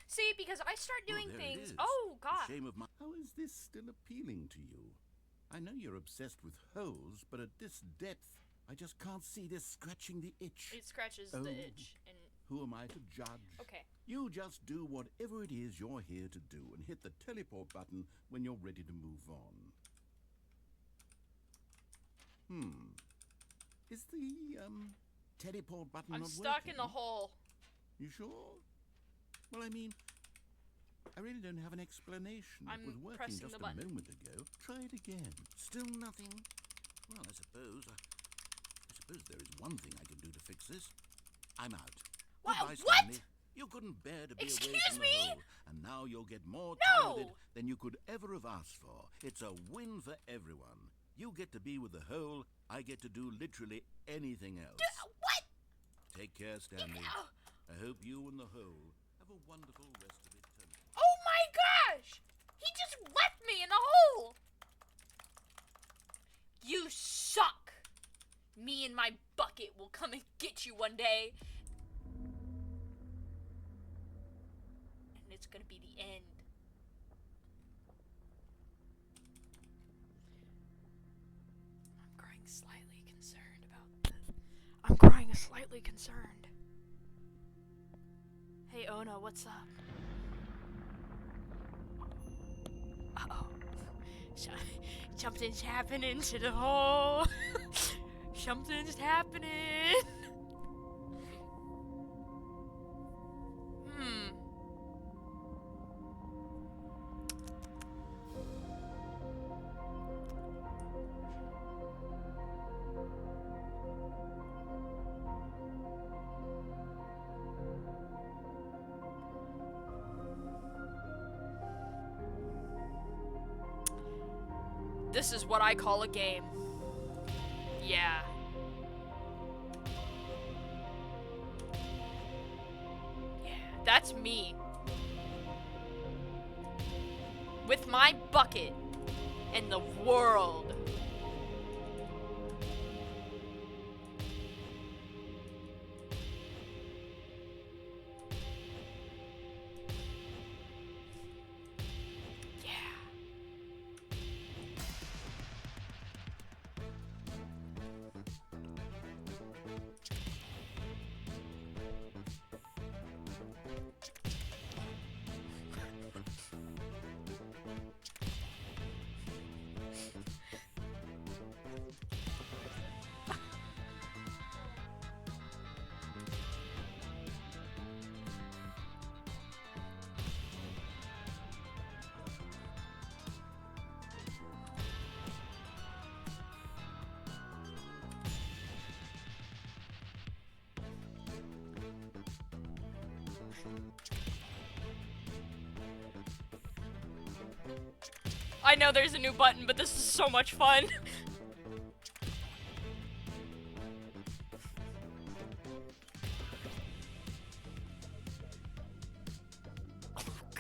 See, because I start doing there it things. is. Oh, The God. shame of my... How is this still appealing to you? I know you're obsessed with holes, but at this depth, I just can't see this scratching the itch. It scratches Oh. the itch. And Who am I to judge? okay. You just do whatever it is you're here to do and hit the teleport button when you're ready to move on. Is the, teleport button I'm not stuck in the working? hole. You sure? Well, I mean, I really don't have an explanation. I'm It was working pressing just the a button. moment ago. Try it again. Still nothing? Well, I suppose there is one thing I can do to fix this. I'm out. Wow, Goodbye, what? Stanley. You couldn't bear to be away Excuse from me? the hole, and now you'll get more No! time with it than you could ever have asked for. It's a win for everyone. You get to be with the hole. I get to do literally anything else. What? Take care, Stanley. Ow. I hope you and the hole have a wonderful rest of eternity. Oh my gosh! He just left me in the hole! You suck! Me and my bucket will come and get you one day. And it's gonna be the end. I'm growing slightly concerned about this. I'm growing slightly concerned. Hey, Ona, what's up? Uh-oh. Something's happening to the hole. Something's happening. This is what I call a game. Yeah. Yeah, that's me. With my bucket and the world. I know there's a new button, but this is so much fun.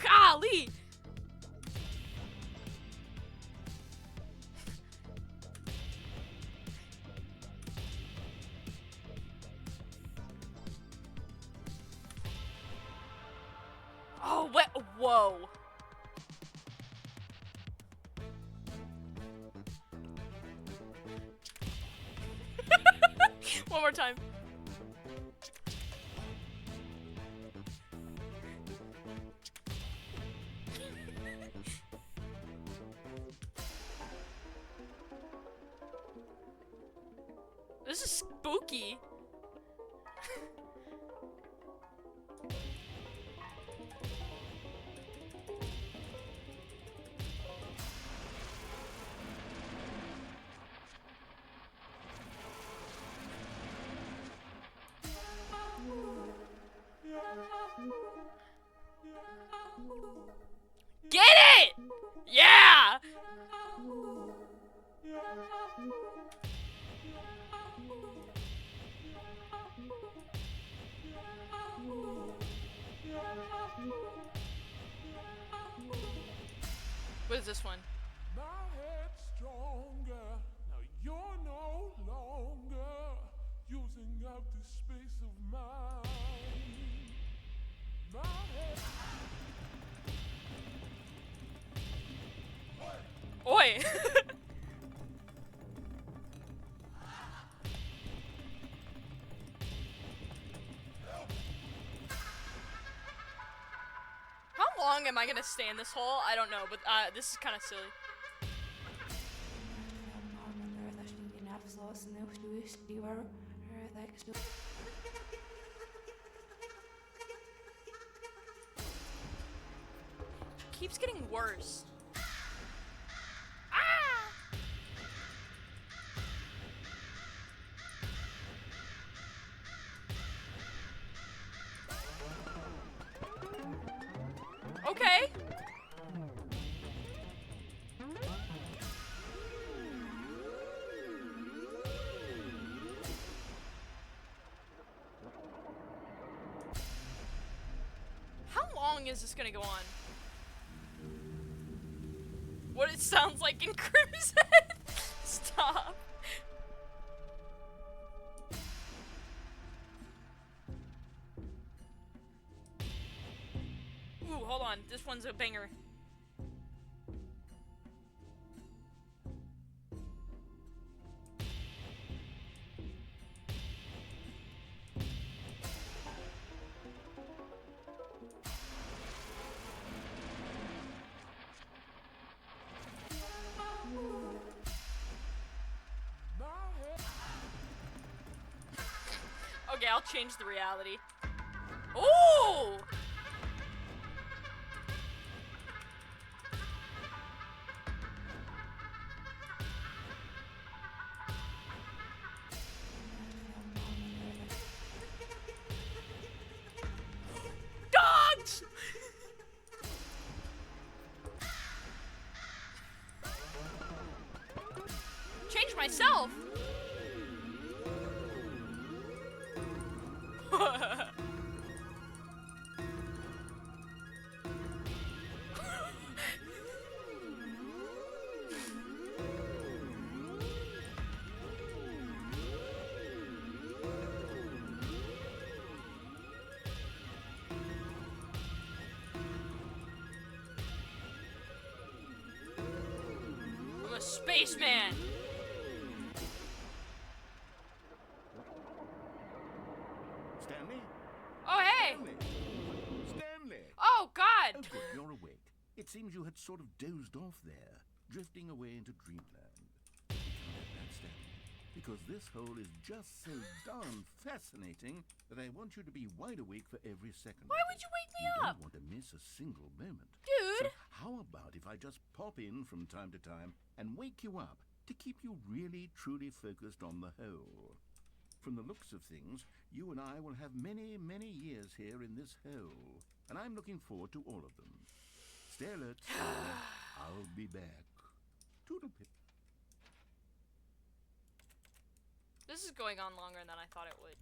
Golly! Oh, what? Whoa. One more time. This is spooky. Get it! Yeah! What is this one? My head's longer. Now you're no longer using up the space of mine. My head. Oi! How long am I gonna stay in this hole? I don't know, but this is kind of silly. Keeps getting worse. Ah! Okay. How long is this gonna go on? What it sounds like in Crimson? Stop. Ooh, hold on. This one's a banger. Okay, I'll change the reality. Ooh! Dogs! Change myself? I'm a spaceman. Stanley? Oh, hey. Stanley! Stanley! Oh, God. Oh, good, you're awake. It seems you had sort of dozed off there, drifting away into dreamland. You can't have that, Stanley, because this hole is just so darn fascinating that I want you to be wide awake for every second. Why of would it. you wake me You up? don't want to miss a single moment. Dude. So how about if I just pop in from time to time and wake you up to keep you really, truly focused on the hole? From the looks of things, you and I will have many, many years here in this hole, and I'm looking forward to all of them. Stay alert, Stanley. I'll be back. Toodlepip. This is going on longer than I thought it would.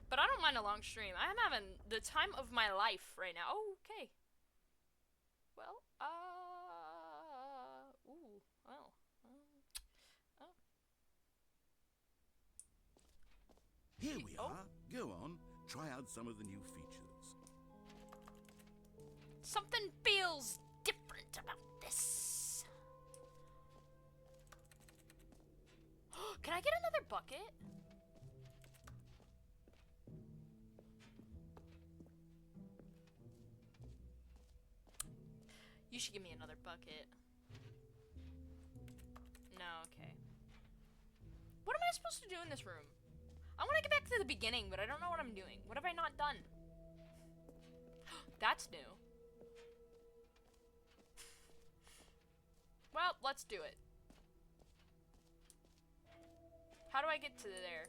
But I don't mind a long stream. I'm having the time of my life right now. Oh, okay. Well, ooh, well, oh. Here we Oh. are. Go on. Try out some of the new features. Something feels different about this. Can I get another bucket? You should give me another bucket. No, okay. What am I supposed to do in this room? I want to get back to the beginning, but I don't know what I'm doing. What have I not done? That's new. Well, let's do it. How do I get to there?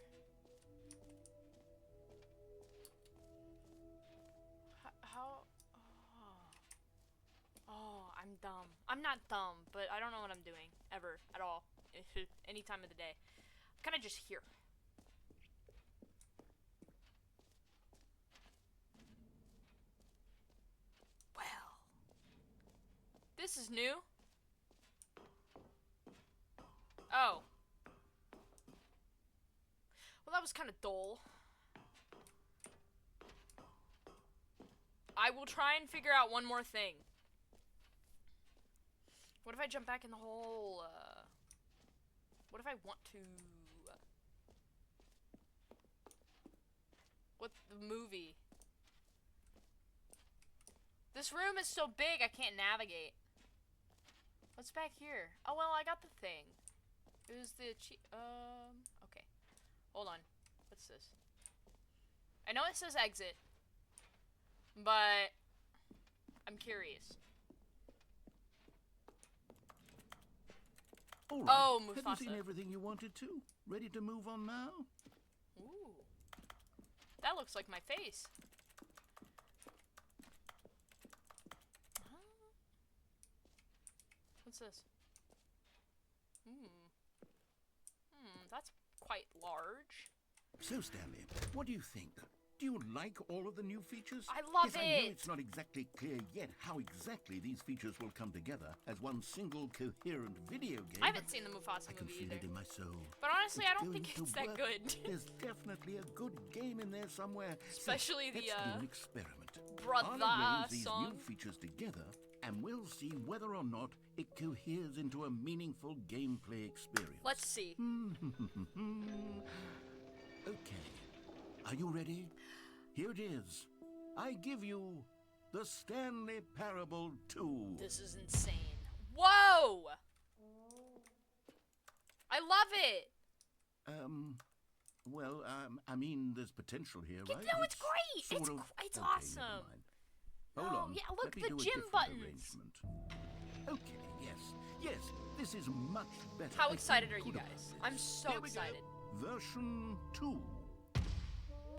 How? Oh, I'm dumb. I'm not dumb, but I don't know what I'm doing. Ever. At all. Any time of the day. I'm kind of just here. Well. this is new. Oh. Well, that was kind of dull. I will try and figure out one more thing. What if I jump back in the hole? What if I want to? What the movie? This room is so big I can't navigate. What's back here? Oh well, I got the thing. It was the okay. Hold on. What's this? I know it says exit, but I'm curious. All right. Oh, Have you Mufasa. seen everything you wanted to? Ready to move on now? Ooh. That looks like my face. What's this? That's quite large. So, Stanley, what do you think? Do you like all of the new features? I love yes, I know it. it's not exactly clear yet how exactly these features will come together as one single coherent video game. I haven't seen the Mufasa I can movie feel either. it in my soul. But honestly, I don't going think to it's that work. good. There's definitely a good game in there somewhere. Especially so, the, let's do an experiment. Brother I'll arrange these song. new features together, and we'll see whether or not it coheres into a meaningful gameplay experience. Let's see. Okay. Are you ready? Here it is. I give you the Stanley Parable 2. This is insane. Whoa! I love it. Well, I mean, there's potential here, right? No, it's great. sort It's of- it's okay, awesome. never mind. Hold Oh, on. yeah, look, Let me the do a gym different buttons. arrangement. Okay, yes, this is much better. How I excited feel are you good guys? about I'm this. so Here we go. excited. Version 2.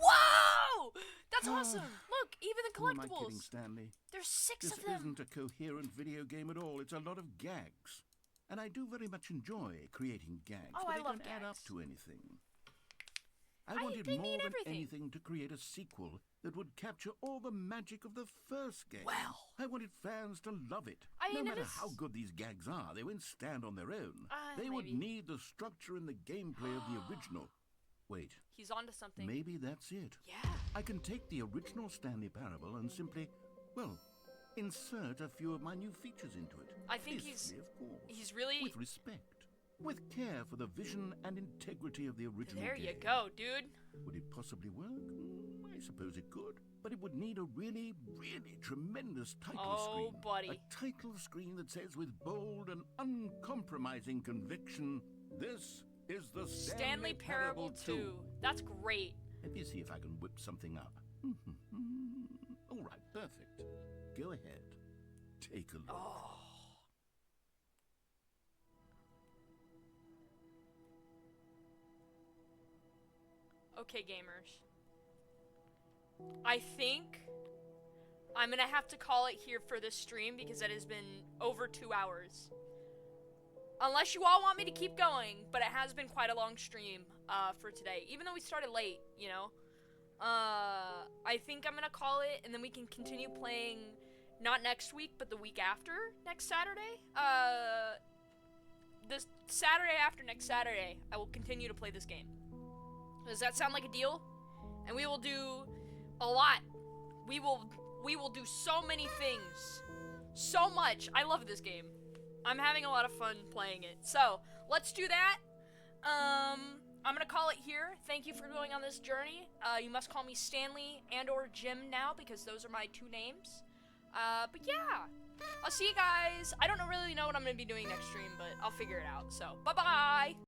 Whoa! That's awesome. Look, even the Who am I kidding, collectibles. Stanley? There's 6 This of them. isn't a coherent video game at all. It's a lot of gags. And I do very much enjoy creating gags, Oh, but I they love don't add up gags. to anything. They I wanted more mean than everything. anything to create a sequel that would capture all the magic of the first game. Well. I wanted fans to love it. I mean, no if matter it's- how good these gags are, they won't stand on their own. They would maybe. need the structure and the gameplay of the original. Wait, He's onto something. maybe that's it. Yeah. I can take the original Stanley Parable and simply, well, insert a few of my new features into it. I think Peacefully, of course, he's really. with respect, with care for the vision and integrity of the original There game. you go, dude. Would it possibly work? I suppose it could. But it would need a really, really tremendous title screen. Oh, buddy. A title screen that says with bold and uncompromising conviction, this is the Stanley Parable 2. That's great. Let me see if I can whip something up. All right, perfect. Go ahead. Take a look. Oh. Okay, gamers. I think I'm gonna have to call it here for this stream because it has been over 2 hours. Unless you all want me to keep going, but it has been quite a long stream for today. Even though we started late, you know. I think I'm gonna call it, and then we can continue playing not next week, but the week after next Saturday. This Saturday after next Saturday, I will continue to play this game. Does that sound like a deal? And we will do a lot. We will do so many things. So much. I love this game. I'm having a lot of fun playing it. So, let's do that. I'm gonna call it here. Thank you for going on this journey. You must call me Stanley and or Jim now because those are my 2 names. But yeah. I'll see you guys. I don't really know what I'm gonna be doing next stream, but I'll figure it out. So, bye-bye!